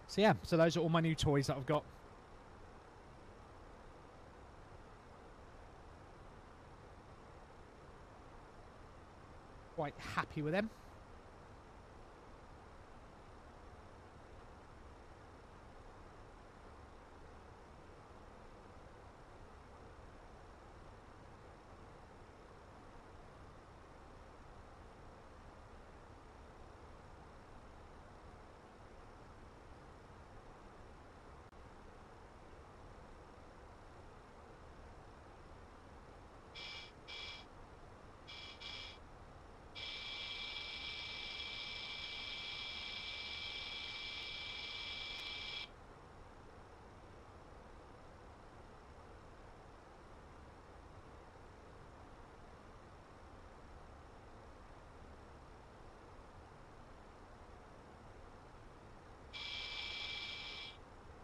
So yeah, so those are all my new toys that I've got. Quite happy with them.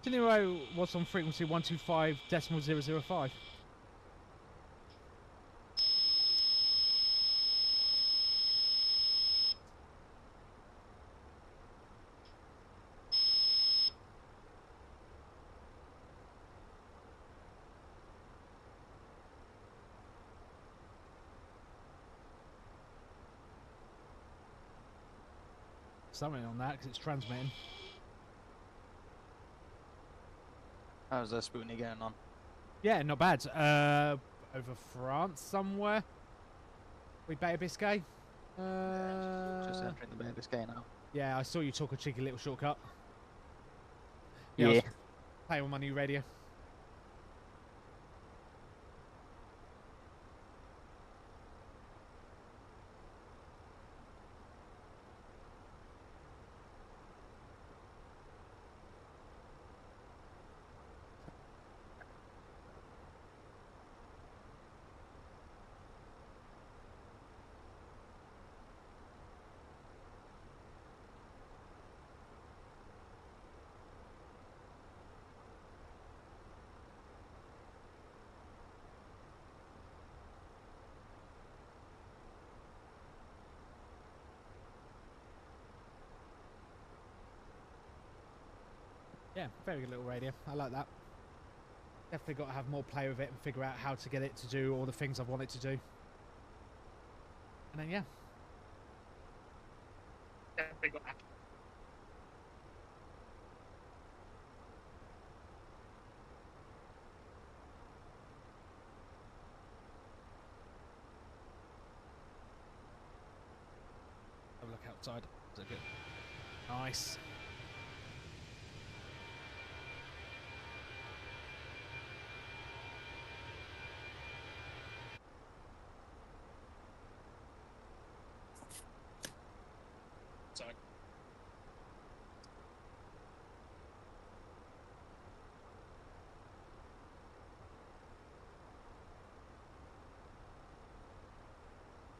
Nero was on frequency 125.005. Something on that because it's transmitting. How's that Spoony going on? Yeah, not bad. Over France somewhere. We Bay of Biscay. Just entering the Bay of Biscay now. Yeah, I saw you talk a cheeky little shortcut. I Yeah. was playing with my new radio. Yeah, very good little radio. I like that. Definitely got to have more play with it and figure out how to get it to do all the things I want it to do. And then, yeah. Definitely got to. Have a look outside. Is that good? Nice. Sorry.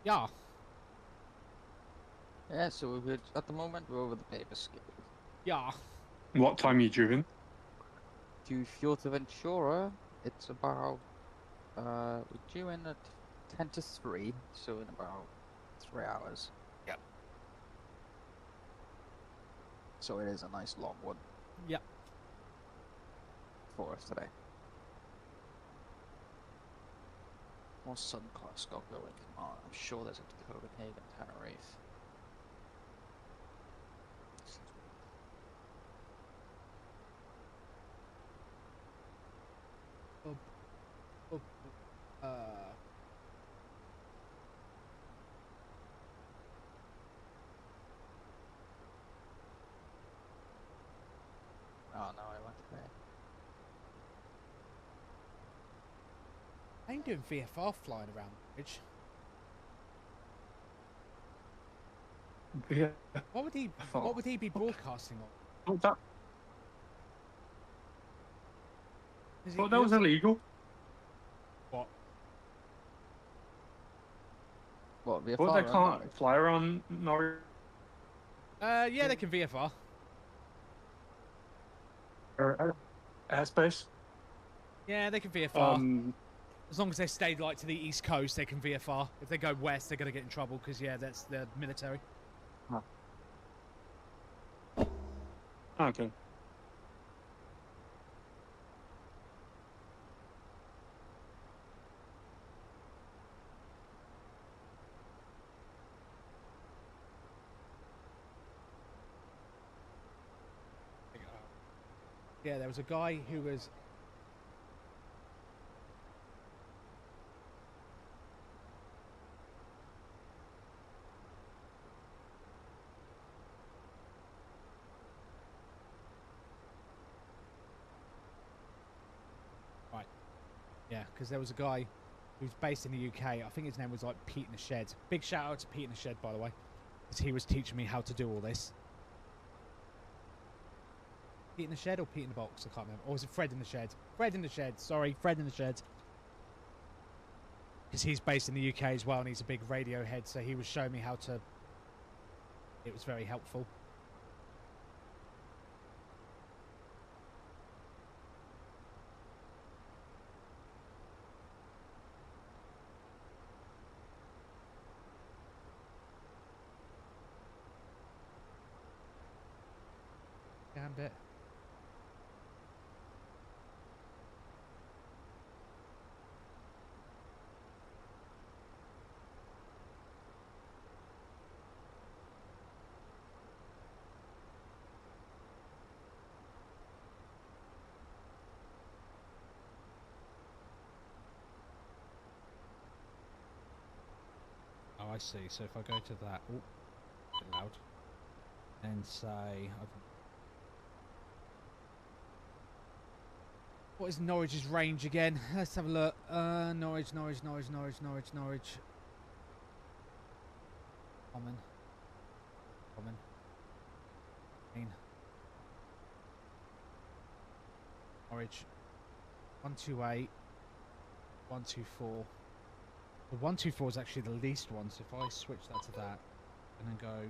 Yeah. Yeah, so we're at the moment we're over the Bay of Biscay. Yeah. What time are you driven? To Fuerteventura, it's about we're due in at 10 to 3, so in about 3 hours. Yep. So it is a nice long one. Yep. For us today. More sun class got going. Come on, I'm sure there's a Copenhagen Tenerife. Oh no, I went today. I'm doing VFR flying around the bridge. Yeah. What would he be broadcasting on? Oh, that, Is well, it that was yours? illegal. What? What, VFR? Well, they or can't not? fly around Norwich. Yeah, they can VFR. Or airspace. Yeah, they can VFR. As long as they stay like to the east coast, they can VFR. If they go west, they're gonna get in trouble because yeah, that's the military. Okay. Yeah, there was a guy who was. Right. Yeah, because there was a guy who's based in the UK. I think his name was like Pete in the Shed. Big shout out to Pete in the Shed, by the way, because he was teaching me how to do all this. Pete in the Shed or Pete in the Box? I can't remember. Or was it Fred in the Shed? Fred in the Shed. Sorry, Fred in the Shed. Because he's based in the UK as well, and he's a big radio head, so he was showing me how to. It was very helpful. damn bit. Oh, I see. So if I go to that, oh, a bit loud, and say, what is Norwich's range again? Let's have a look. Norwich. Common. Main. Norwich. 128. 124. The 124 is actually the least one, so if I switch that to that, and then go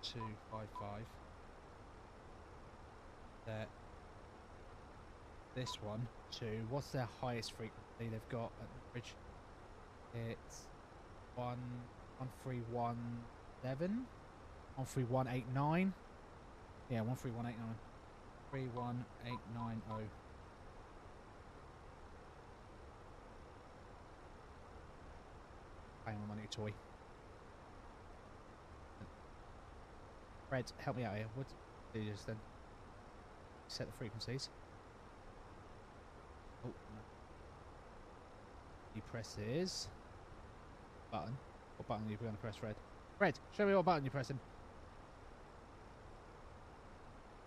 255, there. This one to what's their highest frequency they've got at the bridge? It's 13117, 13189. Yeah, 13189. 31890. Hang on, my new toy. Fred, help me out here. What do you do this then? Set the frequencies. Oh, no. He presses button. What button are you going to press, Fred? Fred, show me what button you're pressing.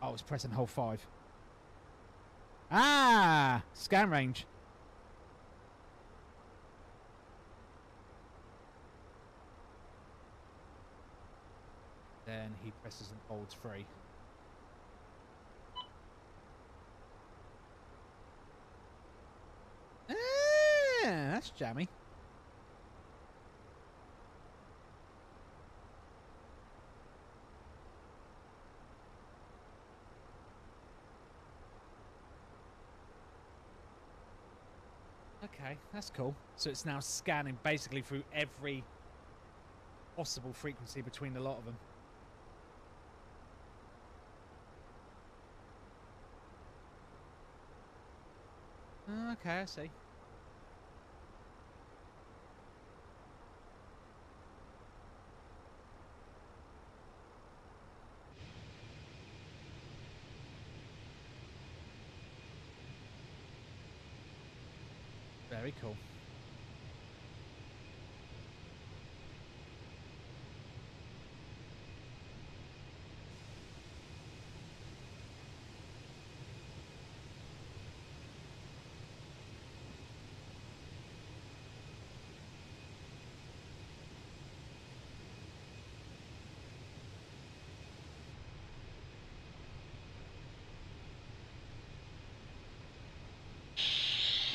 Oh, it's pressing hold 5. Ah! Scan range. Then he presses and holds 3. Ah, that's jammy. Okay, that's cool. So it's now scanning basically through every possible frequency between a lot of them. Okay, I see. Very cool.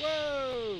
Whoa!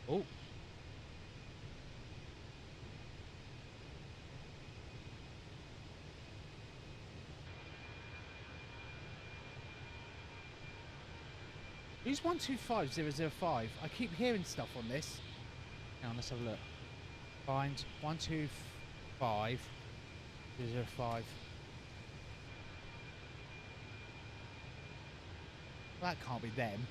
Oh. Who's 125005? I keep hearing stuff on this. Hang on, let's have a look. Find 125005. That can't be them.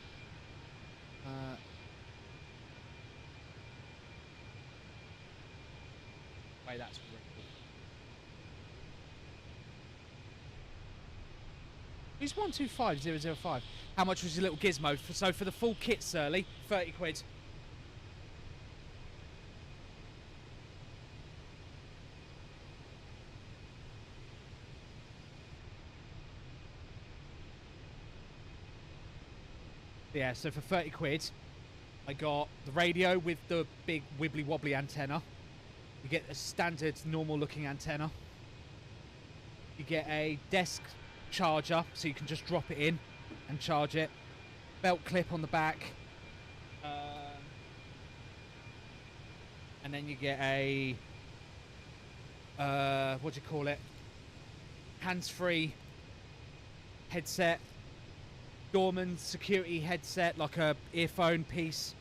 Wait, that's really cool. Who's 125005? How much was your little gizmo? So for the full kit, Surly, 30 quid. Yeah, so for 30 quid, I got the radio with the big wibbly wobbly antenna. You get a standard normal looking antenna. You get a desk charger, so you can just drop it in and charge it. Belt clip on the back. And then you get a, what do you call it? Hands-free headset. Dorman security headset, like a earphone piece.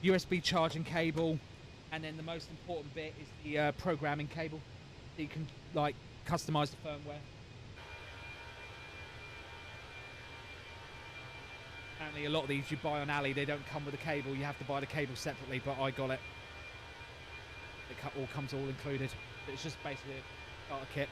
USB charging cable. And then the most important bit is the programming cable. So you can, like, customize the firmware. Apparently a lot of these you buy on Ali, they don't come with a cable. You have to buy the cable separately, but I got it. It all comes all included. It's just basically a starter kit.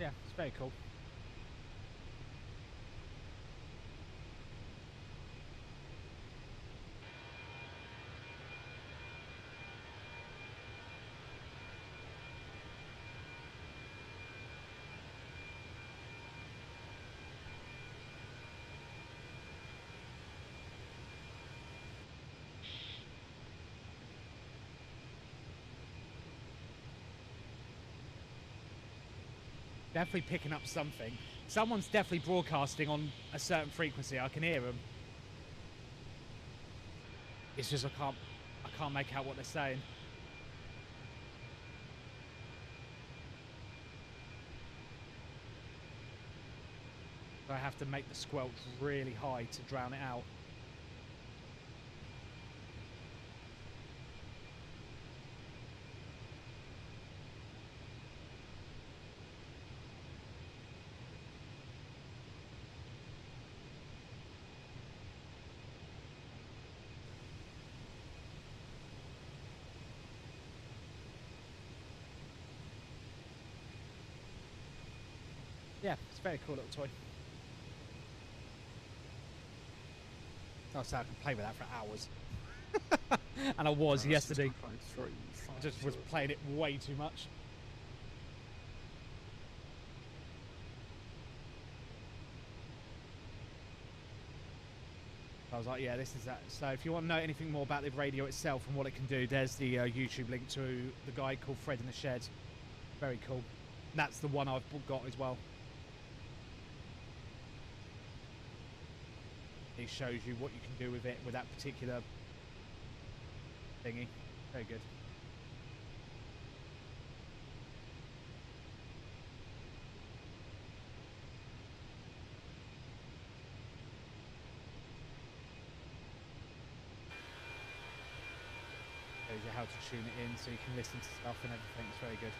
Yeah, it's very cool. Definitely picking up something. Someone's definitely broadcasting on a certain frequency. I can hear them. It's just I can't make out what they're saying. I have to make the squelch really high to drown it out. Yeah, it's a very cool little toy. Oh, so I can play with that for hours. And I was yesterday. I just was playing it way too much. I was like, yeah, this is that. So if you want to know anything more about the radio itself and what it can do, there's the YouTube link to the guy called Fred in the Shed. Very cool. And that's the one I've got as well. It shows you what you can do with it, with that particular thingy. Very good. Shows you how to tune it in so you can listen to stuff and everything. It's very good.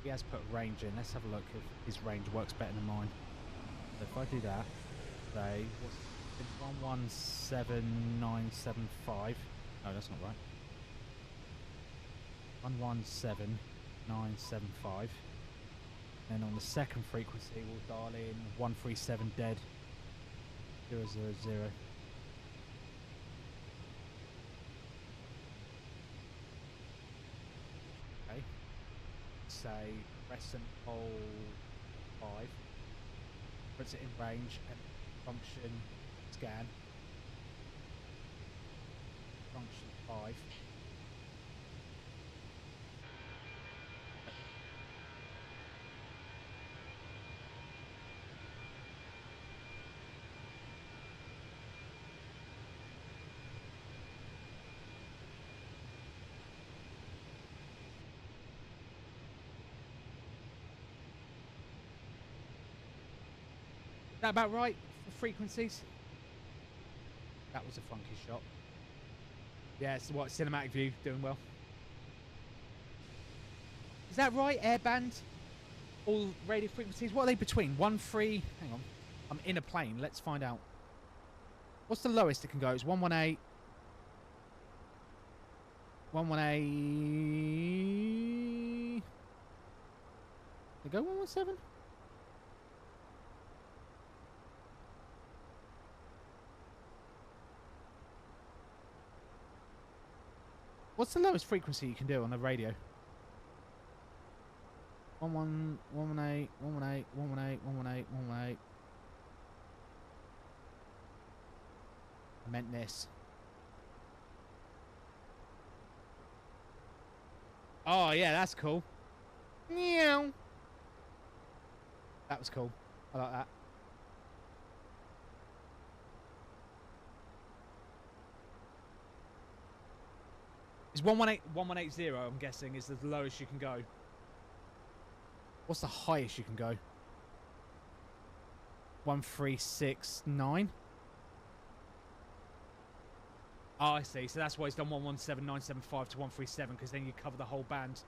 He has put a range in. Let's have a look if his range works better than mine. So if I do that, say, what's 117975. No, that's not right. 117975. And on the second frequency, we'll dial in 137 dead 000. Okay. Say press and hold 5. Puts it in range and function scan. Function 5. Is that about right for frequencies? That was a funky shot. Yeah, it's what, cinematic view, doing well. Is that right, airband? All radio frequencies? What are they between? 1, 3... Hang on. I'm in a plane. Let's find out. What's the lowest it can go? It's 118. 118... They go 117? What's the lowest frequency you can do on the radio? 118, 118, 118, 118, 118. I meant this. Oh yeah, that's cool. Meow. That was cool. I like that. It's 118, I'm guessing, is the lowest you can go. What's the highest you can go? 1369. Oh, I see. So that's why it's done 117975 to 137, because then you cover the whole band.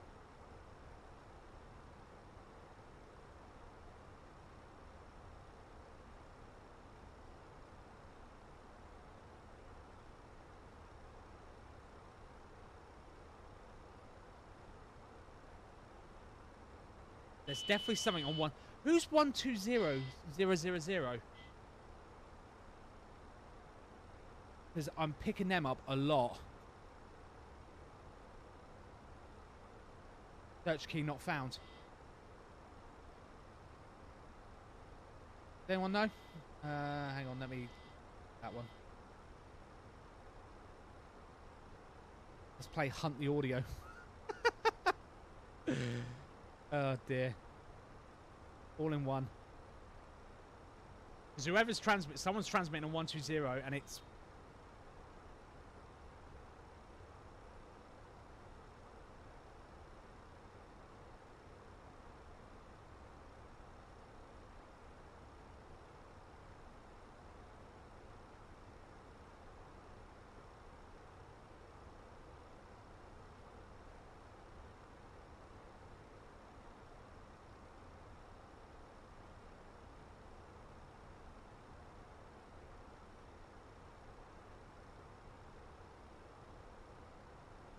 There's definitely something on one. Who's 120000? Because I'm picking them up a lot. Search key not found. Does anyone know? Hang on, let me... That one. Let's play Hunt the Audio. Oh dear. All in one. Because whoever's someone's transmitting on 120 and it's...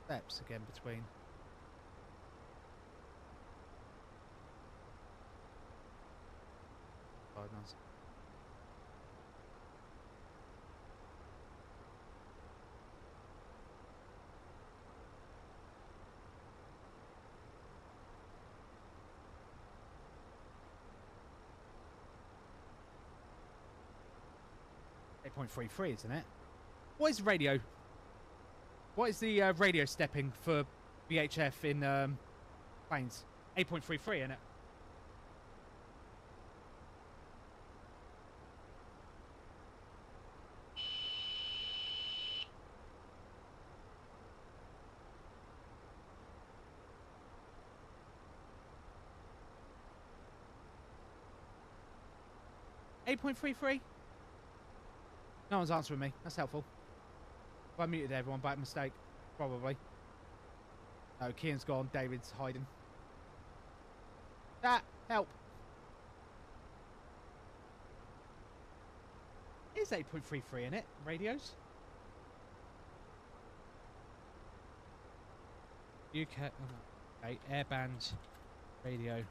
steps again between. Oh, nice. .33, isn't it? What is radio? What is the radio stepping for VHF in planes? 8.33, isn't it? .33? No one's answering me. That's helpful. I muted everyone by mistake. Probably. No, Kian's gone. David's hiding. Ah, help. Is 8.33 in it? Radios? UK. Okay, airband radio.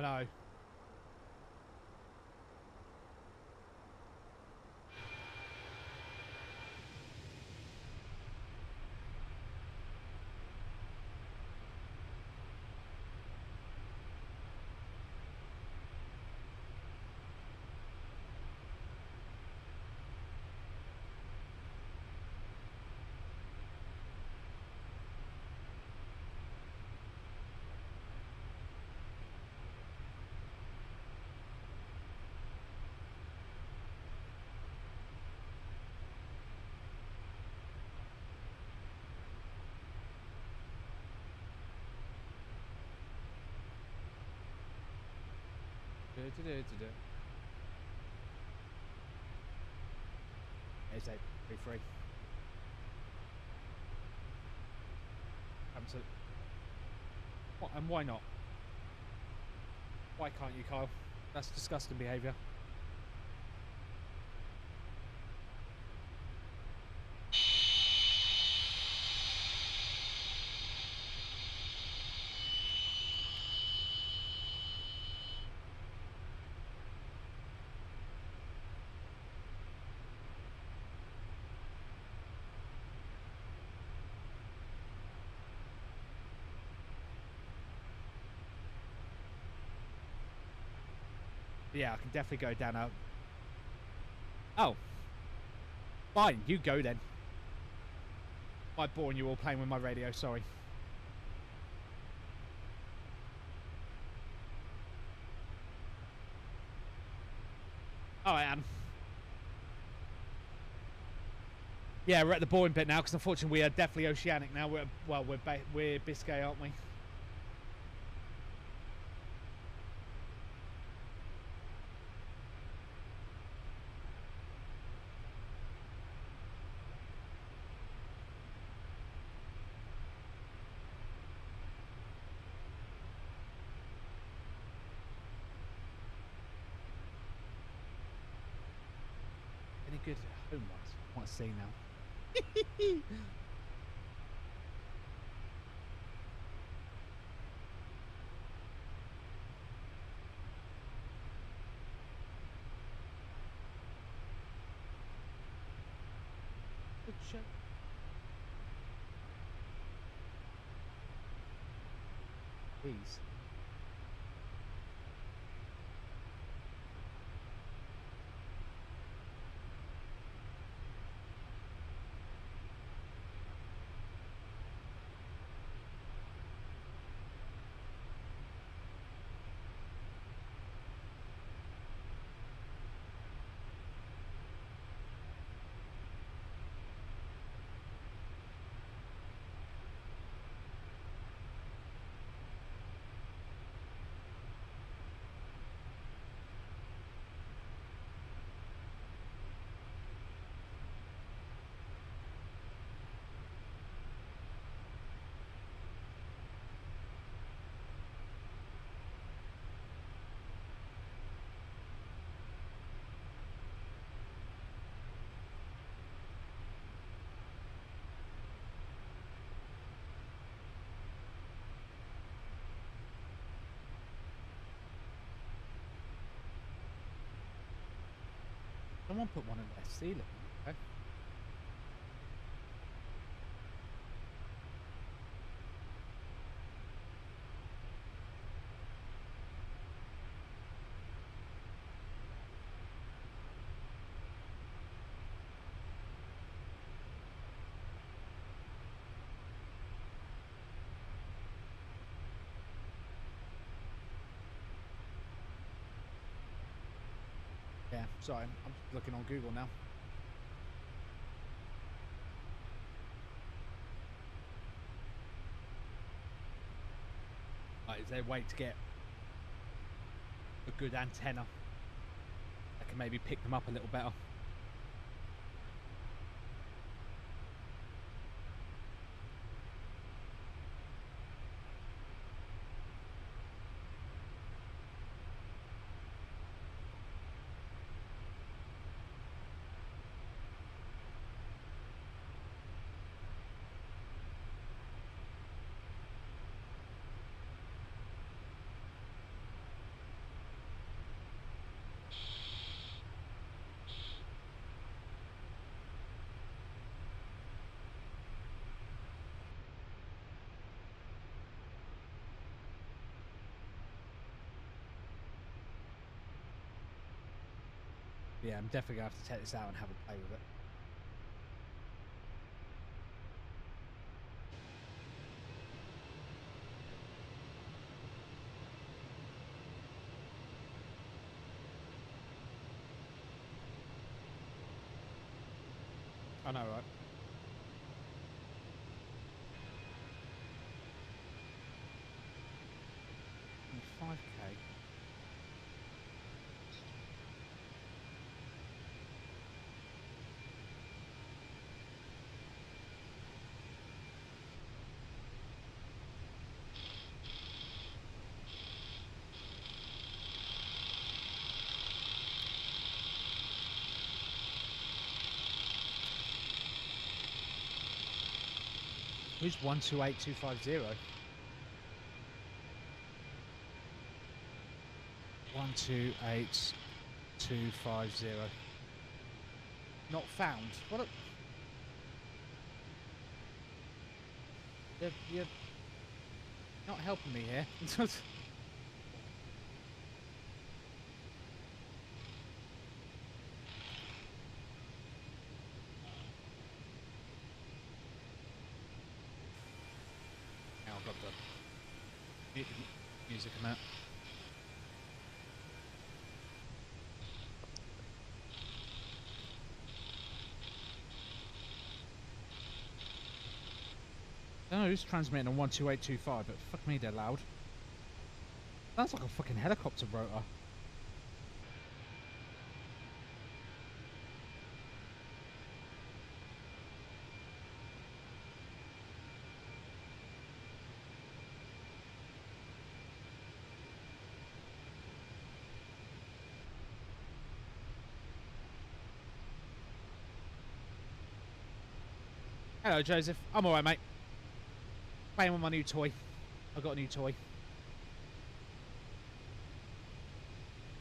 know. There's that free. Absolutely. What, and why not? Why can't you, Kyle? That's disgusting behaviour. Yeah, I can definitely go down out. Oh. Fine, you go then. I'm boring you all playing with my radio, sorry. Oh, I am. Yeah, we're at the boring bit now, because unfortunately we are definitely oceanic now. We're Biscay, aren't we? Any good home ones? I want to see now. Good show. Please. Someone put one in their ceiling. Okay. Yeah, sorry, I'm looking on Google now. Right, is there a way to get a good antenna that can maybe pick them up a little better? Yeah, I'm definitely going to have to take this out and have a play with it. I know, right? $5K. Who's 128250? 128250. Not found. What a... You're not helping me here. Now I've got the music come out. I don't know who's transmitting on 12825, but fuck me, they're loud. Sounds like a fucking helicopter rotor. Hello, Joseph. I'm alright, mate. Playing with my new toy. I've got a new toy.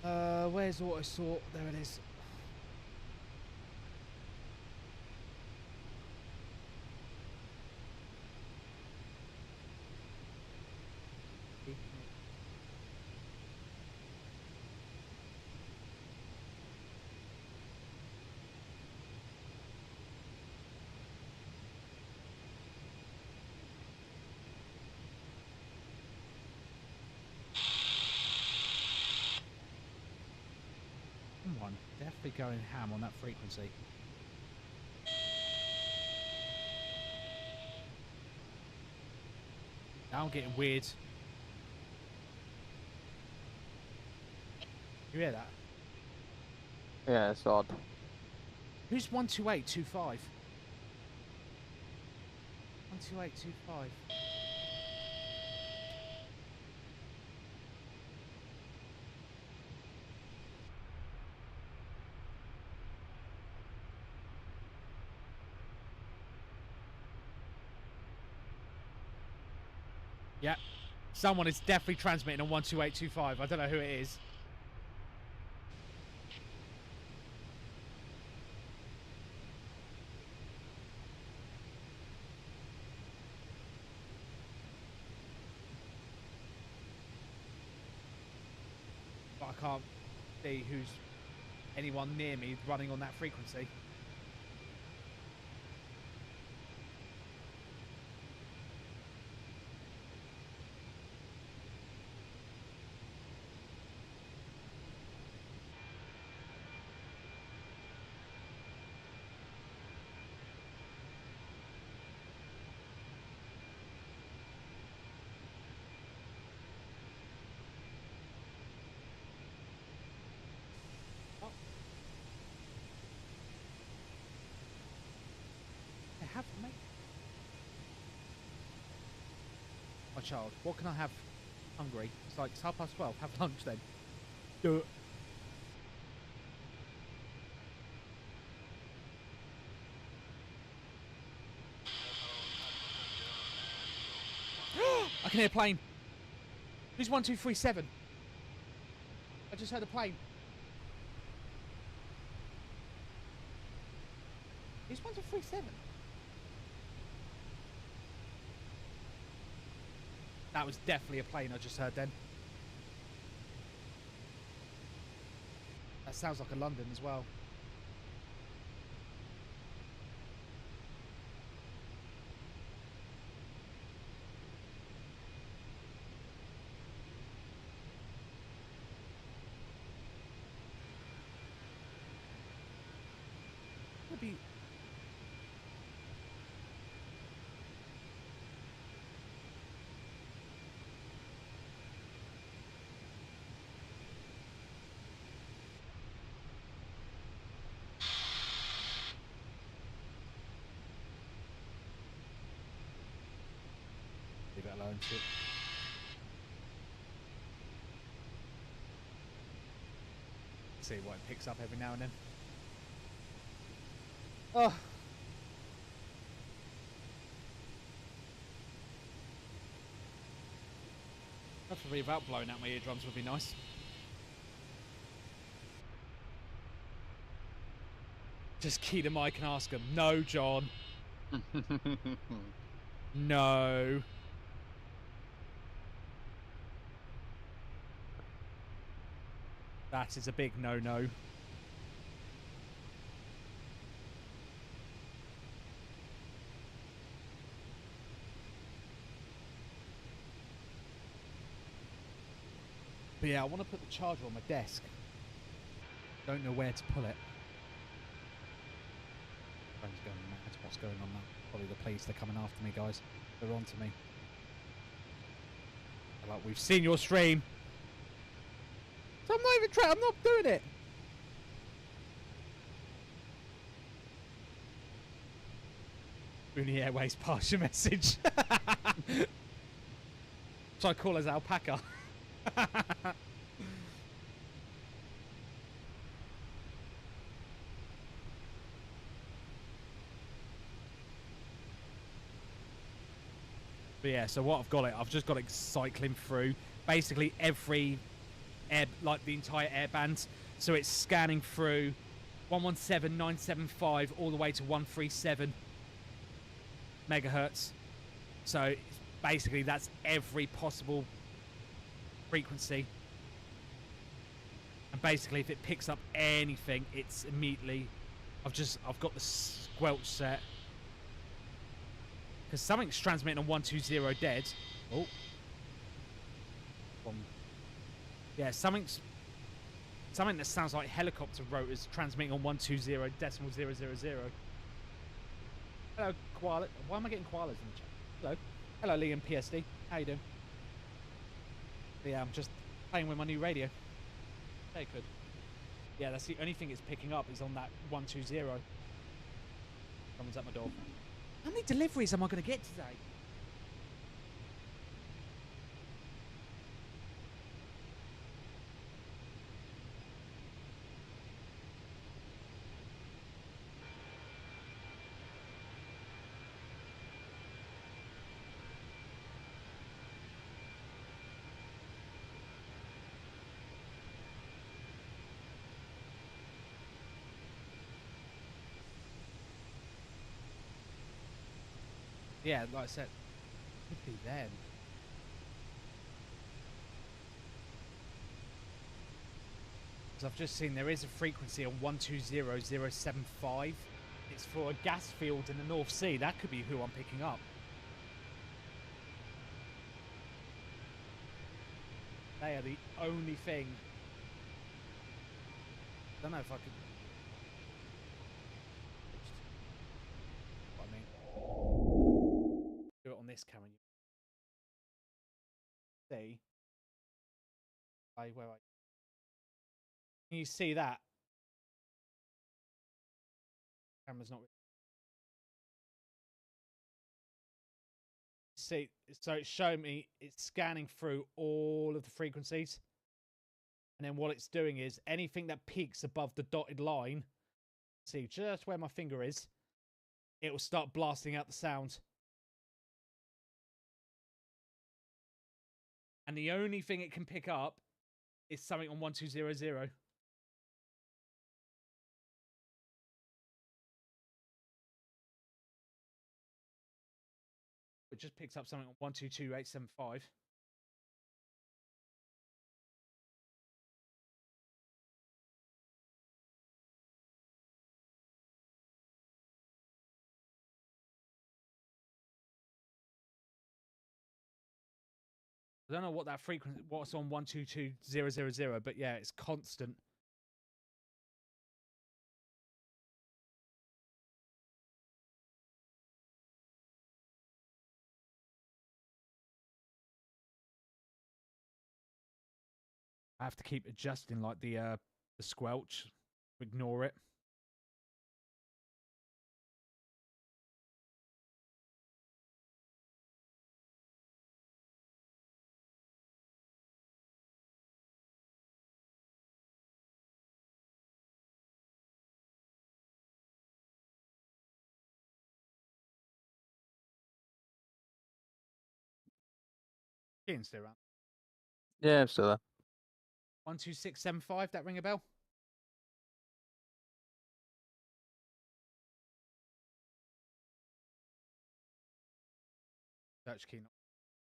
Where's the auto sort? There it is. Come on, definitely going ham on that frequency. Now I'm getting weird. You hear that? Yeah, it's odd. Who's 12825? 12825. Yeah, someone is definitely transmitting on 12825. I don't know who it is. But I can't see who's anyone near me running on that frequency. Have, mate. My child, what can I have? Hungry. It's like it's 12:30. Have lunch then. Do it. I can hear a plane. Who's 1237? I just heard a plane. Who's 1237? That was definitely a plane I just heard then. That sounds like a London as well. Would be. Leave it alone. Shit. See what it picks up every now and then. Oh. Preferably without blowing out my eardrums would be nice. Just key the mic and ask him. No, John. No. That is a big no-no. But yeah, I want to put the charger on my desk. Don't know where to pull it. Phone's going mad. What's going on now? Probably the police. They're coming after me, guys. They're on to me. They're like, we've seen your stream. So I'm not even trying. I'm not doing it. Spoony Airways, pass your message. So I call us alpaca. But yeah, so what I've just got it cycling through basically every air, like the entire airband. So it's scanning through 117.975 all the way to 137 megahertz. So it's basically that's every possible frequency. And basically if it picks up anything, it's immediately I've got the squelch set. Because something's transmitting on 120 dead. Oh. Yeah, something that sounds like helicopter rotors transmitting on 120.000. Hello, koala. Why am I getting koalas in the chat? Hello. Hello, Liam PSD. How you doing? Yeah, I'm just playing with my new radio. Very good. Yeah, that's the only thing it's picking up is on that 120. Someone's at my door. How many deliveries am I going to get today? Yeah, like I said, could be then. Because I've just seen there is a frequency on 120.075. It's for a gas field in the North Sea. That could be who I'm picking up. They are the only thing. I don't know if I could. What I mean. Do it on this camera. See. Where are you? Can you see that? Camera's not. See, so it's showing me it's scanning through all of the frequencies, and then what it's doing is anything that peaks above the dotted line, see just where my finger is, it will start blasting out the sound. And the only thing it can pick up is something on 1200. It just picks up something on 122.875. I don't know what that frequency, what's on 122000, but yeah, it's constant. I have to keep adjusting like the squelch, ignore it. Ian still around. Yeah, I'm still there. 12675, that ring a bell? Search key.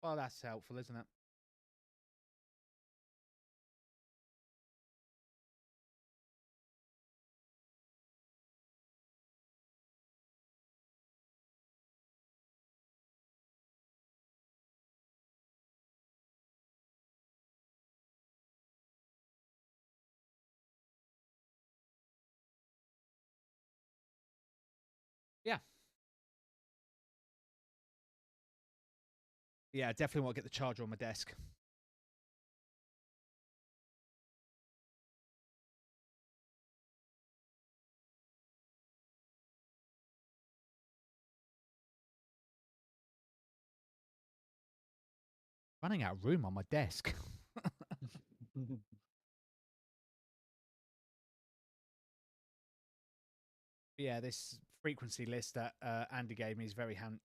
Oh, that's helpful, isn't it? Yeah. Yeah, I definitely want to get the charger on my desk. Running out of room on my desk. Yeah, this frequency list that Andy gave me is very handy.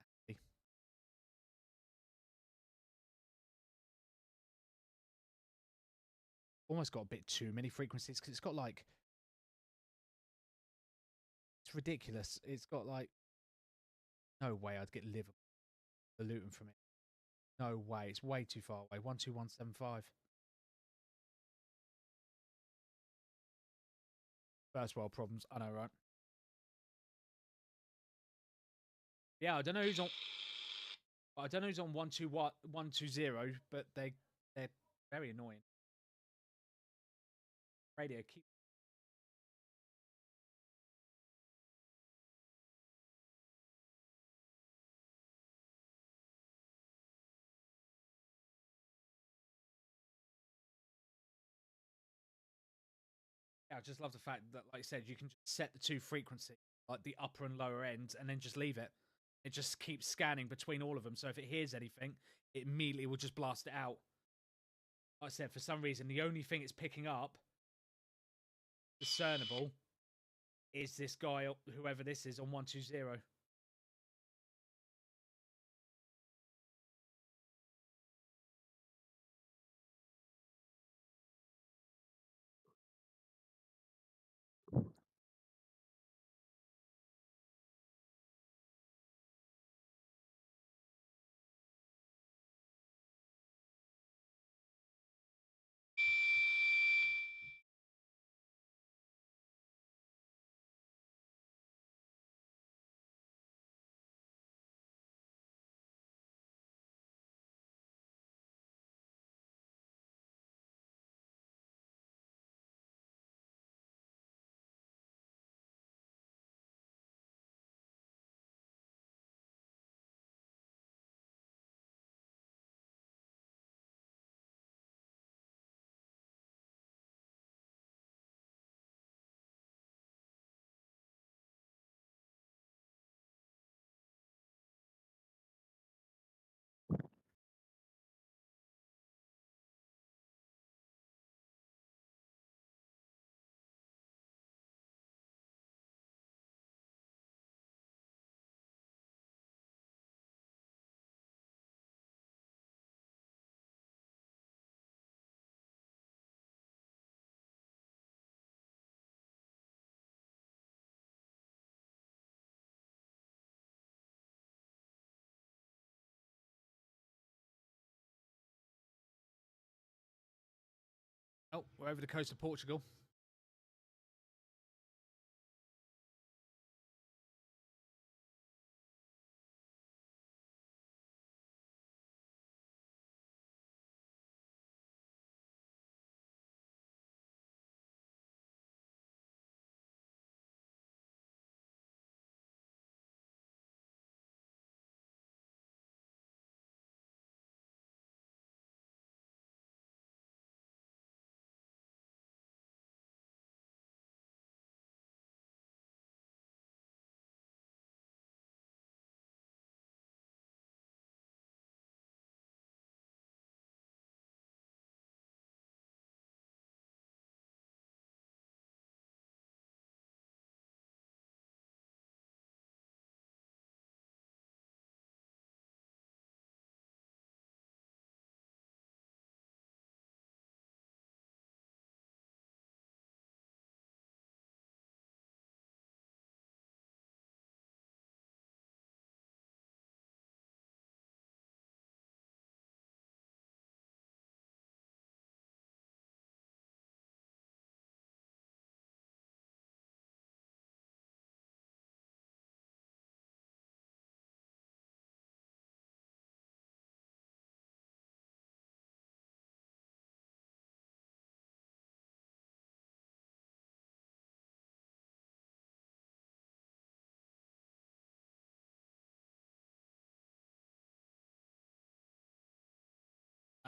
Almost got a bit too many frequencies because it's got like, it's ridiculous. It's got like, no way I'd get Liverpool, the Luton from it. No way. It's way too far away. 12175. First world problems. I know, right? Yeah, I don't know who's on. I don't know who's on 120, but they're very annoying. Radio keep. Yeah, I just love the fact that, like I said, you can just set the two frequencies, like the upper and lower end, and then just leave it. It just keeps scanning between all of them. So if it hears anything, it immediately will just blast it out. Like I said, for some reason, the only thing it's picking up, discernible, is this guy, whoever this is, on 120. Oh, we're over the coast of Portugal.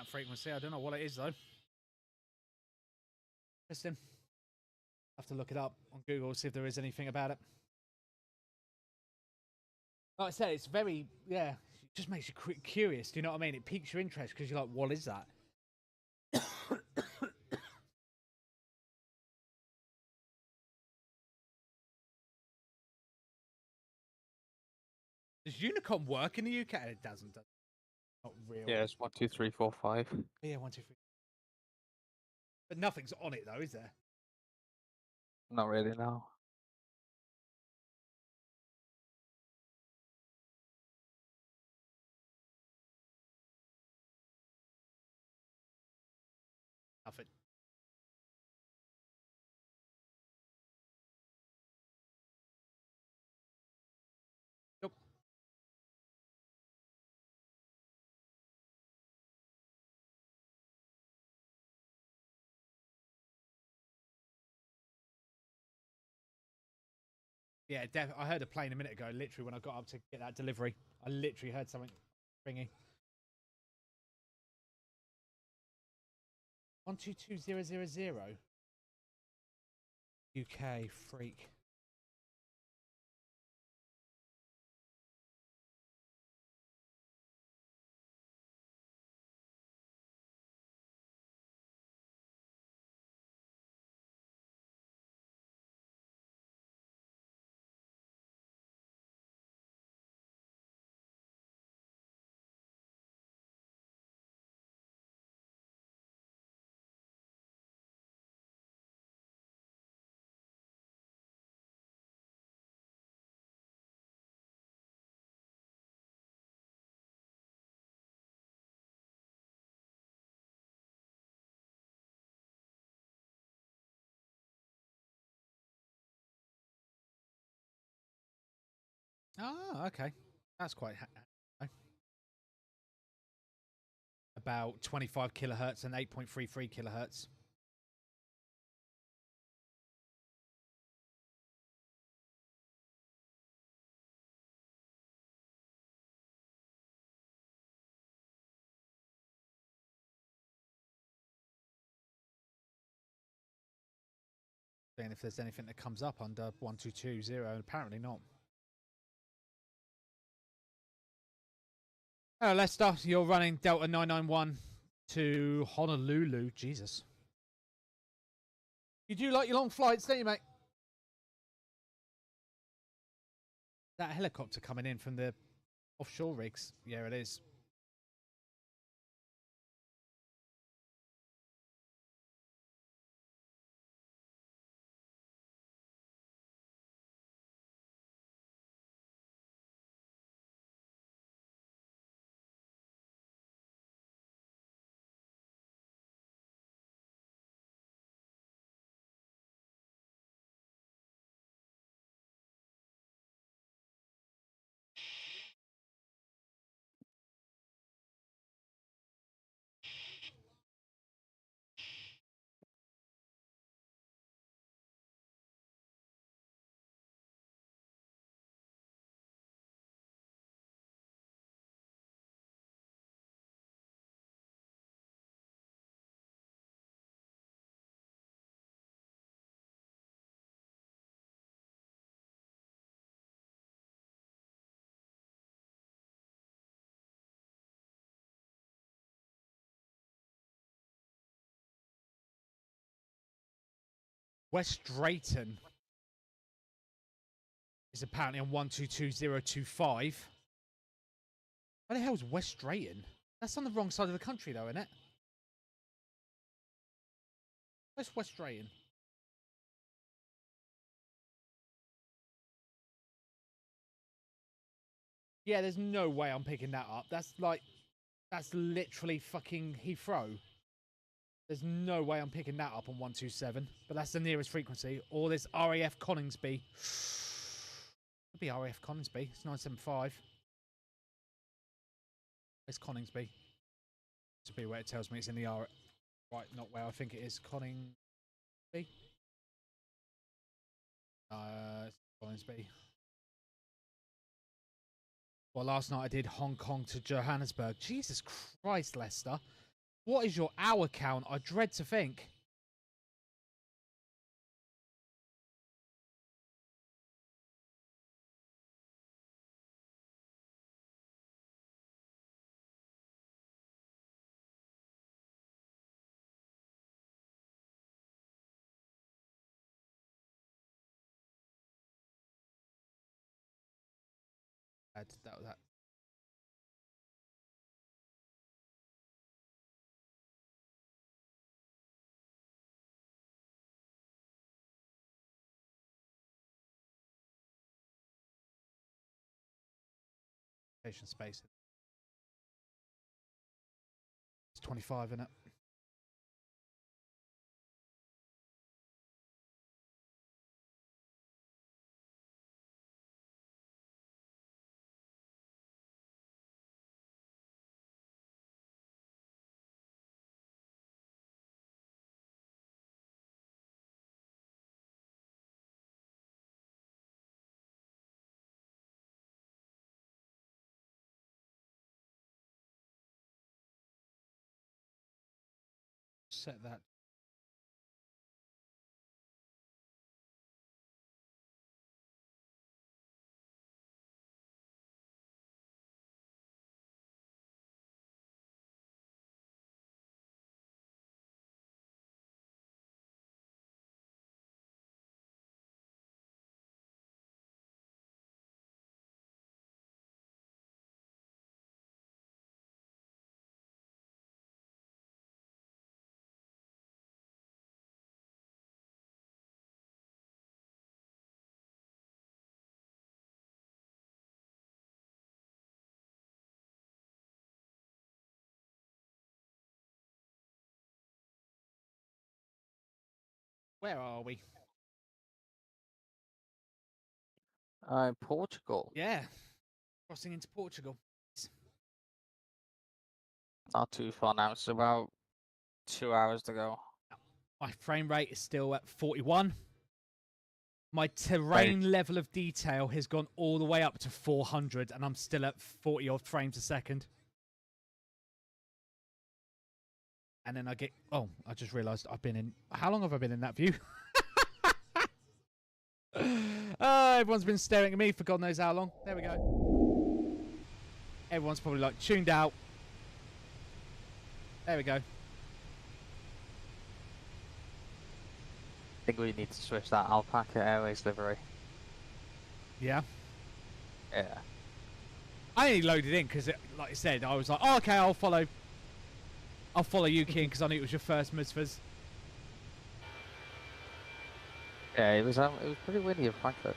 that frequency. I don't know what it is though. Interesting. Have to look it up on Google, see if there is anything about it. Like I said, it's very, yeah, it just makes you curious. Do you know what I mean? It piques your interest because you're like, what is that? Does Unicom work in the UK? It doesn't. Not really. Yeah, it's 1, 2, 3, 4, 5. Yeah, 1, 2, 3. But nothing's on it though, is there? Not really, no. Nothing. Nope. Yeah, I heard a plane a minute ago, literally, when I got up to get that delivery. I literally heard something ringing. 122000. UK freak. Oh, okay. That's quite about 25 kilohertz and 8.33 kilohertz. And if there's anything that comes up under 1220, apparently not. Oh, Lester, you're running Delta 991 to Honolulu. Jesus. You do like your long flights, don't you, mate? That helicopter coming in from the offshore rigs. Yeah, it is. West Drayton is apparently on 122025. Where the hell is West Drayton? That's on the wrong side of the country, though, isn't it? Where's West Drayton? Yeah, there's no way I'm picking that up. That's literally fucking Heathrow. There's no way I'm picking that up on 127, but that's the nearest frequency. Or there's RAF Coningsby. Could be RAF Coningsby. It's 975. It's Coningsby. To be where it tells me it's in the R. Right, not where I think it is. Coningsby. It's Coningsby. Well, last night I did Hong Kong to Johannesburg. Jesus Christ, Lester. What is your hour count? I dread to think. That. Station space. It's 25, isn't it? Set that. Where are we? Portugal. Yeah. Crossing into Portugal. Not too far now. It's about 2 hours to go. My frame rate is still at 41. My terrain level of detail has gone all the way up to 400, and I'm still at 40 odd frames a second. And then I get... Oh, I just realised I've been in... How long have I been in that view? Everyone's been staring at me for God knows how long. There we go. Everyone's probably like tuned out. There we go. I think we need to switch that Alpaca Airways livery. Yeah? Yeah. I only loaded in because, like I said, I was like, oh, okay, I'll follow you, King, because I knew it was your first Mitzvahs. Yeah, it was pretty windy in Frankfurt.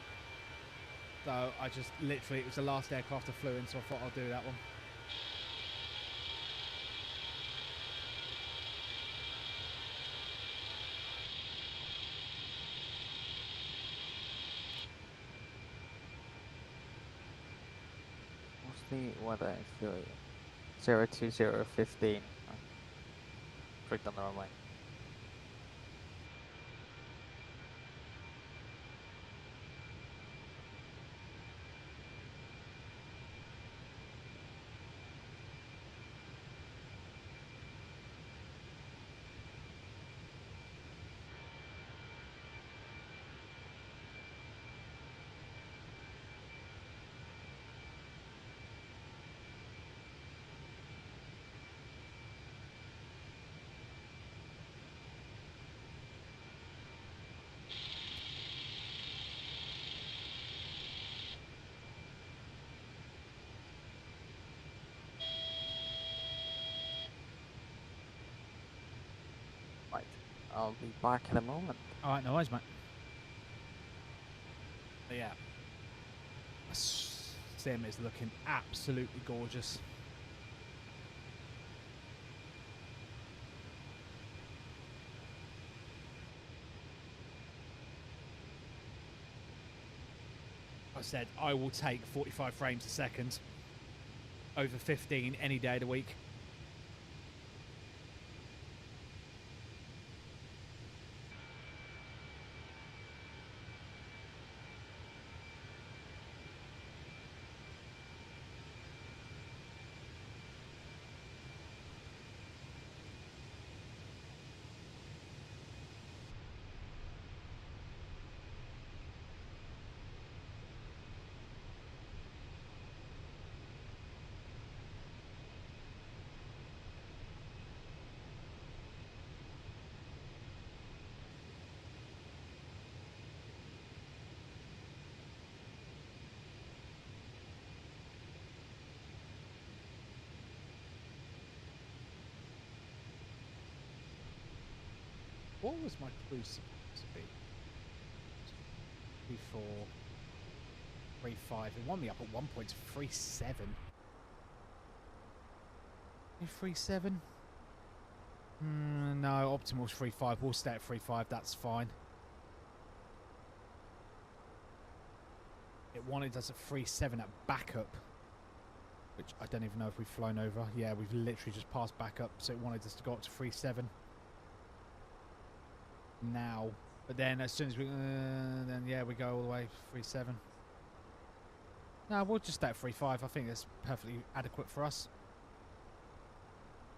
So I just literally, it was the last aircraft I flew in, so I thought I'll do that one. What's the weather in Philly? 02015. Clicked on the wrong way. Right, I'll be back in a moment. Alright, no worries, mate. But yeah. Sim is looking absolutely gorgeous. I said I will take 45 frames a second over 15 any day of the week. What was my cruise supposed to be? 3-4, 3-5. It won me up at 1 point to 3-7. 3-7? No, optimal's 3-5. We'll stay at 3-5. That's fine. It wanted us at 3-7 at backup, which I don't even know if we've flown over. Yeah, we've literally just passed backup, so it wanted us to go up to 3-7 now. But then as soon as we, then yeah, we go all the way 3-7. No, we'll just stay at 3-5. I think that's perfectly adequate for us.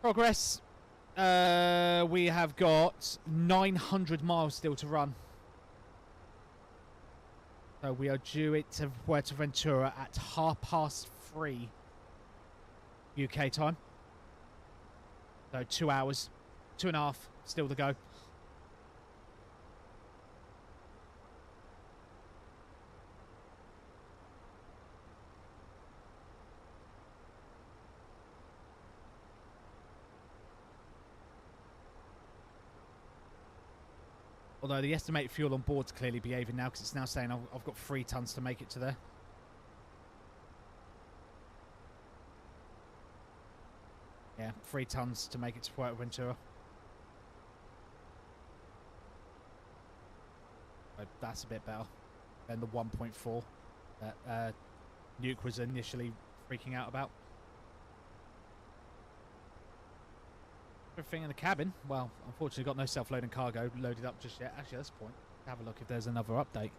Progress. We have got 900 miles still to run. So we are due it to Fuerteventura at 3:30 UK time. So 2 hours, 2.5 still to go. Although the estimated fuel on board's clearly behaving now, because it's now saying I've got 3 tons to make it to there. Yeah, 3 tons to make it to Fuerteventura. But that's a bit better than the 1.4 that Nuke was initially freaking out about. Everything in the cabin. Well, unfortunately got no self-loading cargo loaded up just yet. Actually, that's the point. Have a look if there's another update.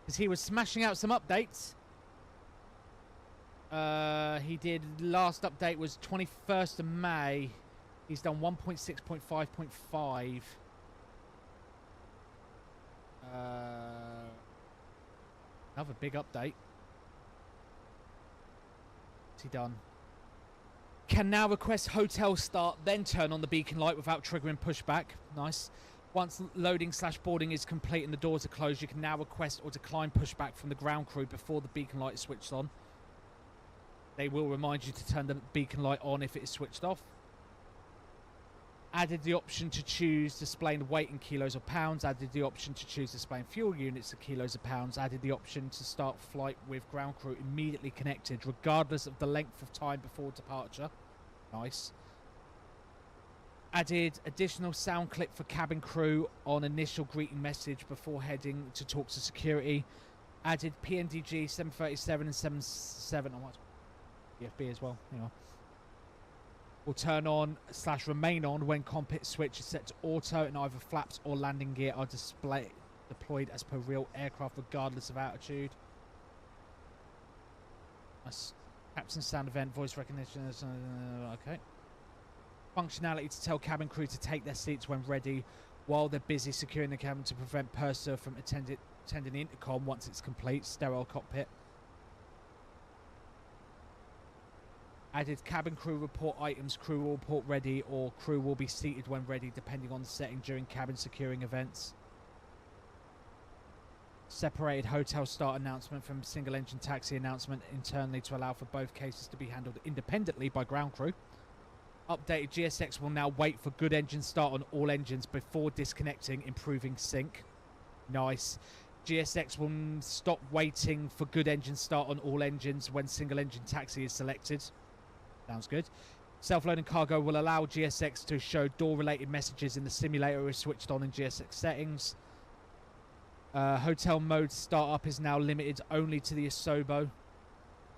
Because he was smashing out some updates. He did, last update was 21st of May. He's done 1.6.5.5. Another big update. What's he done? Can now request hotel start, then turn on the beacon light without triggering pushback. Nice. Once loading / boarding is complete and the doors are closed, you can now request or decline pushback from the ground crew before the beacon light is switched on. They will remind you to turn the beacon light on if it is switched off. Added the option to choose displaying weight in kilos or pounds. Added the option to choose displaying fuel units in kilos or pounds. Added the option to start flight with ground crew immediately connected, regardless of the length of time before departure. Nice. Added additional sound clip for cabin crew on initial greeting message before heading to talk to security. Added PNDG 737 and 77. I want EFB as well. Hang on. Will turn on / remain on when cockpit switch is set to auto and either flaps or landing gear are deployed as per real aircraft regardless of altitude. Nice. Captain sound event, voice recognition. Okay. Functionality to tell cabin crew to take their seats when ready while they're busy securing the cabin to prevent purser from attending the intercom once it's complete. Sterile cockpit. Added cabin crew report items. Crew will report ready or crew will be seated when ready depending on the setting during cabin securing events. Separated hotel start announcement from single engine taxi announcement internally to allow for both cases to be handled independently by ground crew. Updated GSX will now wait for good engine start on all engines before disconnecting, improving sync. Nice. GSX will stop waiting for good engine start on all engines when single engine taxi is selected. Sounds good. Self-loading cargo will allow GSX to show door-related messages in the simulator is switched on in GSX settings. Hotel mode startup is now limited only to the Asobo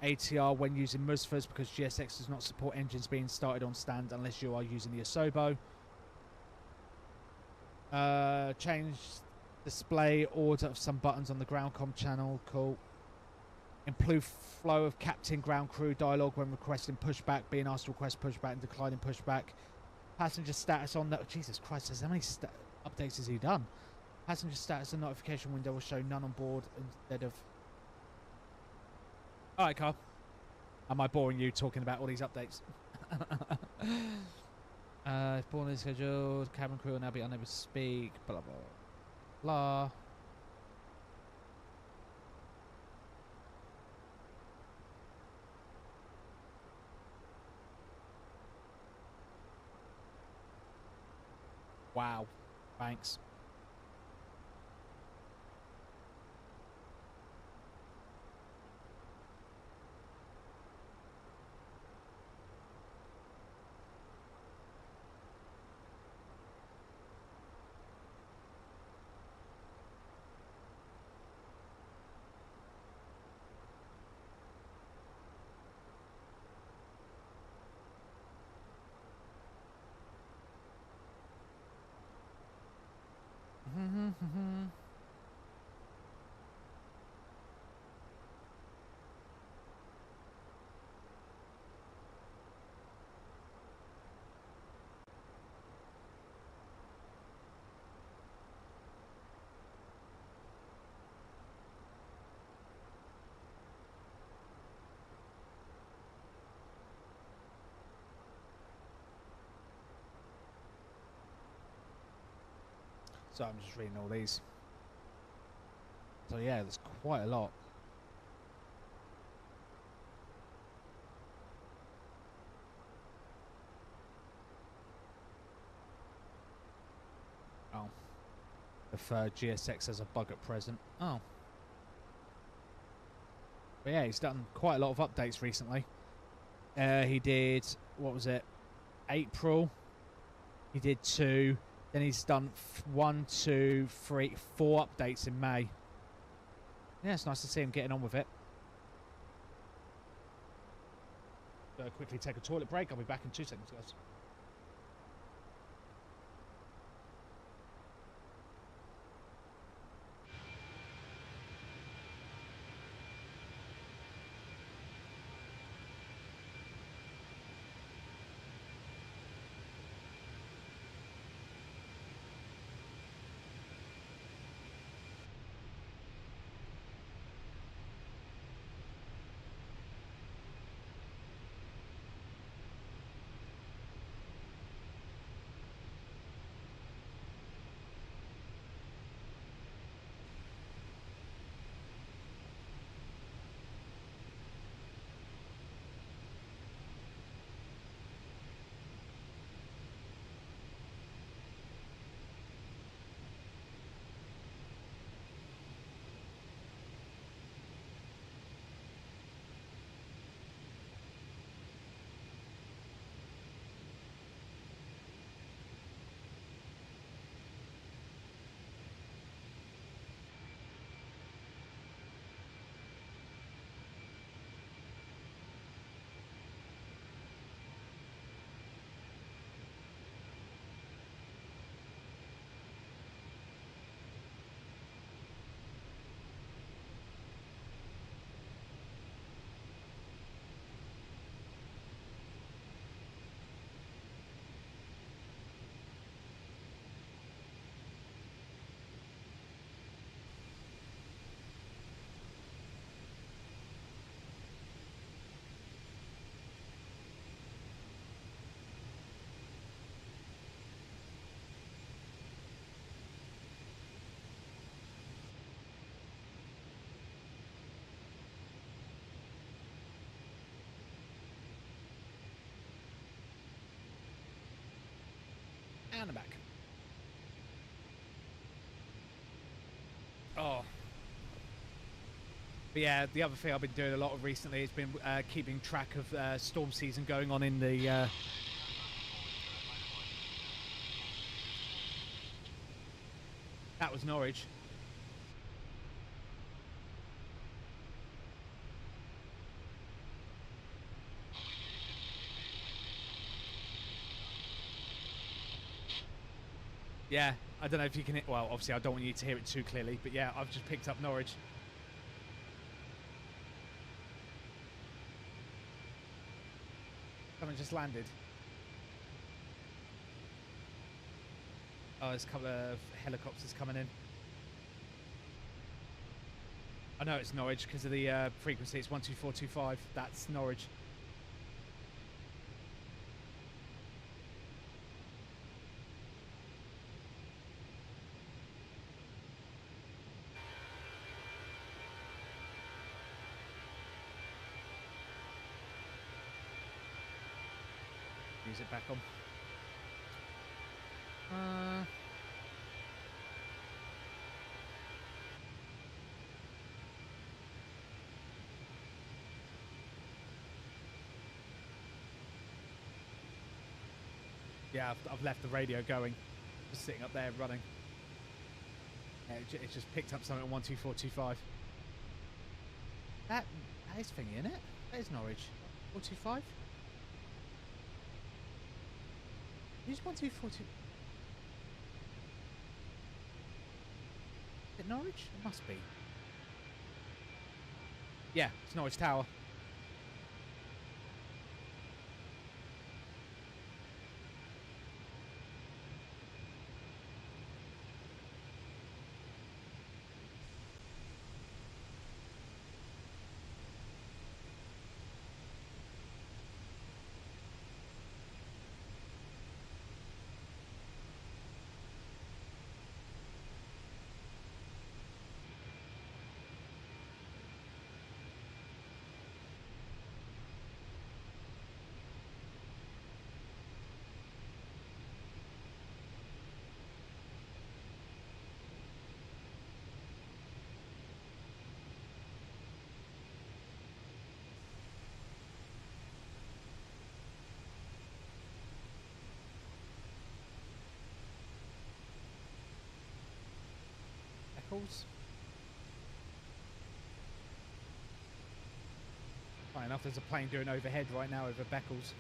ATR when using Musfas because GSX does not support engines being started on stand unless you are using the Asobo. Change display order of some buttons on the ground comm channel. Cool. Improve flow of captain ground crew dialogue when requesting pushback, being asked to request pushback and declining pushback. Passenger status on that. Jesus Christ, how many updates has he done? Passenger status and notification window will show none on board instead of... Alright, Carl. Am I boring you talking about all these updates? Boarding is scheduled. Cabin crew will now be unable to speak. Blah, blah, blah. Wow. Thanks. So I'm just reading all these. So yeah, there's quite a lot. Oh. If GSX has a bug at present. Oh. But yeah, he's done quite a lot of updates recently. He did, what was it? April. He did 2. Then he's done 1, 2, 3, 4 updates in May. Yeah, it's nice to see him getting on with it. Quickly take a toilet break. I'll be back in 2 seconds, guys. And I'm back. Oh. But yeah, the other thing I've been doing a lot of recently has been keeping track of storm season going on in the... That was Norwich. Yeah, I don't know if you can... Well, obviously I don't want you to hear it too clearly, but yeah, I've just picked up Norwich. Someone just landed. Oh, there's a couple of helicopters coming in. I know it's Norwich because of the frequency. It's 12425. That's Norwich. Use it back on. Yeah, I've left the radio going. Just sitting up there running. Yeah, it just picked up something on 12425. That is thingy, isn't it? That is Norwich. 425? Who's 1242? Is it Norwich? It must be. Yeah, it's Norwich Tower. Beckles. Funny enough, there's a plane doing overhead right now over Beckles.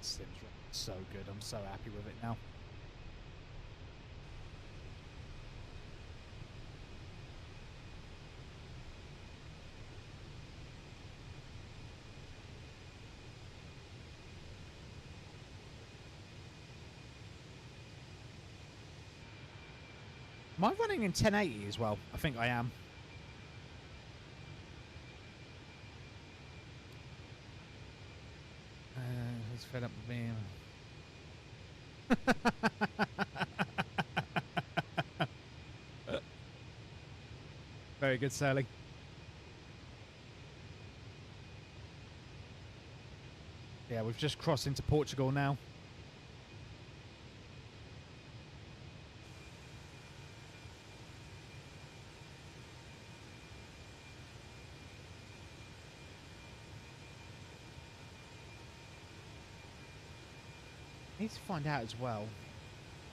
Sims so good. I'm so happy with it now. Am I running in 1080 as well? I think I am. He's fed up with me. Very good sailing. Yeah, we've just crossed into Portugal now. Need to find out as well.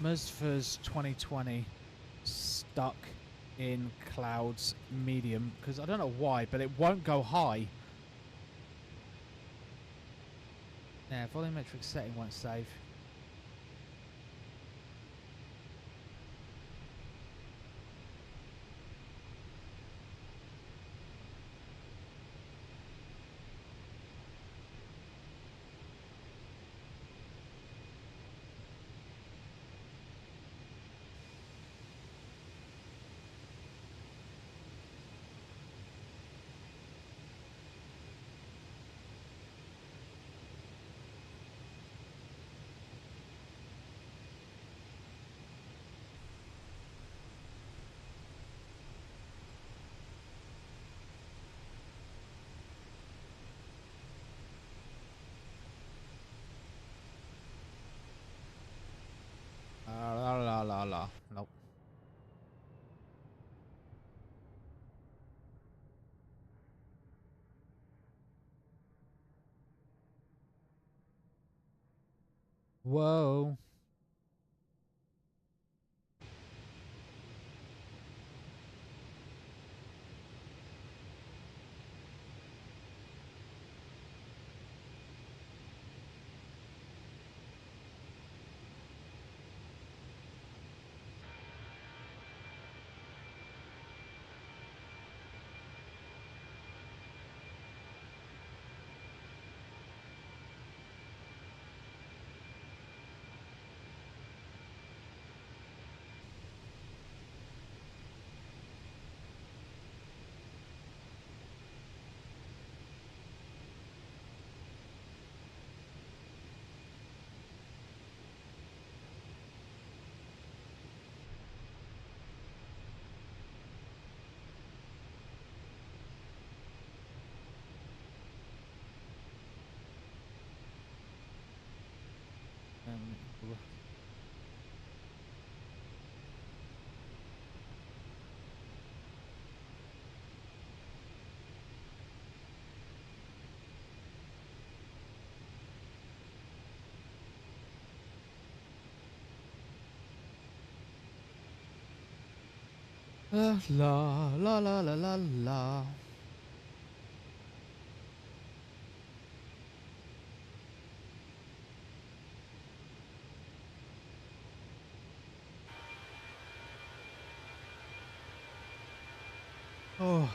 Mustafa's 2020 stuck in clouds medium because I don't know why, but it won't go high. Yeah, volumetric setting won't save. Nope. Whoa. La la la la la la. Oh.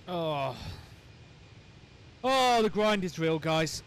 Oh. Oh, the grind is real, guys.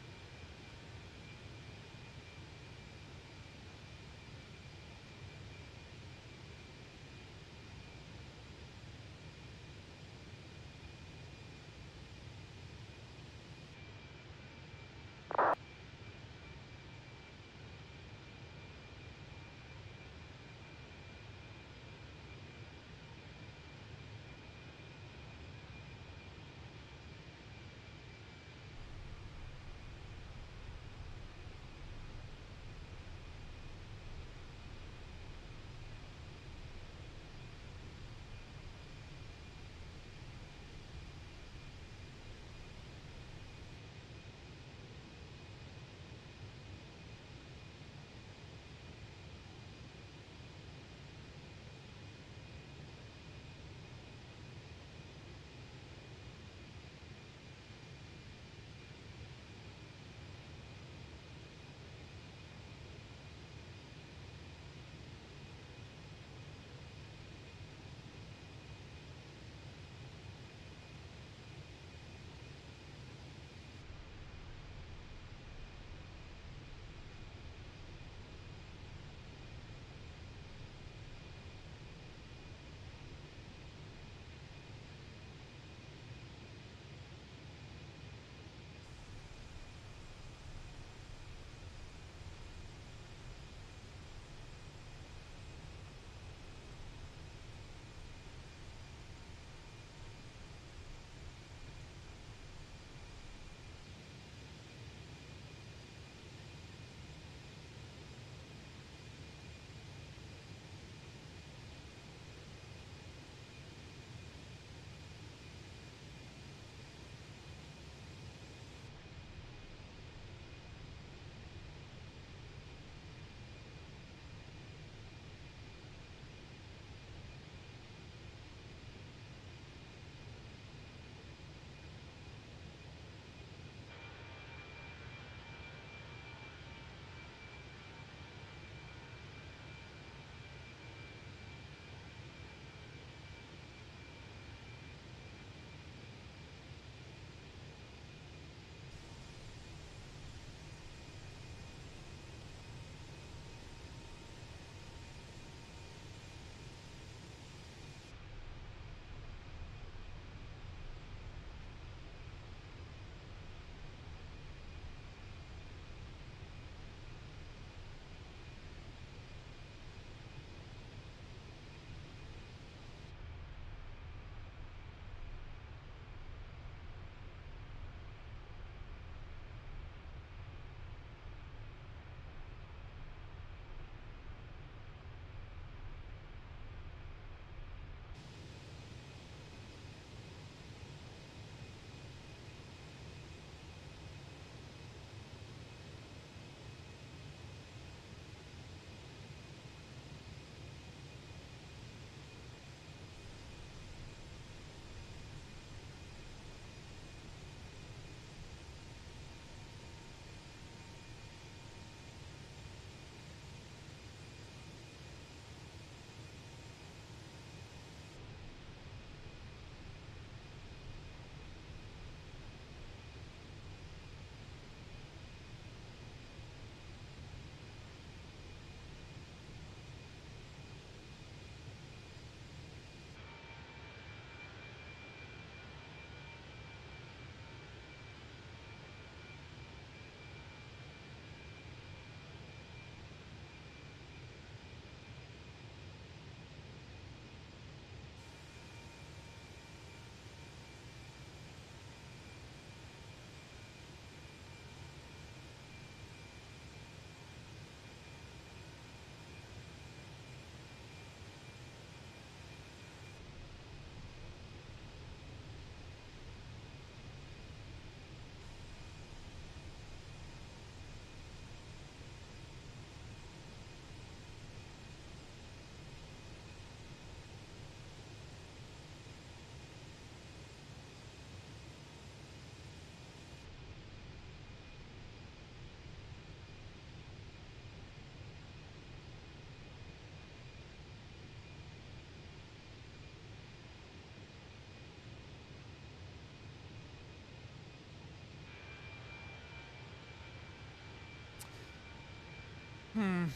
Sorry,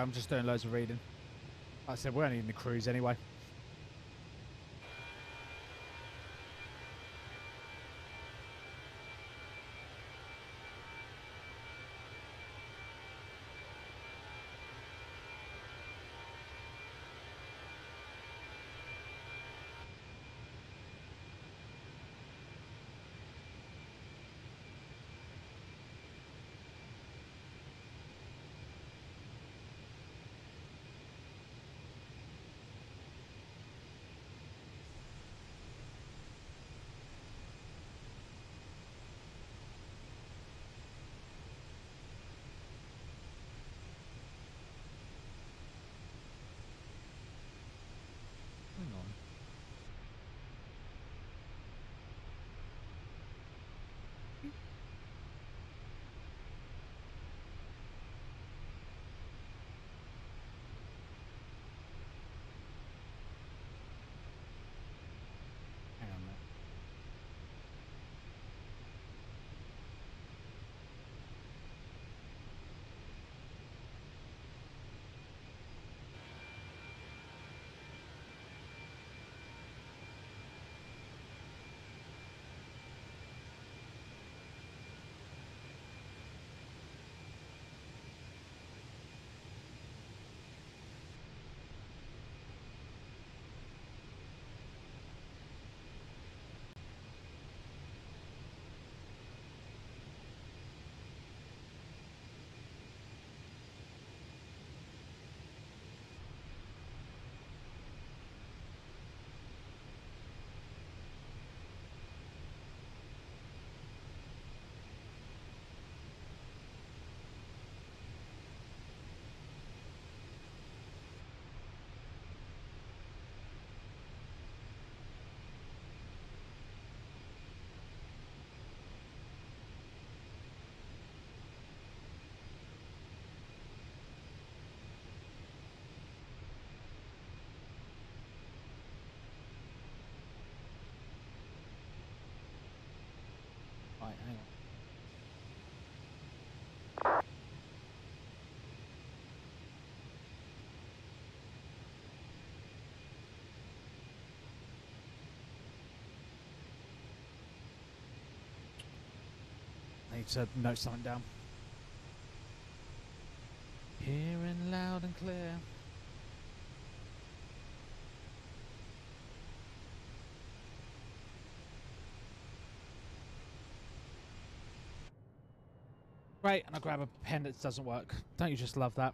I'm just doing loads of reading. Like I said, we're only in the cruise anyway. Hang on. Hang on a minute. Right, hang on. I need to note something down. Hearing loud and clear. Great, and I grab a pen that doesn't work. Don't you just love that?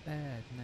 bed now.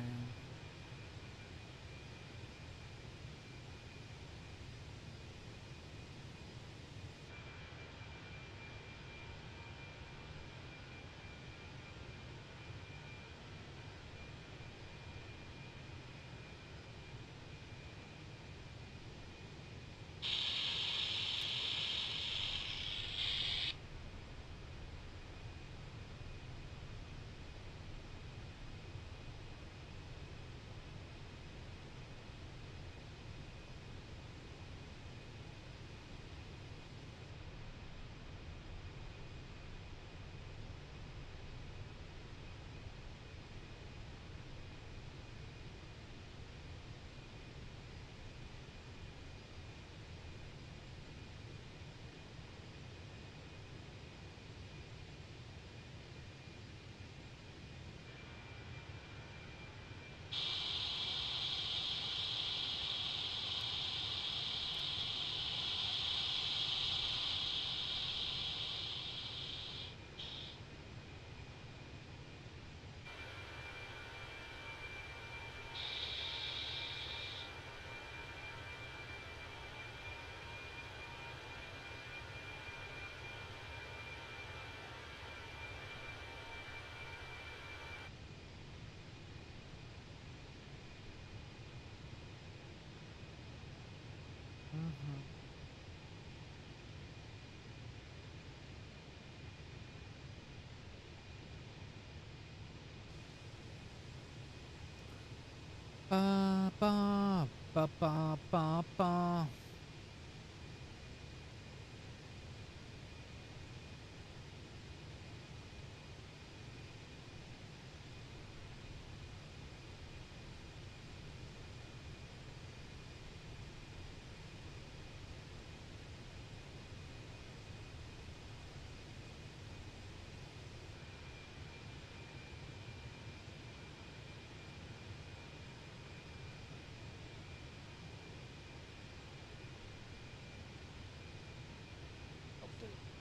Ba ba ba ba ba ba.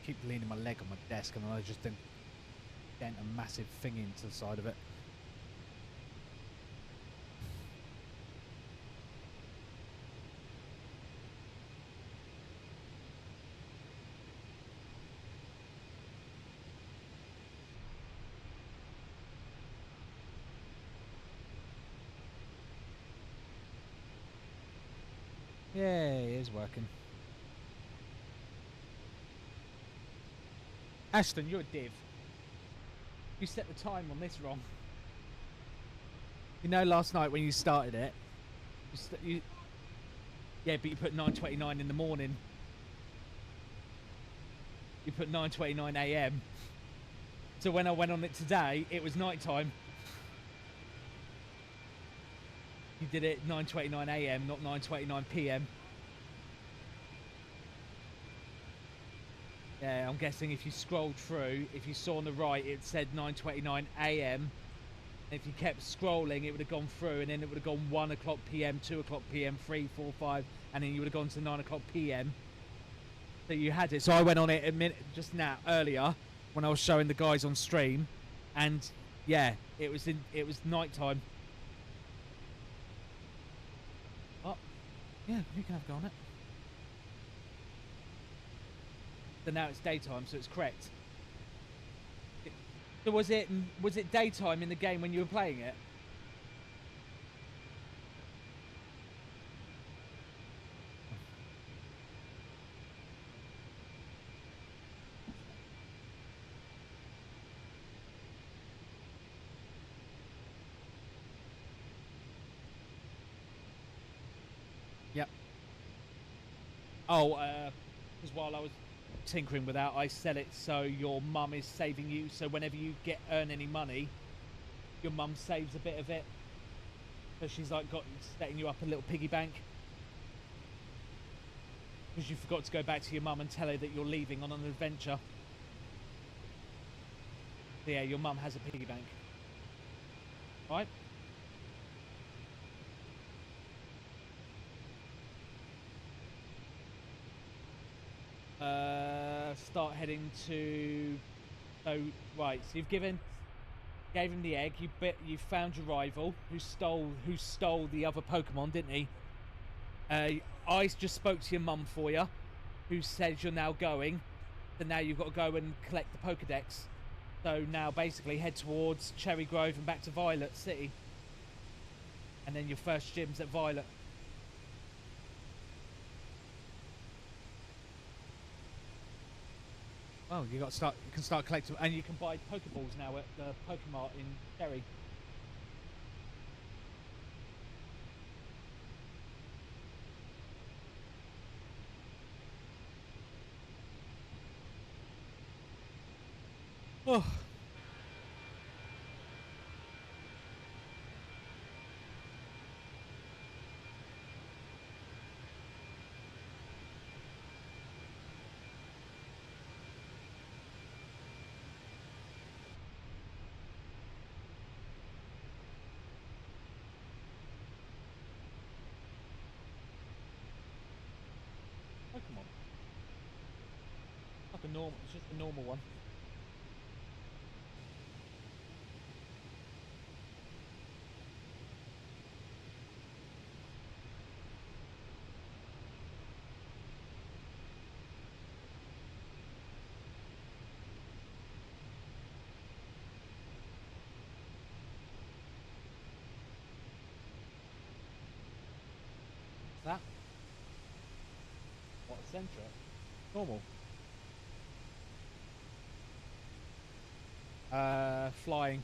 Keep leaning my leg on my desk and I just dent a massive thing into the side of it. Yay, it is working. Ashton, you're a div. You set the time on this wrong. You know, last night when you started it, yeah, but you put 9:29 in the morning. You put 9:29 a.m. So when I went on it today, it was night time. You did it 9:29 a.m., not 9:29 p.m. Yeah, I'm guessing if you scrolled through, if you saw on the right, it said 9:29 a.m. If you kept scrolling, it would have gone through, and then it would have gone 1 o'clock p.m., 2 o'clock p.m., 3, 4, 5, and then you would have gone to 9 o'clock p.m. So you had it. So I went on it a minute just now, earlier, when I was showing the guys on stream, and yeah, it was night time. Oh, yeah, you can have a go on it. So now it's daytime, so it's correct. So was it daytime in the game when you were playing it? Yep. Oh, because while I was tinkering with that, I set it so your mum is saving you, so whenever you earn any money, your mum saves a bit of it, so she's like setting you up a little piggy bank, because you forgot to go back to your mum and tell her that you're leaving on an adventure. So yeah, your mum has a piggy bank. Right? Start heading to... So, right, so you've given... Gave him the egg. You found your rival who stole the other Pokemon, didn't he? I just spoke to your mum for you, who says you're now going. So now you've got to go and collect the Pokedex. So now basically head towards Cherry Grove and back to Violet City. And then your first gym's at Violet. Oh, you can start collecting, and you can buy Pokeballs now at the Pokemart in Cherry. Oh. Pokemon. Like a normal, it's just a normal one. That? What, Centra? Normal. Flying.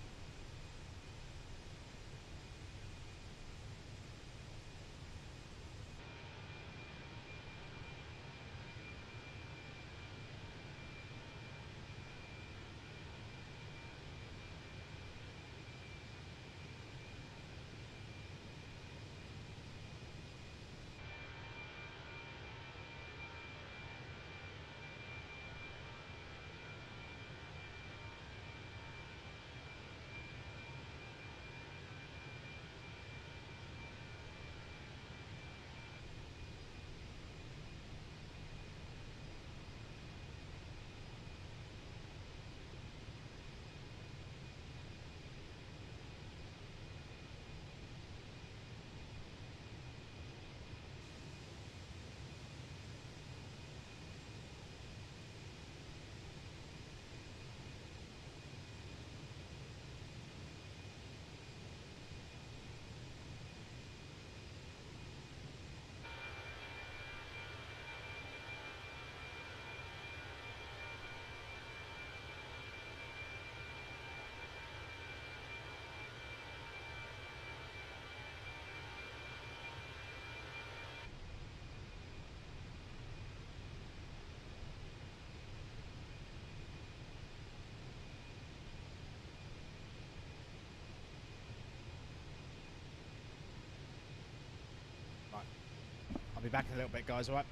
Right. I'll be back in a little bit, guys, alright?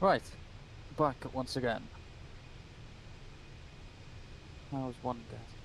Right, back once again. How's one death?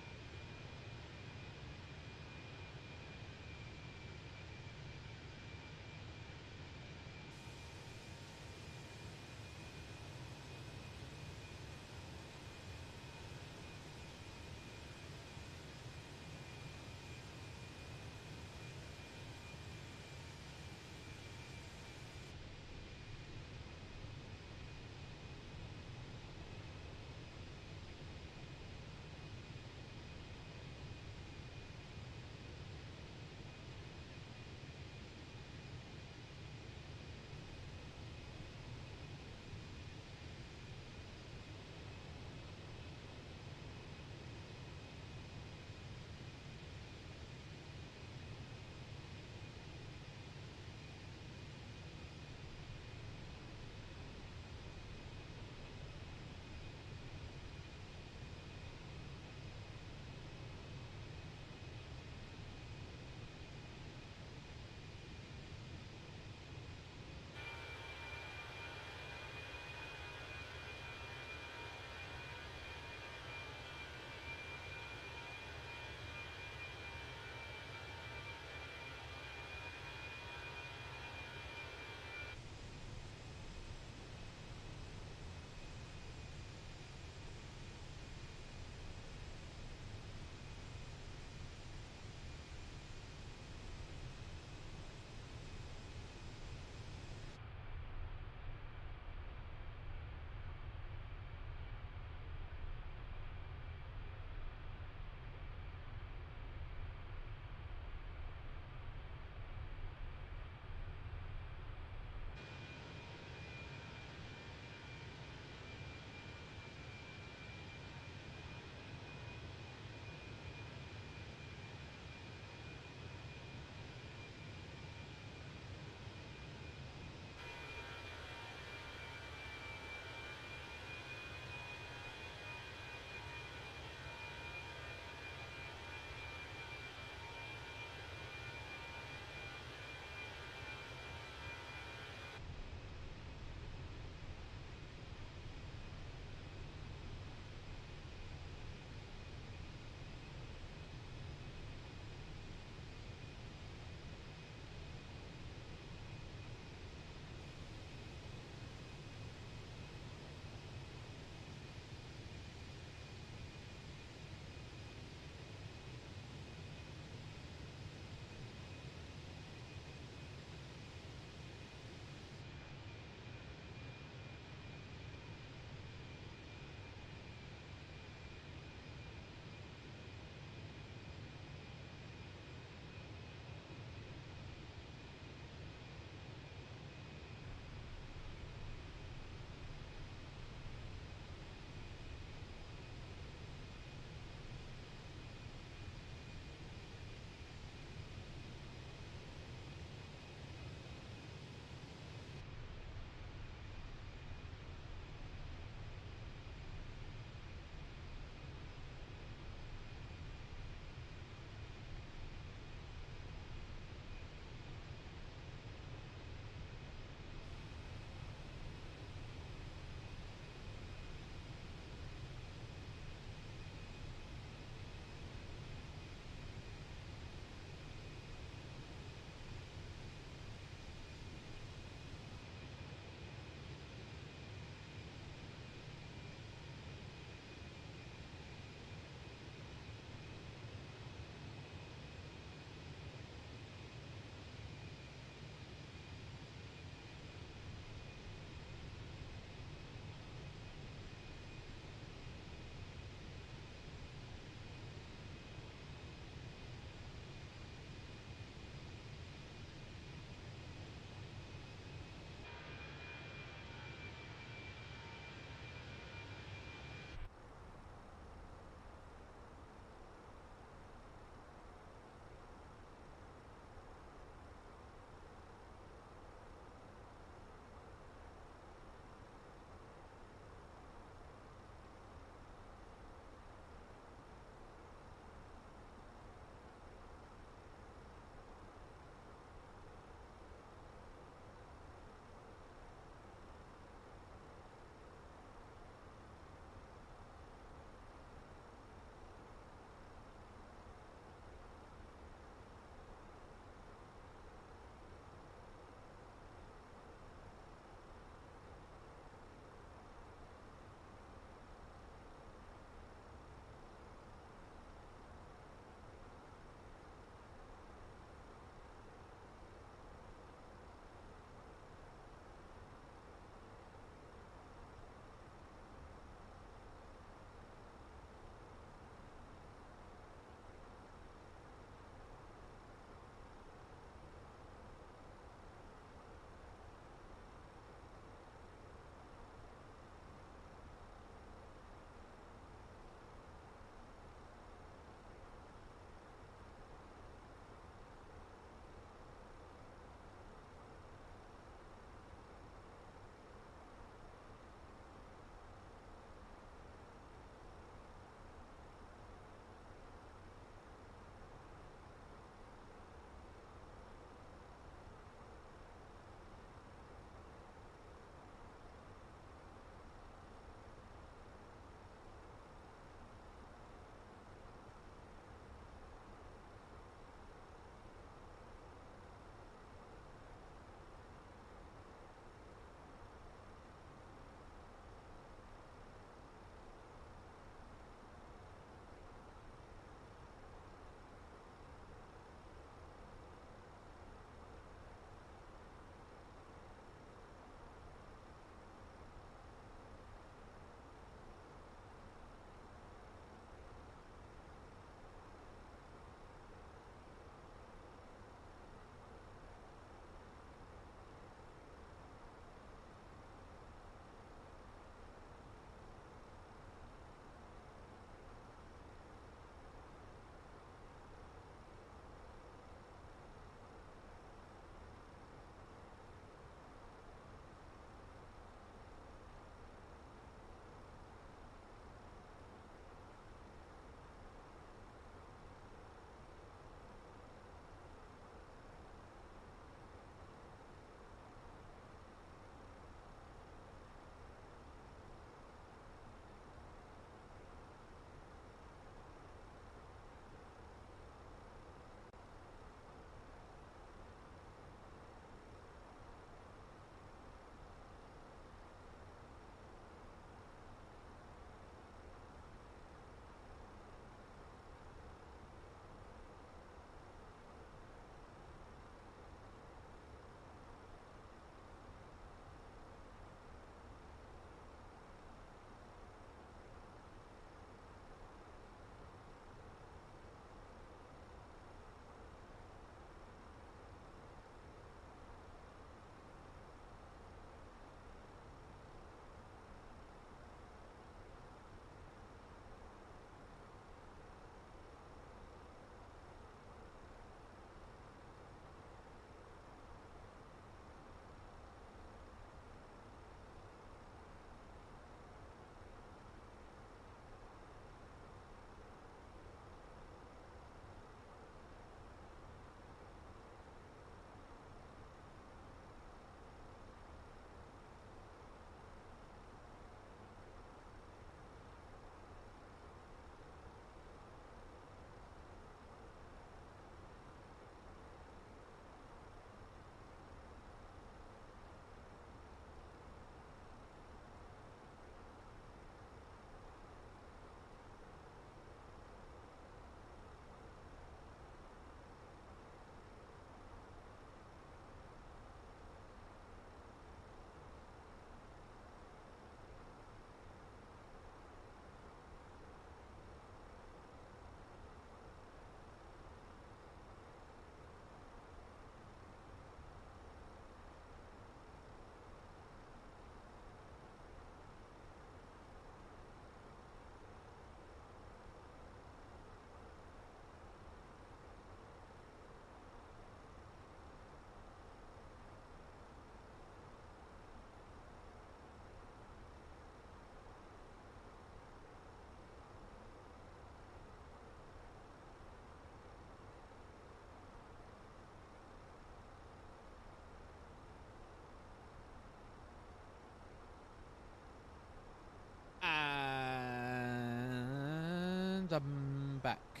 And I'm back.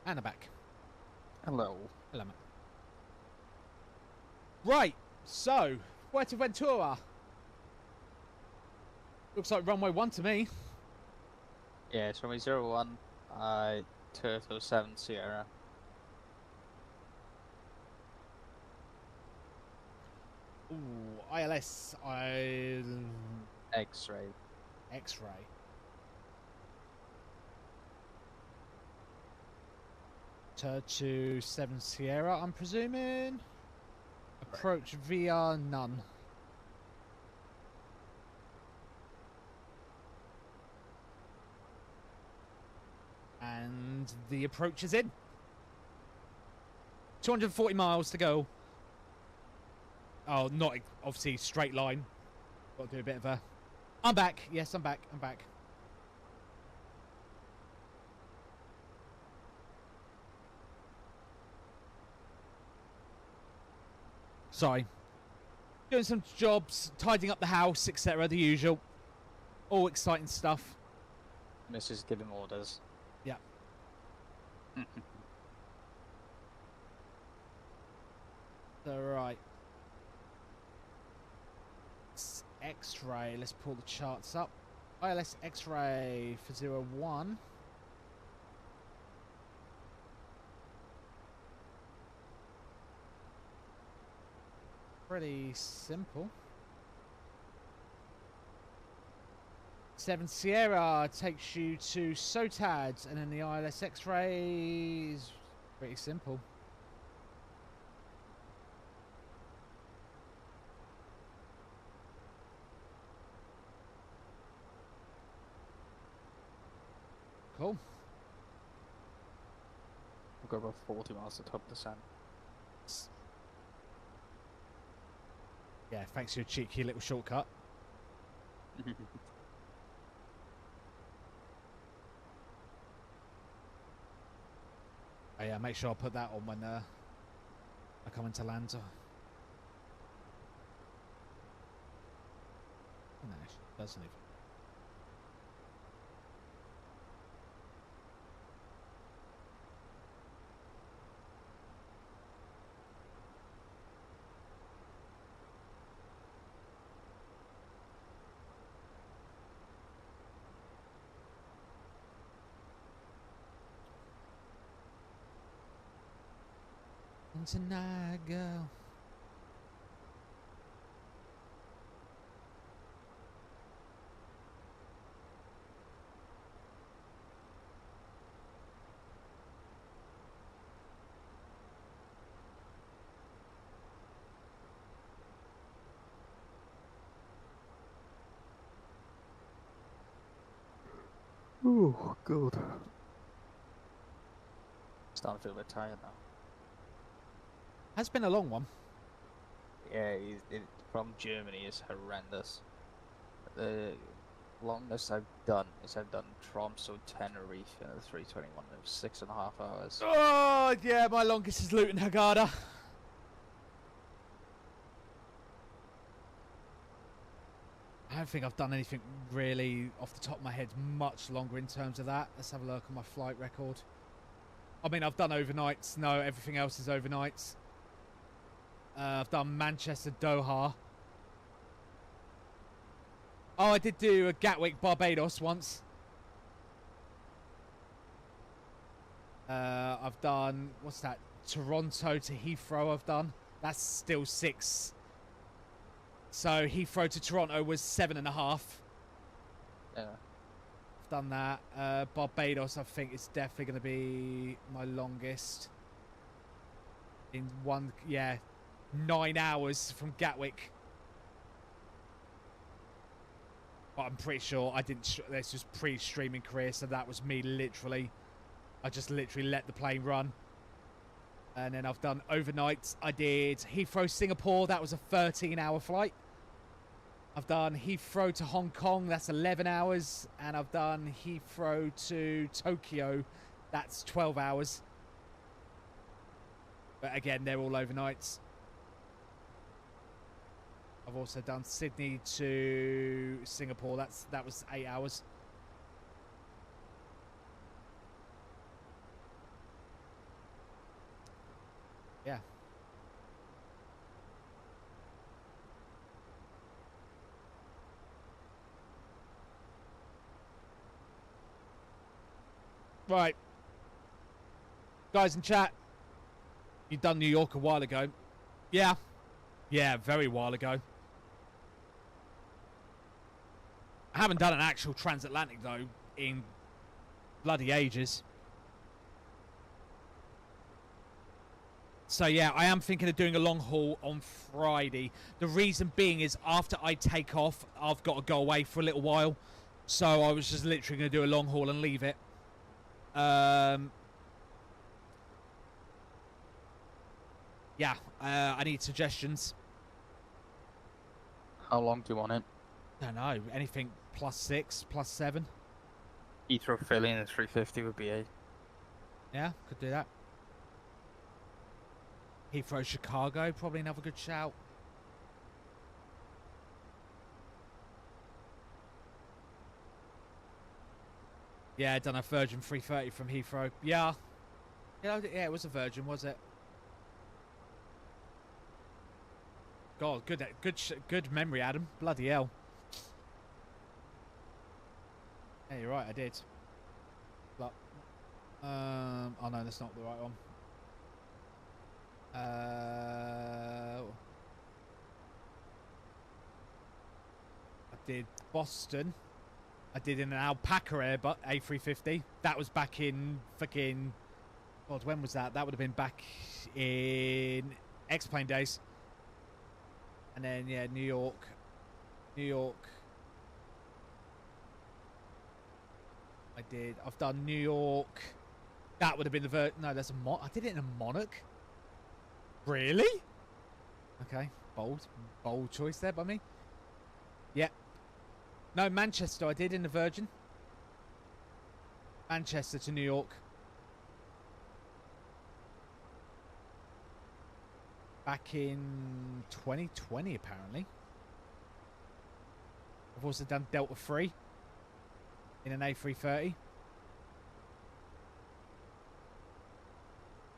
And I'm back. Hello. Hello, mate. Right, so, Fuerteventura. Looks like runway 1 to me. Yeah, it's runway 01, Turtle 7 Sierra. Ooh, ILS, X-ray. X-ray. To 7 Sierra, I'm presuming. Approach VR none. And the approach is in. 240 miles to go. Oh, not obviously straight line. Got to do a bit of a... I'm back. Yes, I'm back. I'm back. Sorry. Doing some jobs, tidying up the house, etc. The usual. All exciting stuff. Mrs. giving orders. Yeah. Alright. X-ray. Let's pull the charts up. ILS X-ray for 01. Pretty simple. 7 Sierra takes you to SOTAD, and then the ILS X-ray is pretty simple. Cool. We've got about 40 miles to top the sun. Yeah, thanks for your cheeky little shortcut. Oh yeah, make sure I put that on when I come into land. No, it doesn't even. Tonight, girl. Oh, good. Starting to feel a bit tired now. Has been a long one. Yeah, from Germany is horrendous. The longest I've done is I've done Tromsø, Tenerife in a 321. It was 6.5 hours. Oh yeah, my longest is Luton Haggarda. I don't think I've done anything really off the top of my head much longer in terms of that. Let's have a look on my flight record. I mean, I've done overnights. No, everything else is overnights. I've done Manchester, Doha. Oh, I did do a Gatwick, Barbados once. I've done, what's that? Toronto to Heathrow I've done. That's still 6. So Heathrow to Toronto was 7.5. Yeah. I've done that. Barbados, I think, is definitely going to be my longest. In one, yeah, 9 hours from Gatwick. But I'm pretty sure I didn't. This was pre-streaming career, so that was me literally. I just literally let the plane run. And then I've done overnights. I did Heathrow, Singapore. That was a 13-hour flight. I've done Heathrow to Hong Kong. That's 11 hours. And I've done Heathrow to Tokyo. That's 12 hours. But again, they're all overnights. I've also done Sydney to Singapore. That was 8 hours. Yeah. Right. Guys in chat, you done New York a while ago. Yeah. Yeah, very while ago. I haven't done an actual transatlantic, though, in bloody ages. So, yeah, I am thinking of doing a long haul on Friday. The reason being is after I take off, I've got to go away for a little while. So I was just literally going to do a long haul and leave it. Yeah, I need suggestions. How long do you want it? Don't know. Anything +6, +7? Heathrow Philly and a 350 would be 8. Yeah, could do that. Heathrow Chicago, probably another good shout. Yeah, done a Virgin 330 from Heathrow. Yeah. Yeah, it was a Virgin, was it? God, good memory, Adam. Bloody hell. Yeah, you're right, I did. But, oh no, that's not the right one. I did Boston. I did in an Alpaca Air, but A350. That was back in fucking... God, when was that? That would have been back in X-Plane days. And then, yeah, New York. I did. I've done New York. That would have been the no, that's a I did it in a Monarch. Really? Okay, bold choice there by me. Yeah. No, Manchester I did in the Virgin. Manchester to New York. Back in 2020, apparently. I've also done Delta 3 in an A330.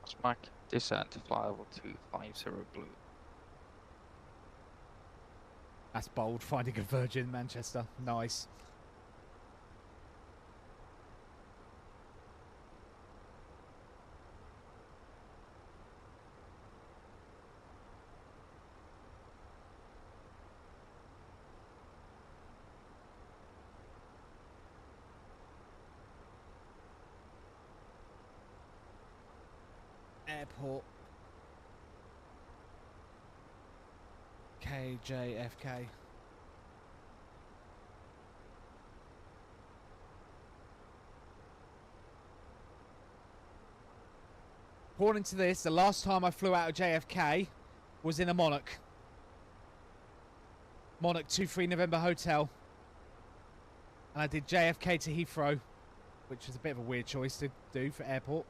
Smack descent fly level 250 blue. That's bold, finding a Virgin in Manchester. Nice. Airport. KJFK. According to this, the last time I flew out of JFK was in a Monarch. Monarch 23 November Hotel. And I did JFK to Heathrow, which is a bit of a weird choice to do for airport.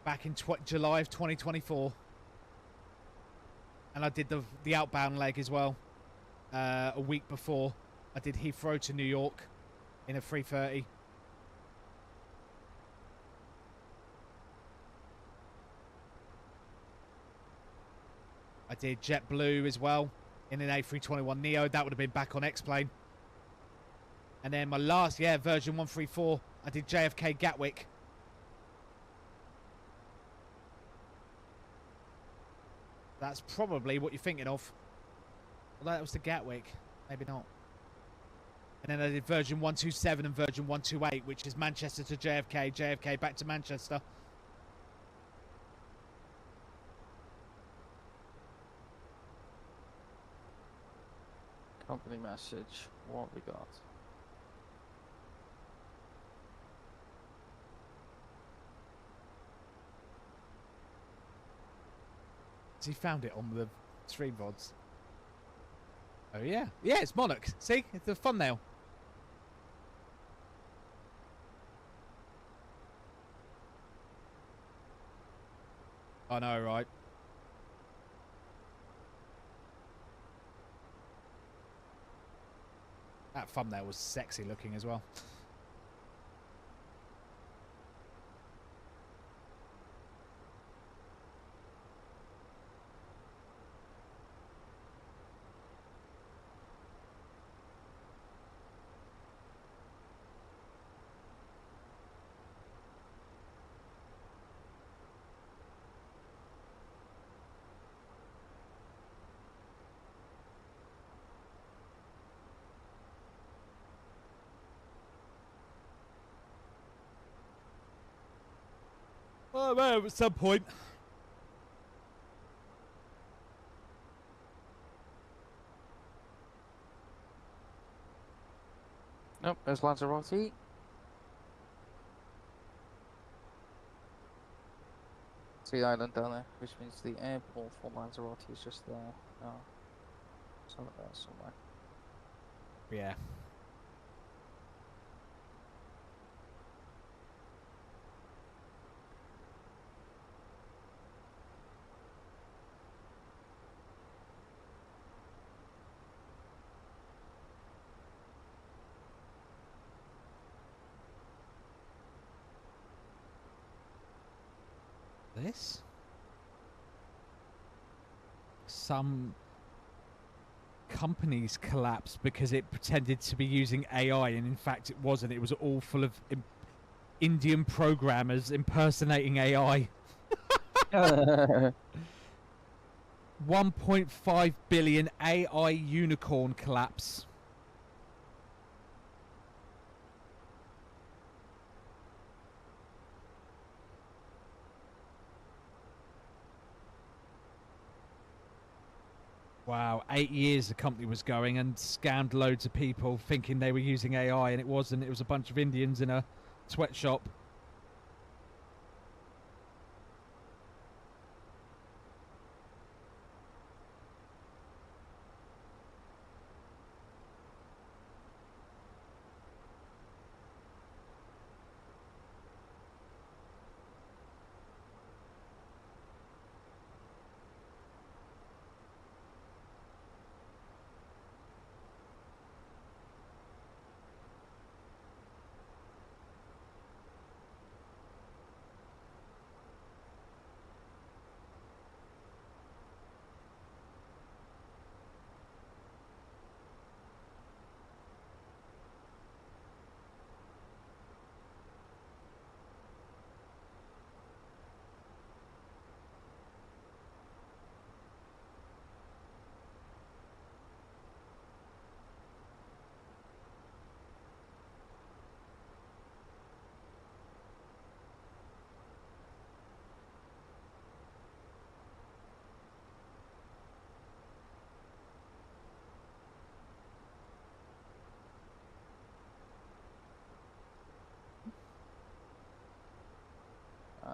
Back in July of 2024. And I did the outbound leg as well. A week before. I did Heathrow to New York in a 330. I did JetBlue as well in an A321neo. That would have been back on X-Plane. And then my last, Virgin 134, I did JFK Gatwick. That's probably what you're thinking of. Well, that was the Gatwick. Maybe not. And then I did Virgin 127 and Virgin 128, which is Manchester to JFK, JFK back to Manchester. Company message. What have we got? He found it on the stream VODs. Oh yeah. Yeah, it's Monarch. See? It's a thumbnail. I know, right? That thumbnail was sexy looking as well. Well, at some point. Nope, there's Lanzarote. See the island down there, which means the airport for Lanzarote is just there. Oh, it's over there somewhere. Yeah. This? Some companies collapsed because it pretended to be using AI, and in fact it wasn't. It was all full of Indian programmers impersonating AI. 1.5 billion AI unicorn collapse. Wow, 8 years the company was going and scammed loads of people thinking they were using AI, and it wasn't. It was a bunch of Indians in a sweatshop.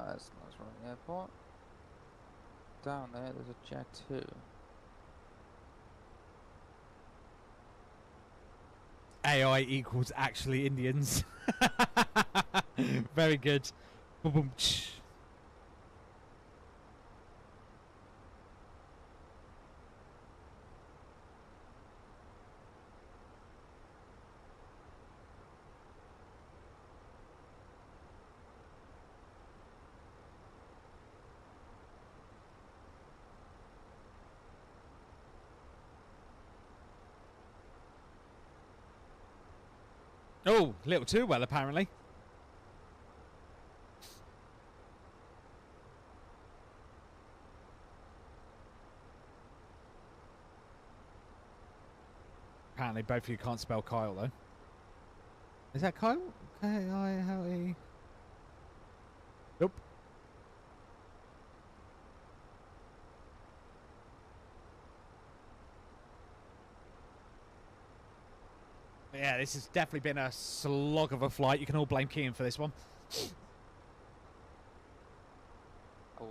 That's Lanzarote Airport. Down there, there's a Jack 2. AI equals actually Indians. Very good. Boom, boom, tsh. Oh, a little too well, apparently. Apparently, both of you can't spell Kyle, though. Is that Kyle? K-I-L-E. Nope. Yeah, this has definitely been a slog of a flight. You can all blame Kean for this one. Oh.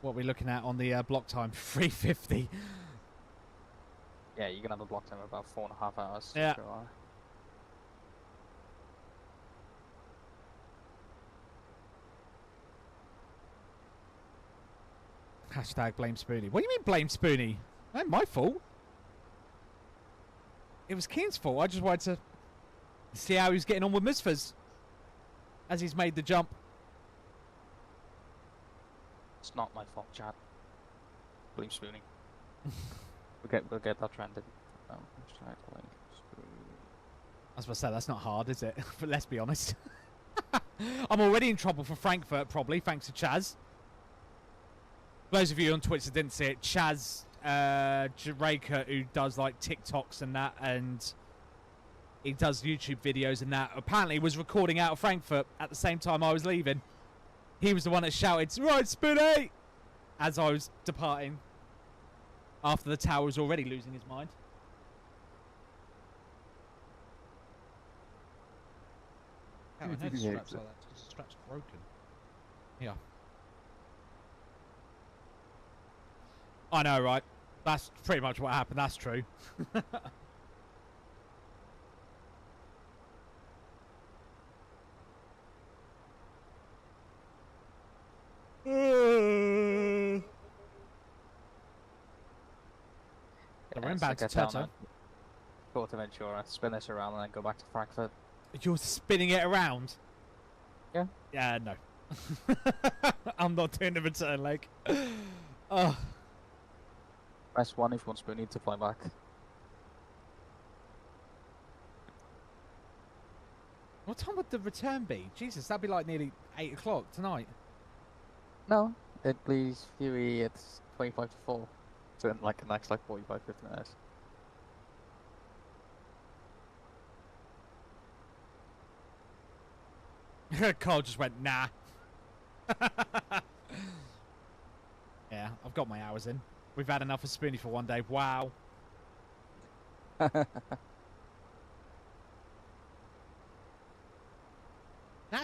What are we looking at on the block time? 3:50. Yeah, you're gonna have a block time of about 4.5 hours. Yeah. Sure. Hashtag blame Spoony. What do you mean blame Spoony? That ain't my fault. It was Kean's fault. I just wanted to see how he was getting on with Misfers as he's made the jump. It's not my fault, Chad. Blame Spoony. we'll get that trended. Oh, I was about to say, that's not hard, is it? But let's be honest. I'm already in trouble for Frankfurt, probably, thanks to Chaz. For those of you on Twitch that didn't see it, Chaz Jamaica, who does like TikToks and that, and he does YouTube videos and that, apparently was recording out of Frankfurt at the same time I was leaving. He was the one that shouted, "Right, Spoony!" as I was departing. After the tower was already losing his mind. I know the strap's like that because the strap's broken. Yeah. I know, right? That's pretty much what happened. That's true. We're inbound to Turtle. Fuerteventura, spin this around and then go back to Frankfurt. You're spinning it around? Yeah. Yeah, no. I'm not doing the return leg. Oh. Press 1 if you want Spoony to fly back. What time would the return be? Jesus, that'd be like nearly 8 o'clock tonight. No, it leaves Fury at 25 to 4. So in like the next like 45, 50 minutes. Carl just went, nah. Yeah, I've got my hours in. We've had enough of Spoony for one day. Wow. That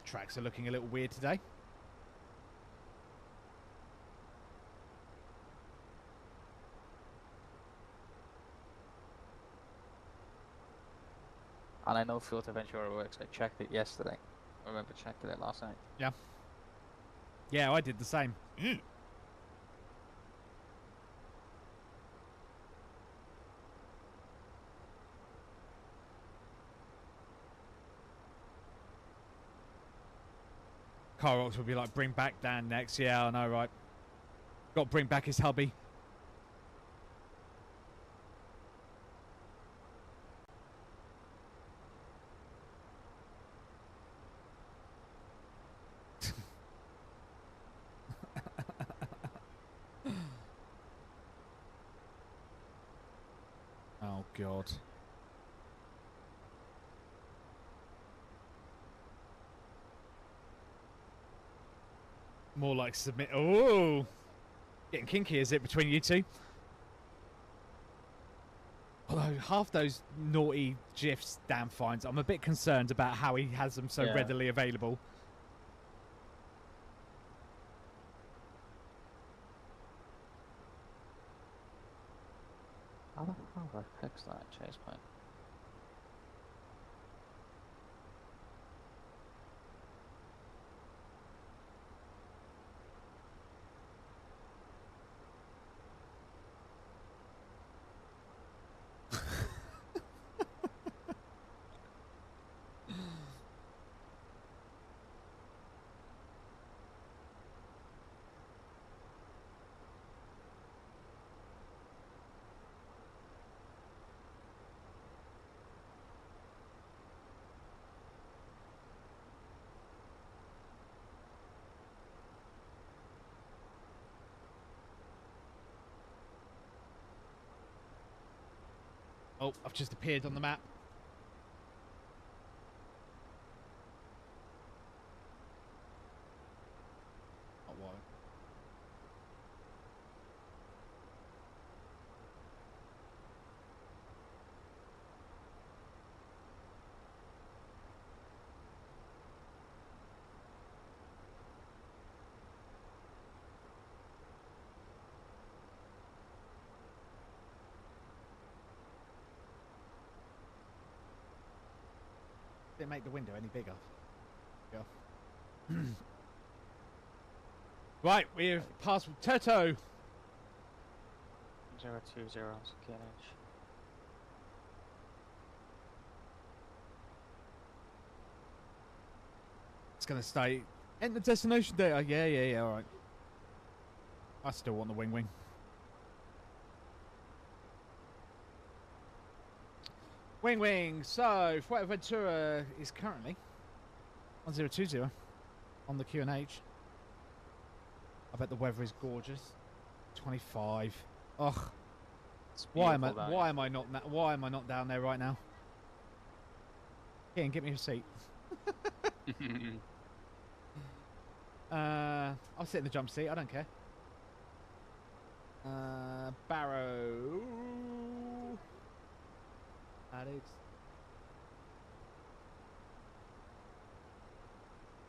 tracks are looking a little weird today. And I know Fuerteventura works. I checked it yesterday. I remember checking it last night. Yeah. Yeah, I did the same. Car Rocks would be like, bring back Dan next. Yeah, I know, right? Got to bring back his hubby. Oh, God. More like submit. Oh, getting kinky, is it, between you two? Although half those naughty GIFs Dan finds, I'm a bit concerned about how he has them so readily available. How the hell do I fix that chase point? Oh, I've just appeared on the map. Oh, why? Didn't make the window any bigger. Yeah. Right, we've passed Turto. 020 KNH. It's gonna stay. Enter destination data. Yeah, alright. I still want the wing. Wing. So, Fuerteventura is currently 1020 on the QNH. I bet the weather is gorgeous. 25. Ugh. Why am I not down there right now? Ian, get me a seat. I'll sit in the jump seat. I don't care. Barrow. Alex.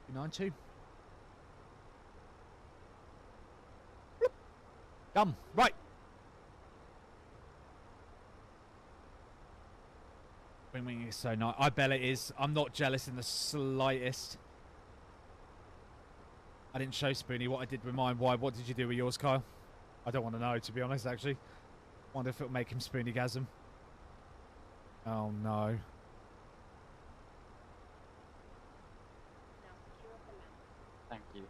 292. Done. Right. Wing wing is so nice. I bet it is. I'm not jealous in the slightest. I didn't show Spoony what I did with mine. Why? What did you do with yours, Kyle? I don't want to know, to be honest, actually. Wonder if it'll make him Spoony-gasm. Oh, no. Thank you.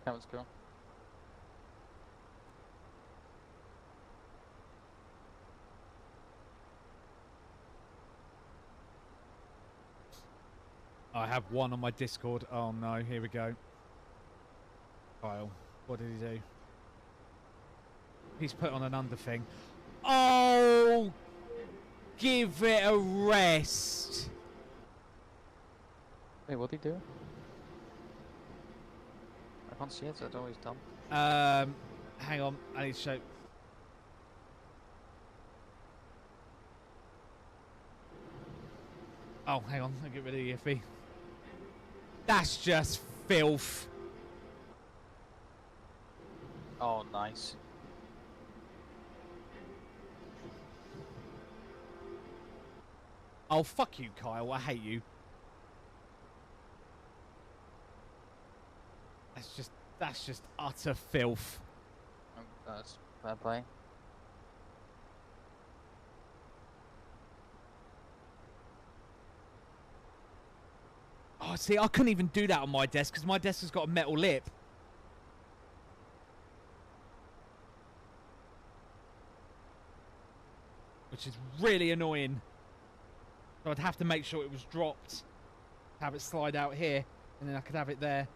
That was cool. I have one on my Discord. Oh no, here we go. Kyle, what did he do? He's put on an under thing. Oh! Give it a rest! Wait, what did he do? I can't see it, so it's always dumb. Hang on, I need to show. Oh, hang on, I'll get rid of the EFB. That's just filth. Oh, nice. Oh, fuck you, Kyle. I hate you. That's just utter filth. Oh, that's fair play. Oh, see, I couldn't even do that on my desk because my desk has got a metal lip. Which is really annoying. So I'd have to make sure it was dropped. Have it slide out here, and then I could have it there.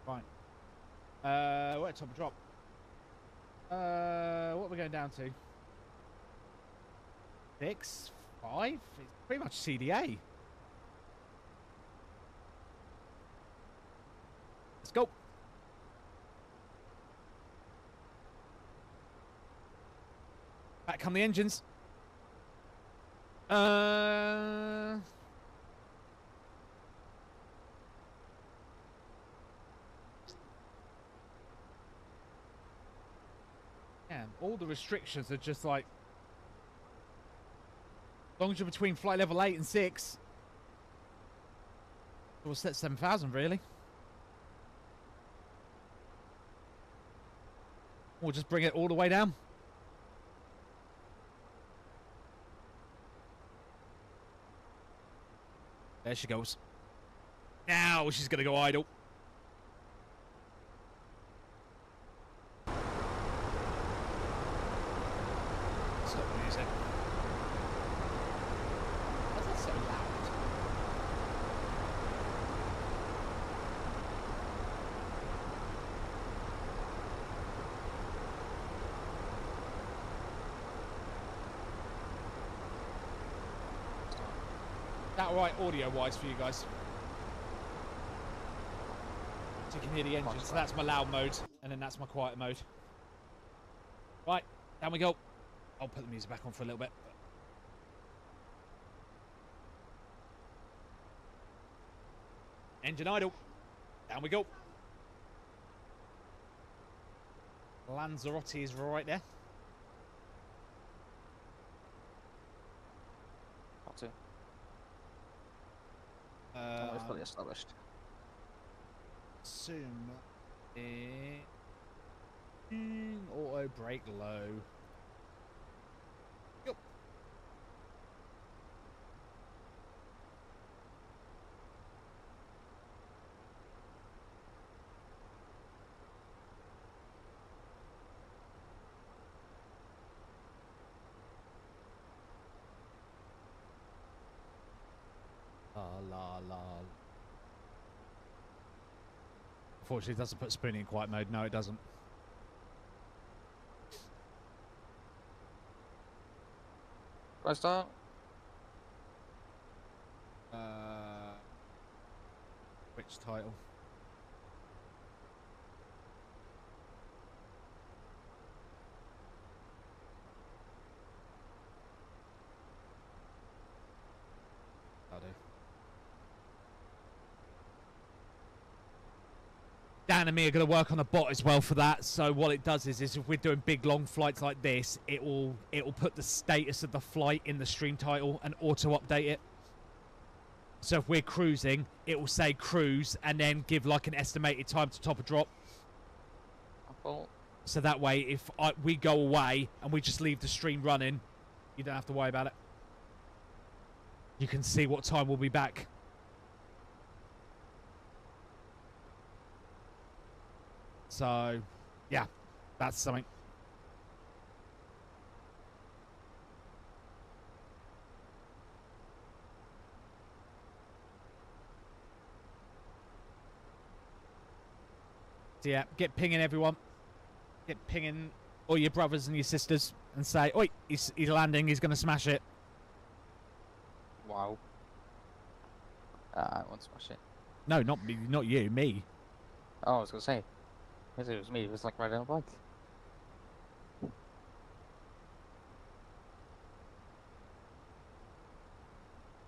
Right. Where top of drop? What are we going down to? 6, 5? It's pretty much CDA. Let's go. Back come the engines. Yeah, all the restrictions are just like, as long as you're between flight level 8 and 6, we'll set 7,000 really. We'll just bring it all the way down. There she goes. Now she's gonna go idle. Stop the music. Why is that so loud? That alright audio-wise for you guys? So you can hear the engine. So that's my loud mode, and then that's my quiet mode. Right, down we go. I'll put the music back on for a little bit. Engine idle. Down we go. Lanzarote is right there. Up to. It's fully established. Assume auto brake low. Yep. La la. Unfortunately, it doesn't put Spoony in quiet mode. No, it doesn't. Right start. Which title? I'll do. Dan and me are going to work on a bot as well for that. So what it does is if we're doing big long flights like this, it will put the status of the flight in the stream title and auto update it. So if we're cruising, it will say cruise and then give like an estimated time to top a drop. Cool. So that way, if we go away and we just leave the stream running, you don't have to worry about it. You can see what time we'll be back. So, yeah, that's something. So yeah, get pinging everyone. Get pinging all your brothers and your sisters and say, oi, he's landing, he's going to smash it. Wow. I won't smash it. No, not me, not you, me. Oh, I was going to say. If it was me, it was like riding a bike.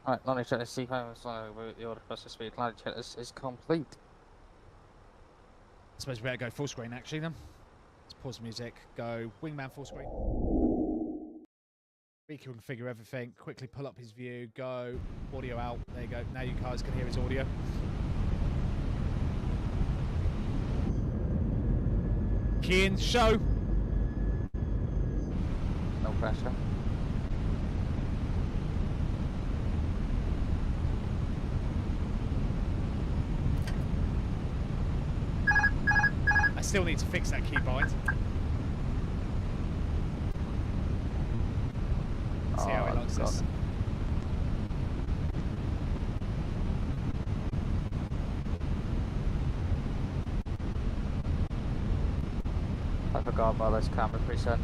Alright, Lonnie, check the C5 the order for speed line check is complete. I suppose we better go full screen actually then. Let's pause the music, go wingman full screen. Reconfigure everything, quickly pull up his view, go audio out, there you go, now you guys can hear his audio. Key in, show! No pressure. I still need to fix that keybind. See how he likes this. I forgot about this camera preset.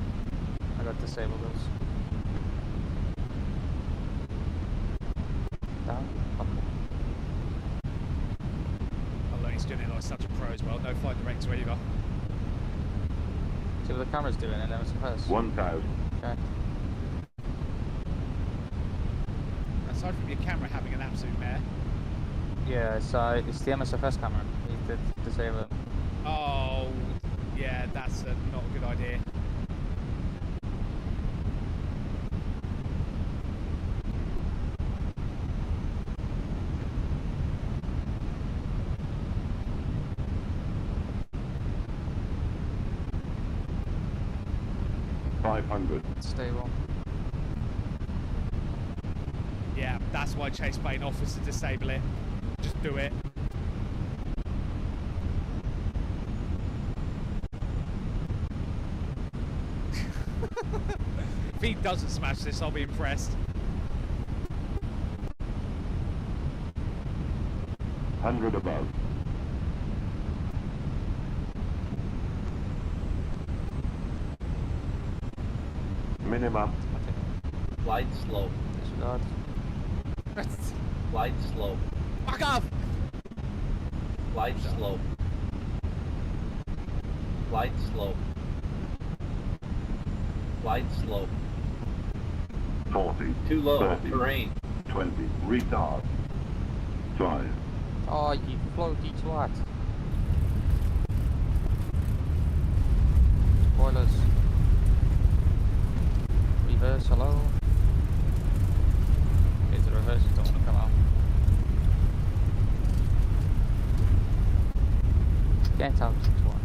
I got disabled those. Down. Up. Oh look, he's doing it like such a pro as well. No flight director either. See what the camera's doing and then it's first. 1,000. Okay. Aside from your camera having an absolute mare. Yeah, it's the MSFS camera. You did disable it. Oh, yeah, that's not a good idea. Stable. Yeah, that's why Chase Payne offers to disable it. Just do it. If he doesn't smash this, I'll be impressed. 100 above. Minimum. Glide slow. Disregard. Glide slow. Fuck off! Glide slow. Glide slow. Glide slow. 40. Too low. 30, Terrain. 20. Retard. 5. Oh, you floaty twat. Spoilers. Reverse, hello. Okay, the reverse don't want to come out. Get out, twat.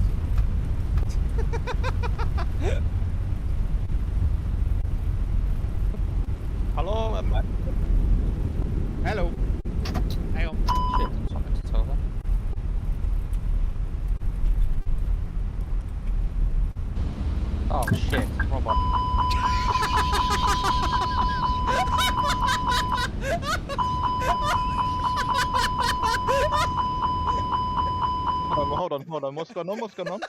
Hello, Hello. Hang on. Shit, something to tell them. Oh shit, robot. Hold on, what's going on, what's going on?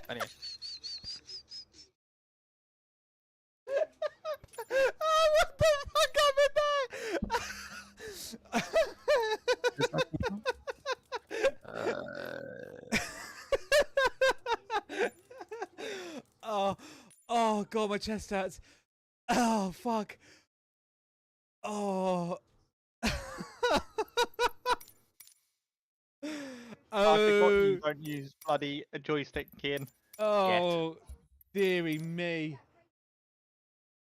Anyway. god, my chest hurts. Oh fuck. Oh. I forgot you Oh. don't use bloody a joystick, Kian. Oh, dearie me.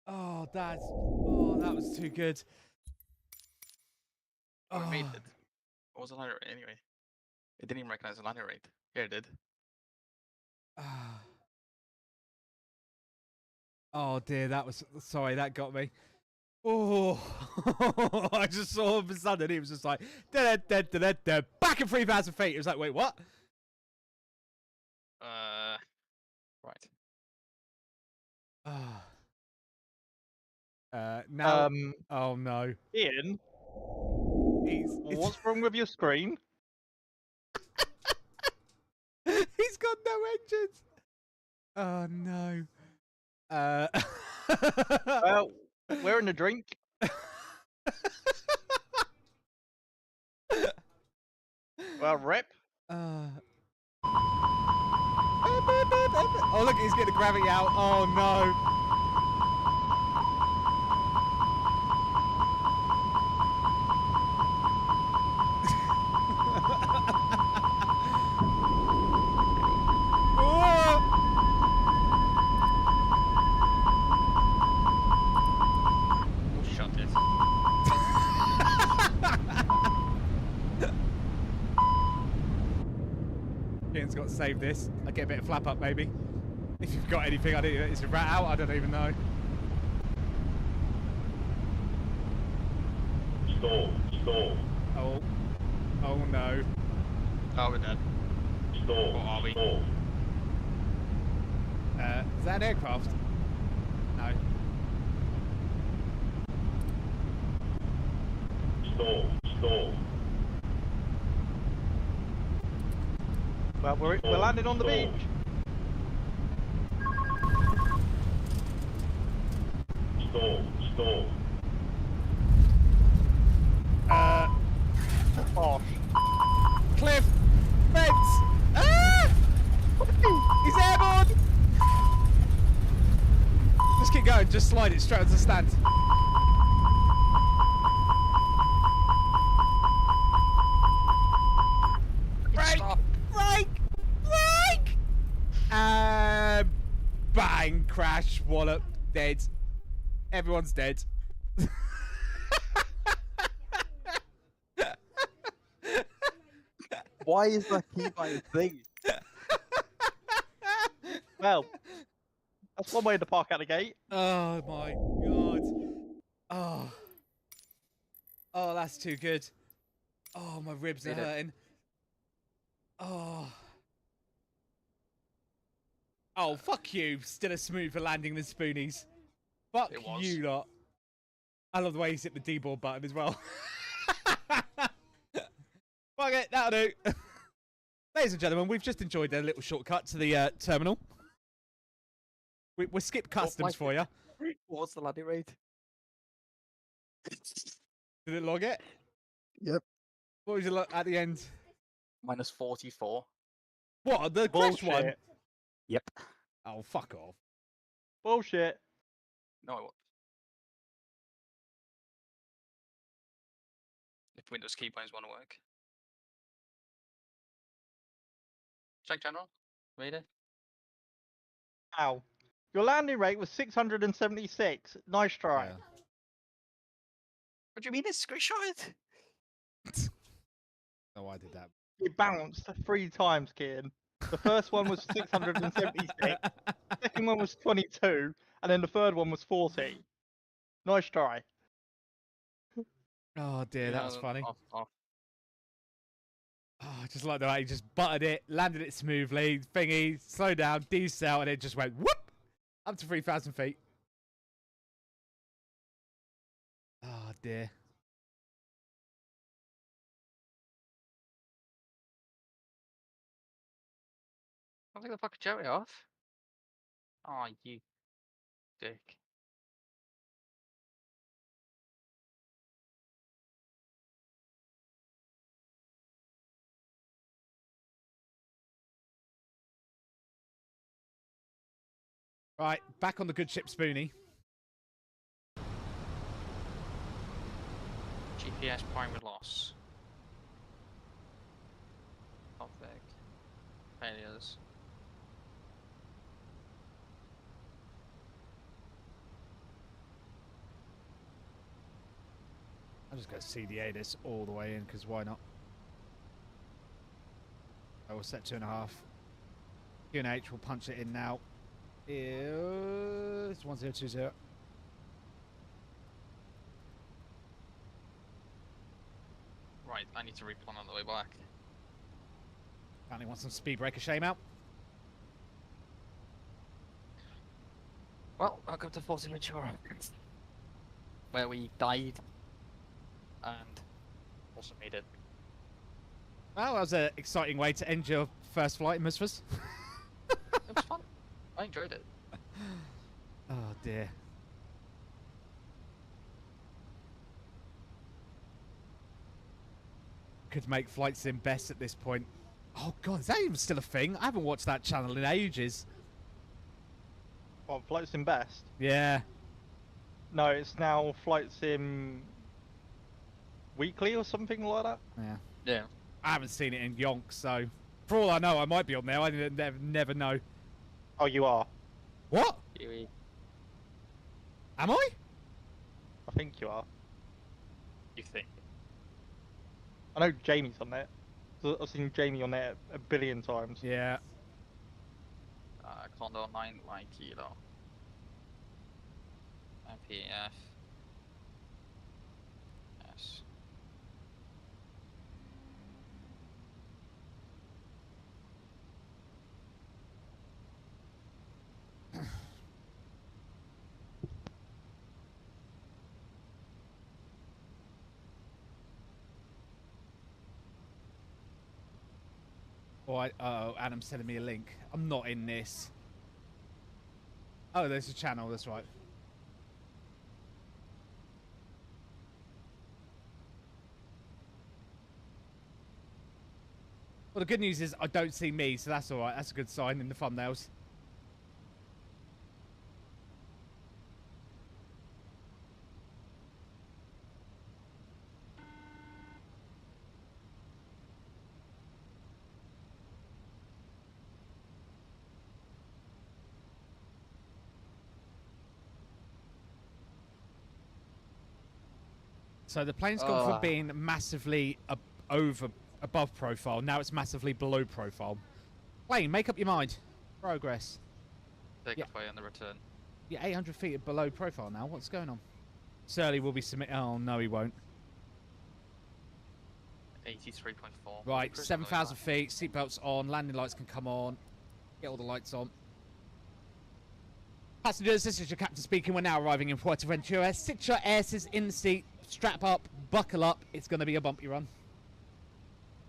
Oh, that was too good. Oh, it made Oh. it. What was the line rate anyway? It didn't even recognize the line rate. Here it did. Oh dear, that was sorry, that got me. Oh, I just saw all of a sudden he was just like back at 3,000 feet. It was like, wait, what? Right. Now. Oh no, Ian. What's wrong with your screen? He's got no engines. Oh no. Well, we're in a drink. Well, rip. Oh look, he's getting the gravity out. Oh no. Oh, shut it. Ian's got to save this. I get a bit of flap up, maybe. If you've got anything, I don't. Is a rat out? I don't even know. Stall. Oh. Oh no. Oh, we're dead. Stall. What are we? Is that an aircraft? No. Stall. Well, we're landing on the beach. Stall. Oh. Cliff! Fence! Ah! He's airborne! Just keep going, just slide it straight onto the stand. Brake! Bang! Crash, wallop, dead. Everyone's dead. Why is that keybind thing? Well, that's one way to park out the gate. Oh my god. Oh, that's too good. Oh, my ribs are hurting. Oh, fuck you. Still a smoother landing than Spoonies. Fuck you lot. I love the way he's hit the D-board button as well. Fuck it, that'll do. Ladies and gentlemen, we've just enjoyed a little shortcut to the terminal. We skipped customs for you. What's the landing rate? Did it log it? Yep. What was it at the end? Minus 44. What, the crash one? Bullshit. Yep. Oh, fuck off. Bullshit. No, I won't. If Windows keybinds want to work. Check general. Read it. Ow. Your landing rate was 676. Nice try. Yeah. What do you mean it's screenshotted? Oh, I did that. It bounced 3 times, Kian. The first one was 676. The second one was 22. And then the third one was 40. Nice try. Oh dear, that was funny. Off. Oh, I just like the way he just butted it, landed it smoothly, thingy, slow down, decel, and it just went whoop up to 3,000 feet. Oh dear. I'll take the fucking cherry off. Oh, you dick. Right, back on the good ship Spoony. GPS primary loss. Topic. Failures. I'm just going to CDA this all the way in, because why not? I will set 2.5. QNH will punch it in now. It's 1020. Right, I need to replan on the way back. Apparently want some speed breaker shame out. Well, welcome to Fuerteventura, where we died and also made it. Well, that was an exciting way to end your first flight, Musfas. It was fun. I enjoyed it. Oh dear. Could make flight sim best at this point. Oh god, is that even still a thing? I haven't watched that channel in ages. What, Flight Sim Best? Yeah. No, it's now Flight Sim Weekly or something like that. Yeah. Yeah. I haven't seen it in yonks, so for all I know, I might be on there. I never know. Oh, you are? What? Kiwi. Am I? I think you are. You think? I know Jamie's on there. I've seen Jamie on there a billion times. Yeah. Condor 9 line kilo. MPF. Yes. Oh, Adam's sending me a link. I'm not in this. Oh, there's a channel, that's right. Well, the good news is I don't see me, so that's alright. That's a good sign in the thumbnails. So the plane's gone from being massively above profile, now it's massively below profile. Plane, make up your mind. Progress. Take away on the return. You're 800 feet below profile now. What's going on? Surly will be submitting. Oh, no, he won't. 83.4. Right, 7,000 feet. Seatbelts on. Landing lights can come on. Get all the lights on. Passengers, this is your captain speaking. We're now arriving in Fuerteventura. Sit your asses in the seat. Strap up. Buckle up. It's going to be a bumpy run.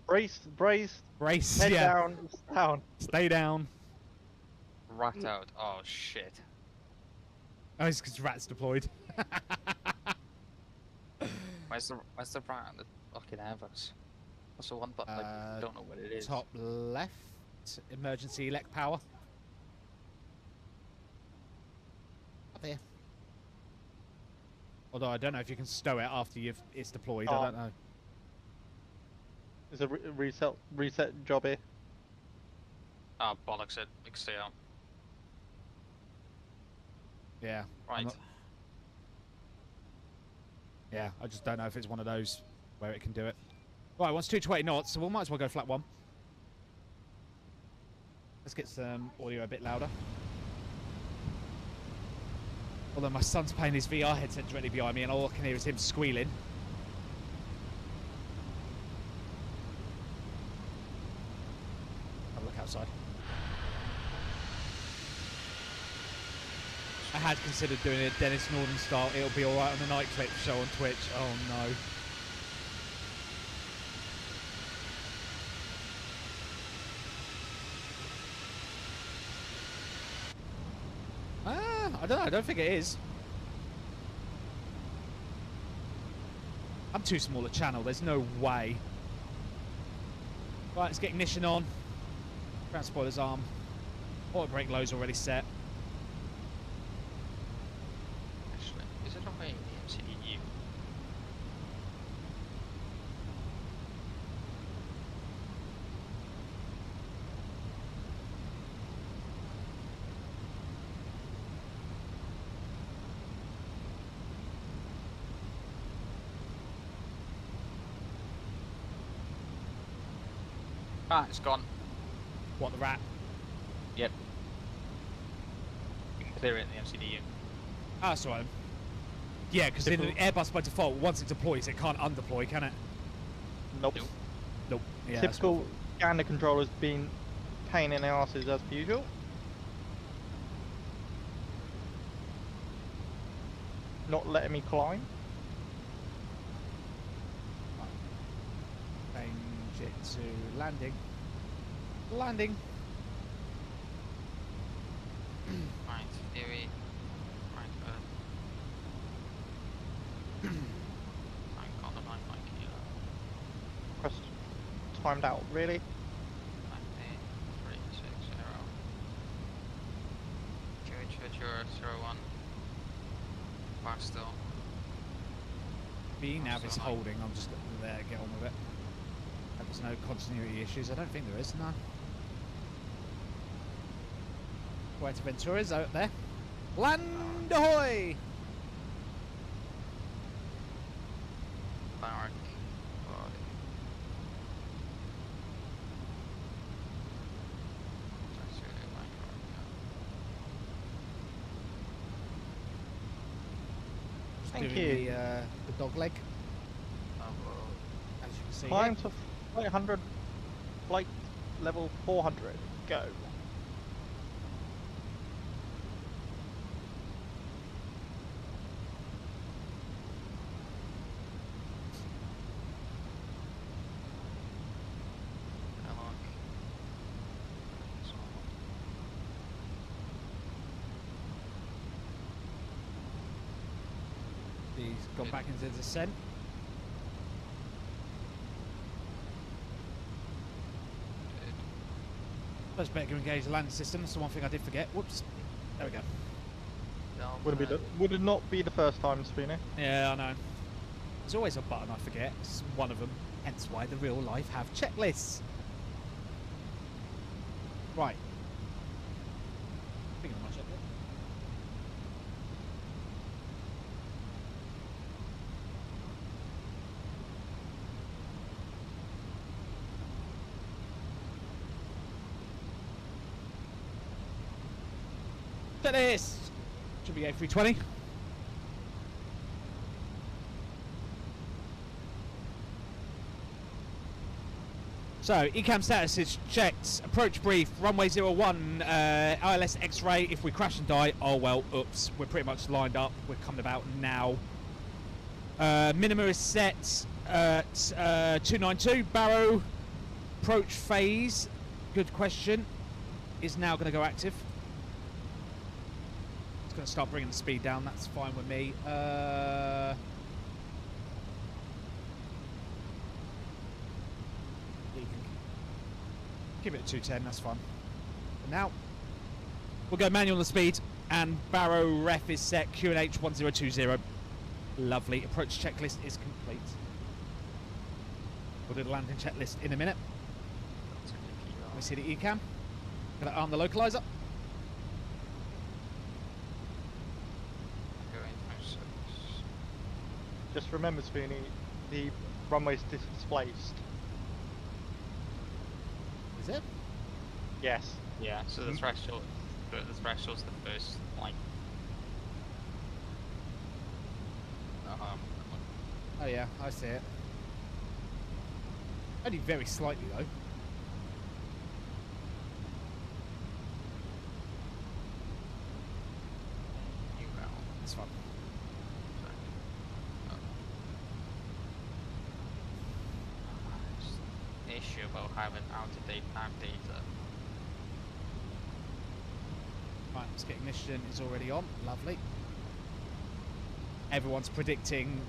Brace. Head down. Stay down. Rat out. Oh shit. Oh, it's because rat's deployed. Where's the rat and the fucking Airbus? What's the one button? I don't know what it is. Top left. Emergency elect power. Up here. Although I don't know if you can stow it after it's deployed. I don't know. There's a reset job here. Ah, bollocks it. Stay out. Yeah. Right. Yeah, I just don't know if it's one of those where it can do it. Right, once 220 knots, so we might as well go flat one. Let's get some audio a bit louder. Although my son's playing his VR headset directly behind me and all I can hear is him squealing. Have a look outside. I had considered doing a Dennis Norton style, it'll be alright on the night clip show on Twitch. Oh no. I don't know, I don't think it is. I'm too small a channel, there's no way. Right, let's get ignition on. Ground spoiler's arm. Auto brake low's already set. Ah, it's gone. What, the rat? Yep. You can clear it in the MCDU. Ah, that's right. Yeah, because in the Airbus by default, once it deploys, it can't undeploy, can it? Nope. Nope. Yeah, Typical gander controllers being pain in the asses as per usual. Not letting me climb. Change it to landing. Landing. Right, here we. Right, I got the line like here. Press timed out, really? 360. 01. Still. B nav is holding. I'm just there to get on with it. There's no continuity issues. I don't think there is, no. Fuerteventura's out there. Land ahoy! Barrack. Thank doing you. The dog leg. As you can see. Climb to flight 100, flight level 400. Go. He's gone back into descent. First better to engage the landing system. That's the one thing I did forget. Whoops. There we go. Would it not be the first time, Spoony? Yeah, I know. There's always a button I forget. It's one of them. Hence why the real life have checklists. Right. Speaking of my checklist. Checklist! Should be A320. So, ECAM status is checked. Approach brief, runway 01, ILS X-ray. If we crash and die, oh well, oops. We're pretty much lined up. We're coming about now. Minima is set at 292. Barrow, approach phase, good question, is now going to go active. It's going to start bringing the speed down. That's fine with me. Keep it at 210, that's fine. But now, we'll go manual on the speed, and Barrow ref is set, QNH 1020. Lovely. Approach checklist is complete. We'll do the landing checklist in a minute. Let me see the ECAM. Gonna arm the localizer. Just remember, Spoony, the runway's displaced. Is it? Yes. Yeah, so the threshold's the first, like... Oh yeah, I see it. Only very slightly though. That's fine. Issue about having out-of-date nav data. Right, let's get ignition is already on. Lovely. Everyone's predicting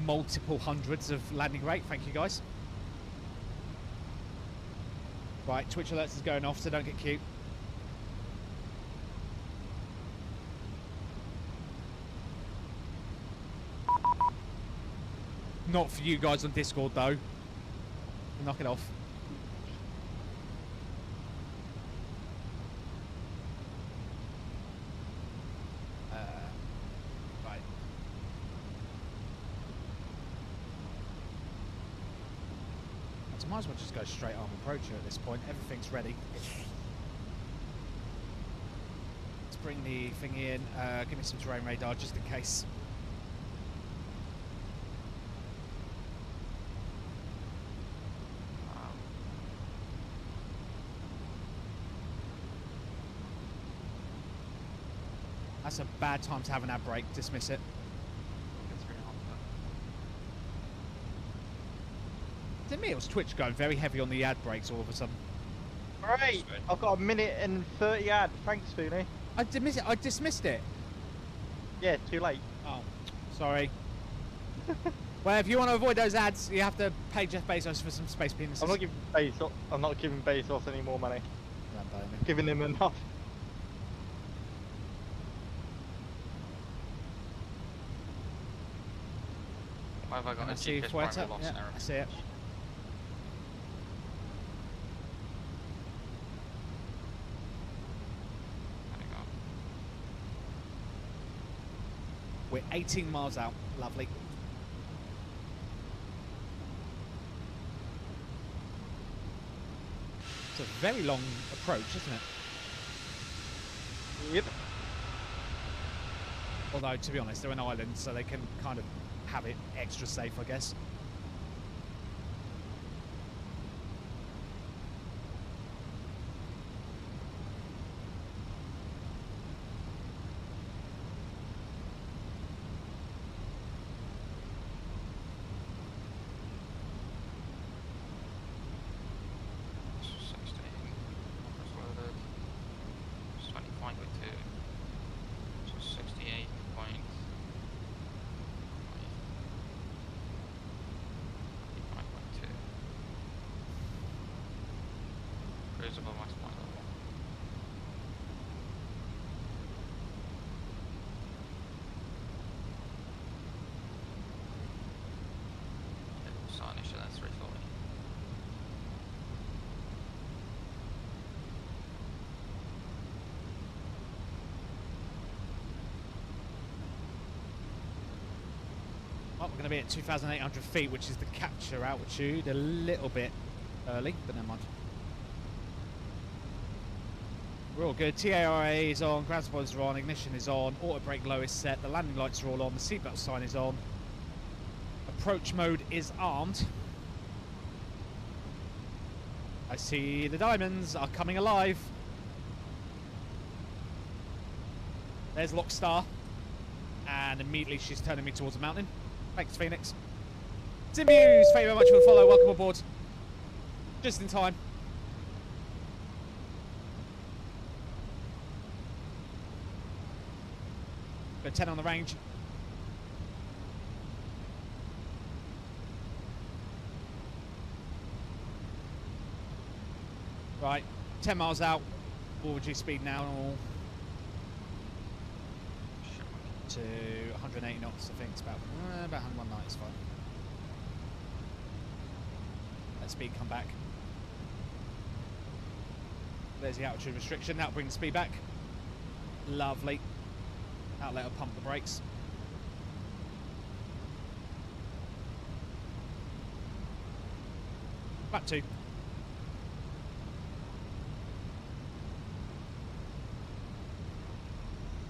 multiple hundreds of landing rate. Thank you guys. Right, Twitch alerts is going off, so don't get cute. Not for you guys on Discord though. Knock it off. Right. That's I might as well just go straight arm approach here at this point. Everything's ready. Let's bring the thing in. Give me some terrain radar just in case. That's a bad time to have an ad break. Dismiss it. To me, it was Twitch going very heavy on the ad breaks all of a sudden. Great! I've got a minute and 30 ad. Thanks, Spoony. I dismissed it. Yeah, too late. Oh, sorry. Well, if you want to avoid those ads, you have to pay Jeff Bezos for some space penises. I'm not giving Bezos any more money. I'm giving him enough. Why have I got Can a I see GPS Fuerte? primary loss Yeah, error? I see it. We're 18 miles out. Lovely. It's a very long approach, isn't it? Yep. Although, to be honest, they're an island, so they can kind of have it extra safe, I guess. Well, we're going to be at 2,800 feet, which is the capture altitude. A little bit early, but never mind. We're all good. TARA is on, ground spoilers are on, ignition is on, auto brake low is set, the landing lights are all on, the seatbelt sign is on. Approach mode is armed. I see the diamonds are coming alive. There's Lockstar. And immediately she's turning me towards a mountain. Thanks, Phoenix. Simviews, thank you very much for the follow. Welcome aboard. Just in time. Got 10 on the range. Right, 10 miles out. We'll reduce speed now to 180 knots. I think it's about 190 is fine. Let speed come back. There's the altitude restriction. That'll bring the speed back. Lovely. That'll let her pump the brakes. Back to.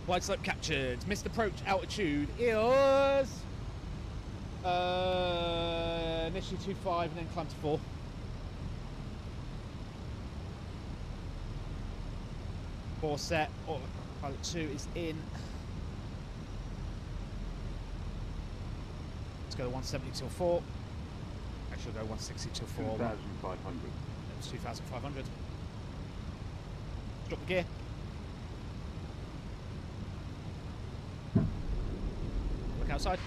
Wide slope captured. Missed approach altitude is initially 2.5 and then climb to 4. Four set. Pilot 2 is in. Let's go to 170 till 4. Actually, we'll go 160 till 4. 2,500. It was 2,500. Drop the gear. Look outside.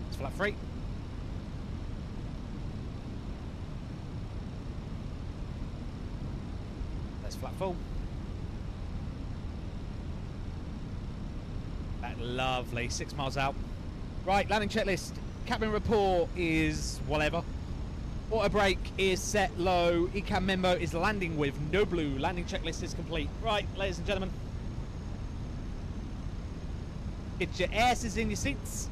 It's flat free. That's flat full. That lovely. 6 miles out. Right, landing checklist. Cabin report is whatever. Auto brake is set low. Ecam memo is landing with no blue. Landing checklist is complete. Right, ladies and gentlemen. Get your asses in your seats.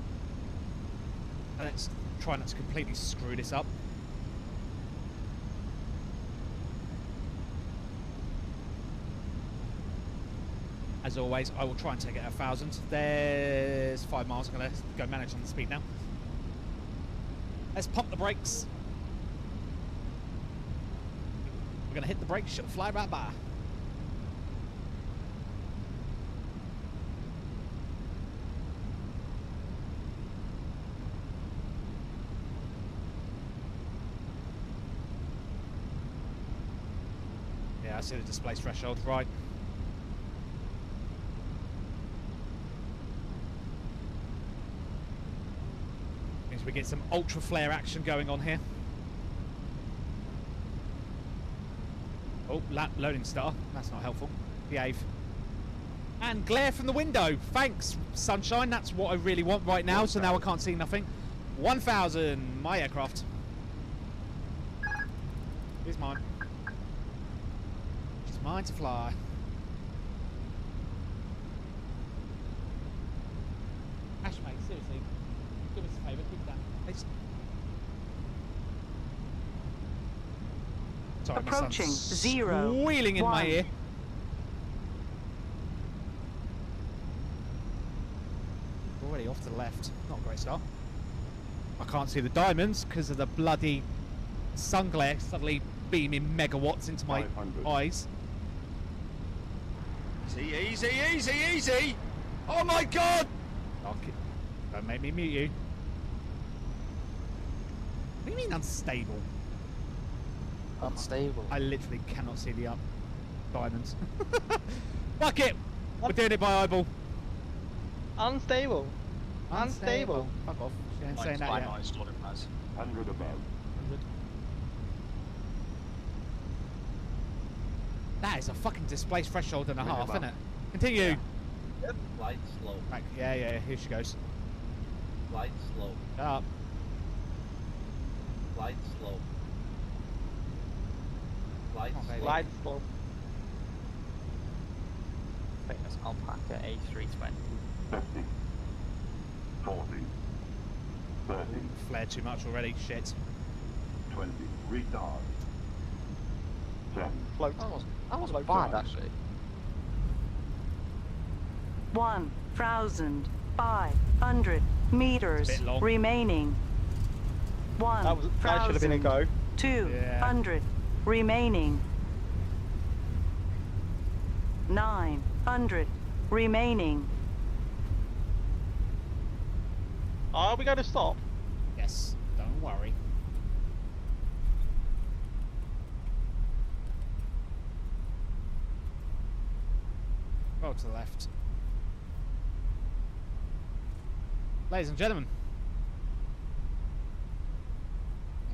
And let's try not to completely screw this up. As always, I will try and take it at 1,000. There's 5 miles. I'm going to go manage on the speed now. Let's pump the brakes. We're going to hit the brakes, she'll fly right by. Yeah, I see the display threshold, right. Means we get some ultra flare action going on here. Oh, loading star. That's not helpful. Behave. And glare from the window. Thanks, sunshine. That's what I really want right now. So now I can't see nothing. 1,000. My aircraft. Here's mine. It's mine to fly. Ash, mate, seriously. Do us a favour. Keep that. Please. Sorry, Approaching my son's 0. squealing in my ear. Already off to the left. Not a great start. I can't see the diamonds because of the bloody sun glare suddenly beaming megawatts into my eyes. Easy, easy, easy, easy! Oh my god! Okay. Don't make me mute you. What do you mean unstable? Unstable. I literally cannot see the diamonds. Fuck it! We're doing it by eyeball. Unstable. Unstable. Fuck off. She ain't saying that yet. 100 above. 100. That is a fucking display threshold and a half, isn't it? Continue. Yeah. Glide slow. Right, yeah, here she goes. Glide slow. Up. Glide slow. Glide slow. Glide slow. Famous Alpaca A320. 50. 40. 30. Flared too much already. Shit. 20. Retard. 10. Float. That wasn't bad, actually. 1,500 meters Bit long. remaining. That should have been a go. 200 remaining. 900 remaining. Are we going to stop? Yes. Don't worry. Roll to the left. Ladies and gentlemen.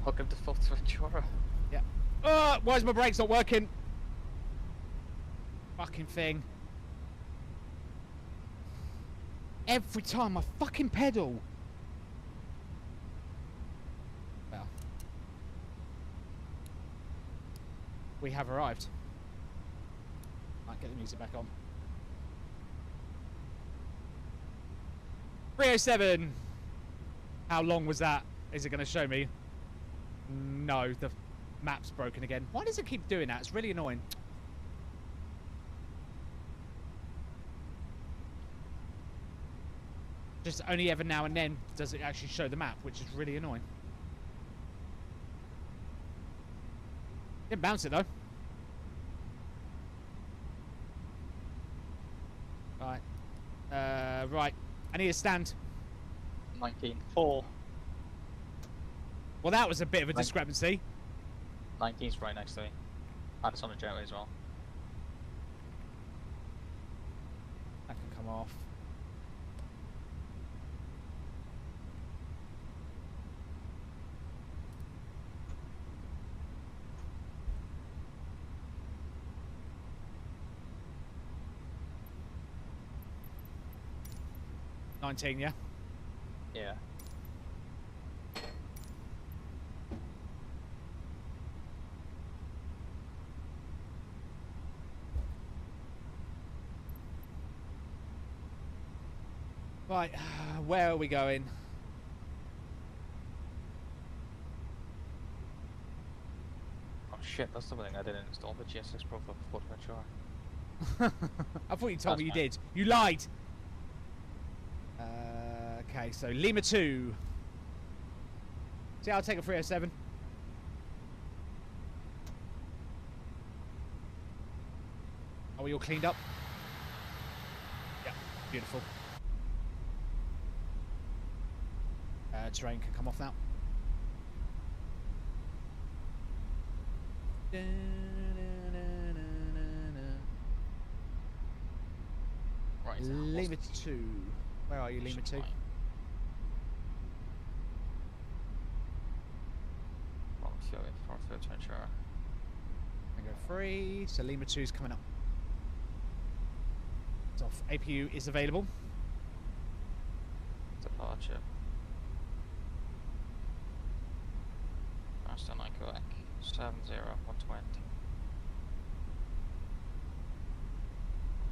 Welcome to Fuerteventura. Yeah. Why is my brakes not working? Fucking thing. Every time I fucking pedal. Well. We have arrived. Might get the music back on. 307. How long was that? Is it going to show me? No, the map's broken again. Why does it keep doing that? It's really annoying. Just only ever now and then does it actually show the map, which is really annoying. Didn't bounce it though. Right. Right. I need a stand. 19. 4. Well, that was a bit of a discrepancy. 19's right next to me. And it's on the jetway as well. That can come off. $19, yeah? Yeah. Right, where are we going? Oh shit, that's the thing I didn't install the GSX profile before Fuerteventura. I thought you told me you fine. did. You lied! Okay, so Lima 2. See, I'll take a 307. Are we all cleaned up? Yeah, beautiful. Terrain can come off now. Right, Lima 2. Where are you, Lima 2? For Fuerteventura. Tango 3. So Lima 2 is coming up. It's off. APU is available. Departure. Master 9 Quebec. 70 120.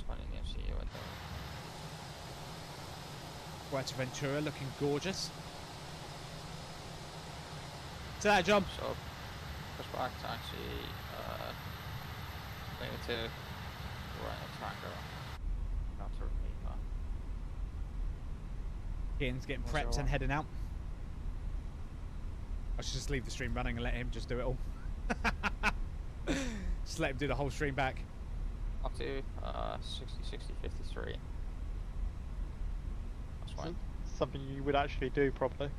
120 in the MCU window. Fuerteventura looking gorgeous. To that, John. So, push back taxi, Lima 2, right on Tango. Not to repeat that. Ian's getting What's prepped that and one? heading out. I should just leave the stream running and let him just do it all. Just let him do the whole stream back. Up to 60, 60, 53. That's fine. Something you would actually do properly.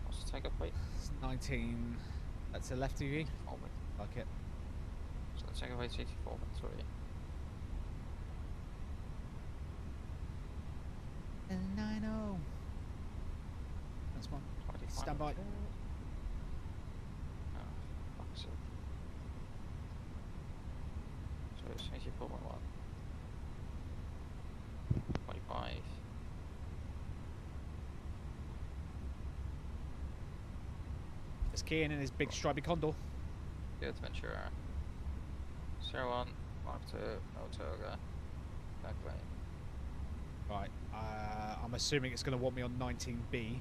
What's the take-up weight? It's 19. That's a left TV. Like it. So the take-up weight's 84.3. And 90. That's one. 25. Stand by. Oh, fuck's sake. So it's 84.1. 25. There's Kian in his big stripy condor. Good Ventura. 01, Mark 2, no Toga. Calculate. Right. I'm assuming it's going to want me on 19B.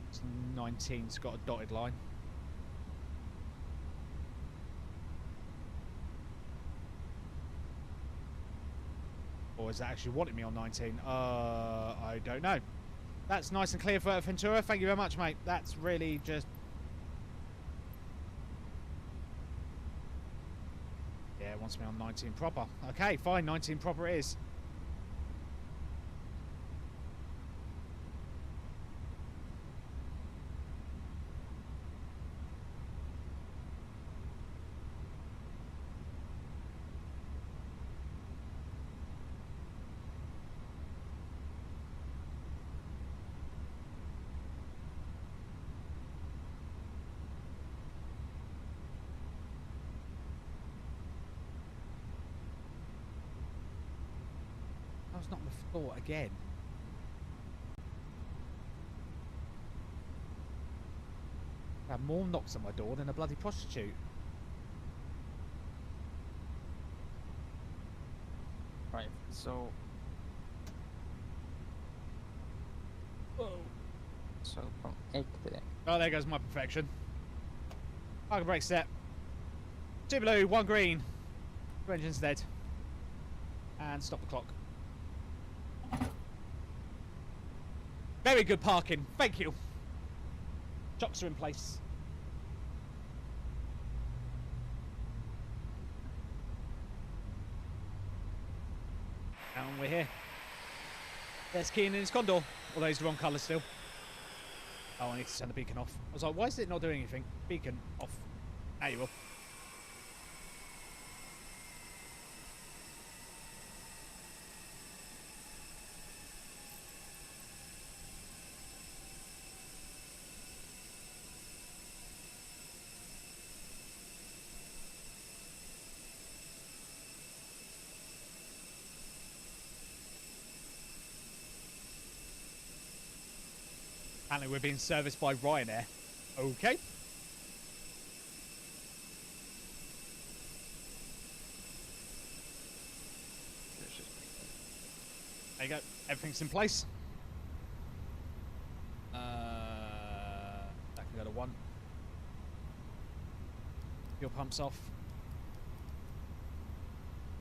It's 19's got a dotted line. Or is that actually wanting me on 19? I don't know. That's nice and clear for Ventura. Thank you very much, mate. That's really just... Yeah, it wants me on 19 proper. Okay, fine. 19 proper it is. That was not my thought again. I have more knocks on my door than a bloody prostitute. Right, so... Whoa. So from exiting. Oh, there goes my perfection. Parking brake set. 2 blue, 1 green. 2 engines dead. And stop the clock. Very good parking. Thank you. Chocks are in place. And we're here. There's Keane in his condor. Although he's the wrong colour still. Oh, I need to turn the beacon off. I was like, why is it not doing anything? Beacon off. There you will. Apparently we're being serviced by Ryanair. Okay. you go. Everything's in place. That can go to 1. Fuel pumps off.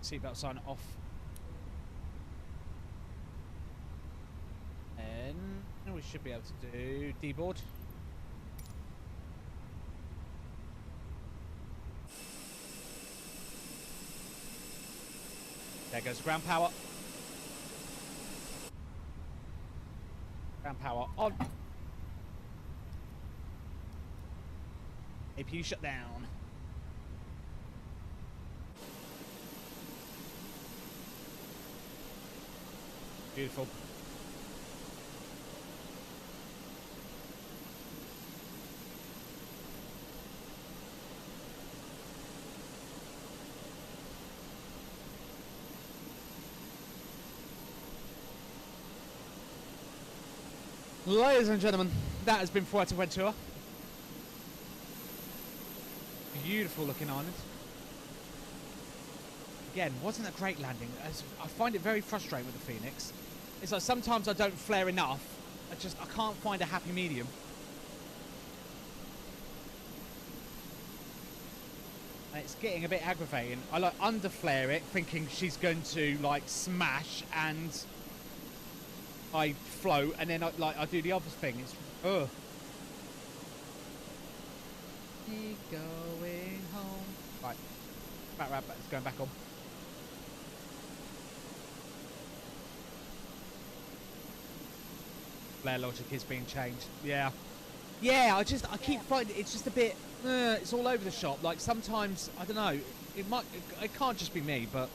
Seatbelt sign off. And we should be able to do D-board. There goes ground power. Ground power on. APU shut down. Beautiful. Ladies and gentlemen, that has been Fuerteventura. Beautiful looking island. Again, wasn't a great landing. I find it very frustrating with the Phoenix. It's like sometimes I don't flare enough. I can't find a happy medium. And it's getting a bit aggravating. I like under flare it, thinking she's going to like smash, and I float, and then I do the other thing. It's ugh. Me going home. Right, back right, it's going back on. Flare logic is being changed. Yeah, yeah. I keep finding it's just a bit. It's all over the shop. Like sometimes I don't know. It can't just be me, but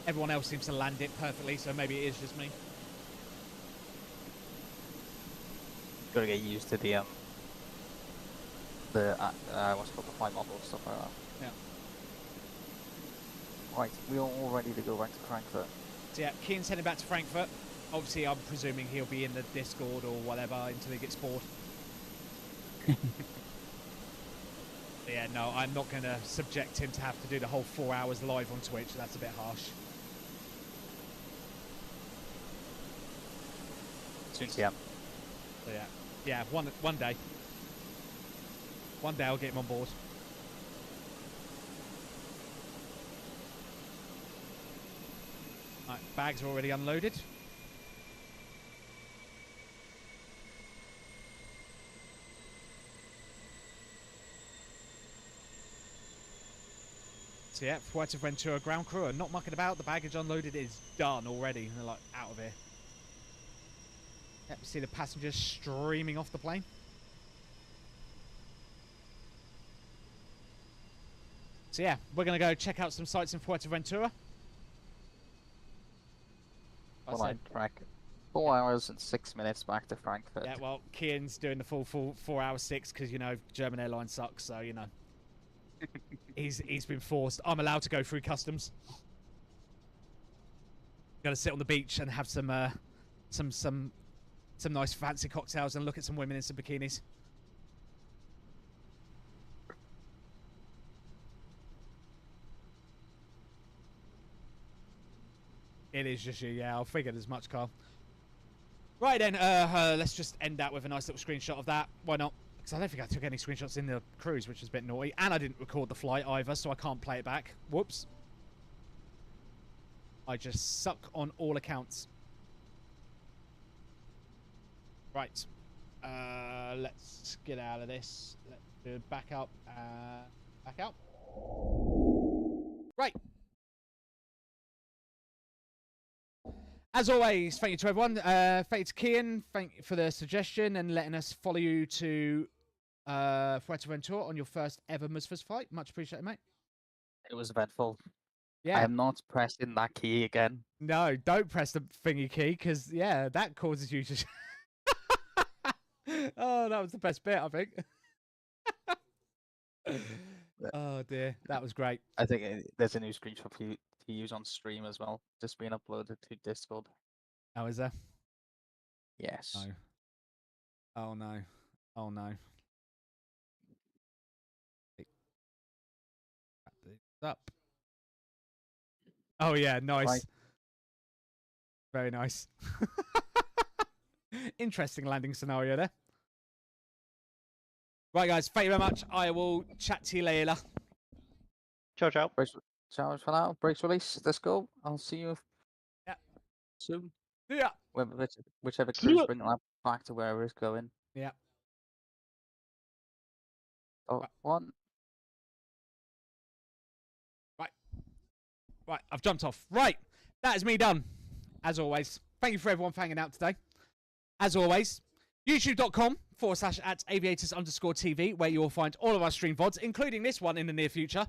everyone else seems to land it perfectly. So maybe it is just me. Gotta get used to the what's it called, the flight model and stuff like that. Yeah. Right, we're all ready to go back to Frankfurt. So yeah, Keane's heading back to Frankfurt. Obviously, I'm presuming he'll be in the Discord or whatever until he gets bored. Yeah, no, I'm not going to subject him to have to do the whole 4 hours live on Twitch. That's a bit harsh. Soon to him. So yeah, yeah, one day. One day I'll get him on board. Right, bags are already unloaded. So yeah, Fuerteventura ground crew are not mucking about. The baggage unloaded is done already. They're like out of here. Yep, see the passengers streaming off the plane. So yeah, we're going to go check out some sites in Fuerteventura. Well, track 4 hours and 6 minutes back to Frankfurt. Yeah, well, Kian's doing the full 4 hours 6 because, you know, German airlines suck, so, you know. he's been forced. I'm allowed to go through customs. Gonna sit on the beach and have some nice fancy cocktails and look at some women in some bikinis. It is just you, yeah. I figured as much, Carl. Right then, let's just end that with a nice little screenshot of that. Why not? Because I don't think I took any screenshots in the cruise, which was a bit naughty. And I didn't record the flight either, so I can't play it back. Whoops. I just suck on all accounts. Right. Let's get out of this. Let's do back up. Back out. Right. As always, thank you to everyone. Thank you to Kian. Thank you for the suggestion and letting us follow you to Fuerteventura on your first ever Musfas flight. Much appreciated, mate. It was eventful. Yeah. I am not pressing that key again. No, don't press the thingy key because, yeah, that causes you to... Oh, that was the best bit, I think. Oh, dear. That was great. I think there's a new screenshot for you to use on stream as well. Just being uploaded to Discord. Oh, is there? Yes. No. Oh, no. Oh, no. Up. Oh, yeah, nice. Right. Very nice. Interesting landing scenario there. Right, guys. Thank you very much. I will chat to you later. Ciao, ciao. Ciao for now. Brakes release. Let's go. I'll see you soon. Yeah. Whichever crew's bringing that back to wherever it's going. Yeah. Oh, one. Right, I've jumped off. Right, that is me done. As always, thank you for everyone for hanging out today. As always, youtube.com/@aviators_TV, where you will find all of our stream VODs, including this one in the near future.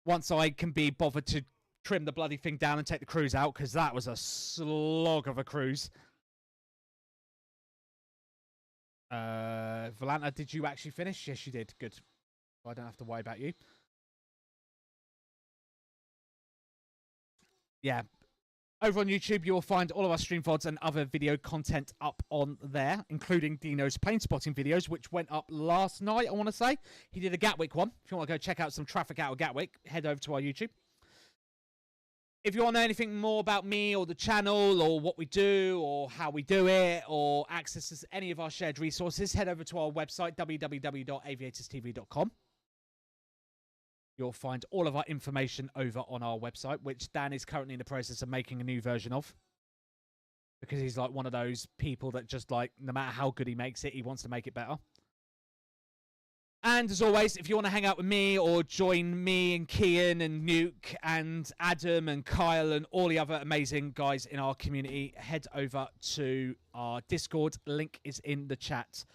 Once I can be bothered to trim the bloody thing down and take the cruise out, because that was a slog of a cruise. Valanta, did you actually finish? Yes, you did. Good. I don't have to worry about you. Yeah. Over on YouTube, you'll find all of our stream VODs and other video content up on there, including Dino's plane spotting videos, which went up last night, I want to say. He did a Gatwick one. If you want to go check out some traffic out of Gatwick, head over to our YouTube. If you want to know anything more about me or the channel or what we do or how we do it or access to any of our shared resources, head over to our website, www.aviatorstv.com. You'll find all of our information over on our website, which Dan is currently in the process of making a new version of. Because he's like one of those people that just like, no matter how good he makes it, he wants to make it better. And as always, if you want to hang out with me or join me and Kian and Nuke and Adam and Kyle and all the other amazing guys in our community, head over to our Discord. Link is in the chat.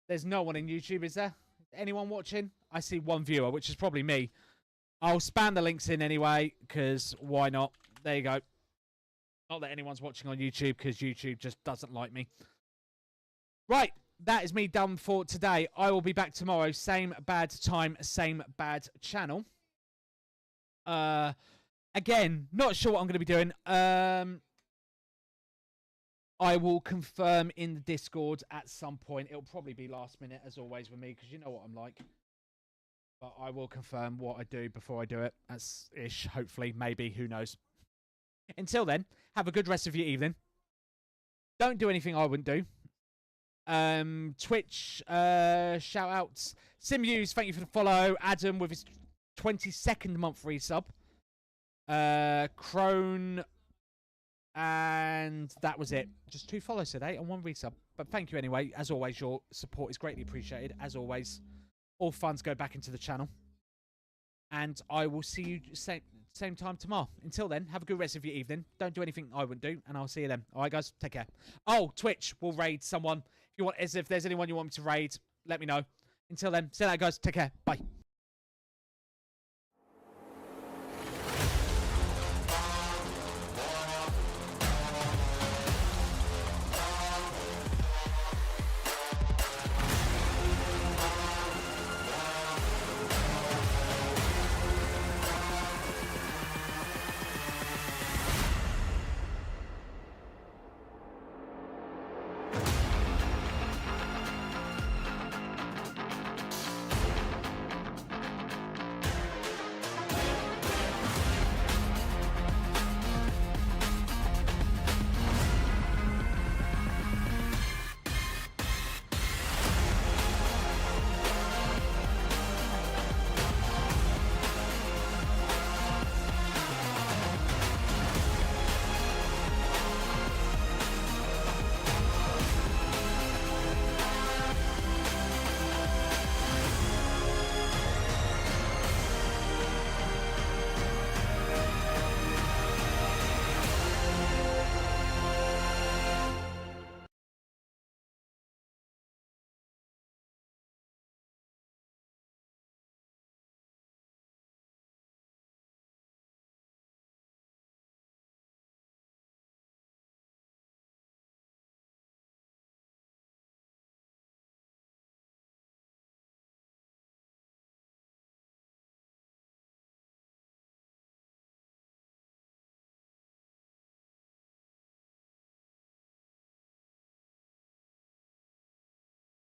There's no one in YouTube, is there? Anyone watching? I see one viewer, which is probably me. I'll spam the links in anyway, because why not? There you go. Not that anyone's watching on YouTube, because YouTube just doesn't like me. Right, that is me done for today. I will be back tomorrow. Same bad time, same bad channel. Again, not sure what I'm going to be doing. I will confirm in the Discord at some point. It'll probably be last minute, as always, with me, because you know what I'm like. But I will confirm what I do before I do it. That's ish, hopefully, maybe, who knows. Until then, have a good rest of your evening. Don't do anything I wouldn't do. Twitch, shout outs. Simuse, thank you for the follow. Adam with his 22nd month resub. Crone, and that was it. Just 2 follows today and 1 resub. But thank you anyway. As always, your support is greatly appreciated. As always, all funds go back into the channel. And I will see you same time tomorrow. Until then, have a good rest of your evening. Don't do anything I wouldn't do, and I'll see you then. All right, guys, take care. Oh, Twitch will raid someone. If there's anyone you want me to raid, let me know. Until then, see you later, guys. Take care. Bye.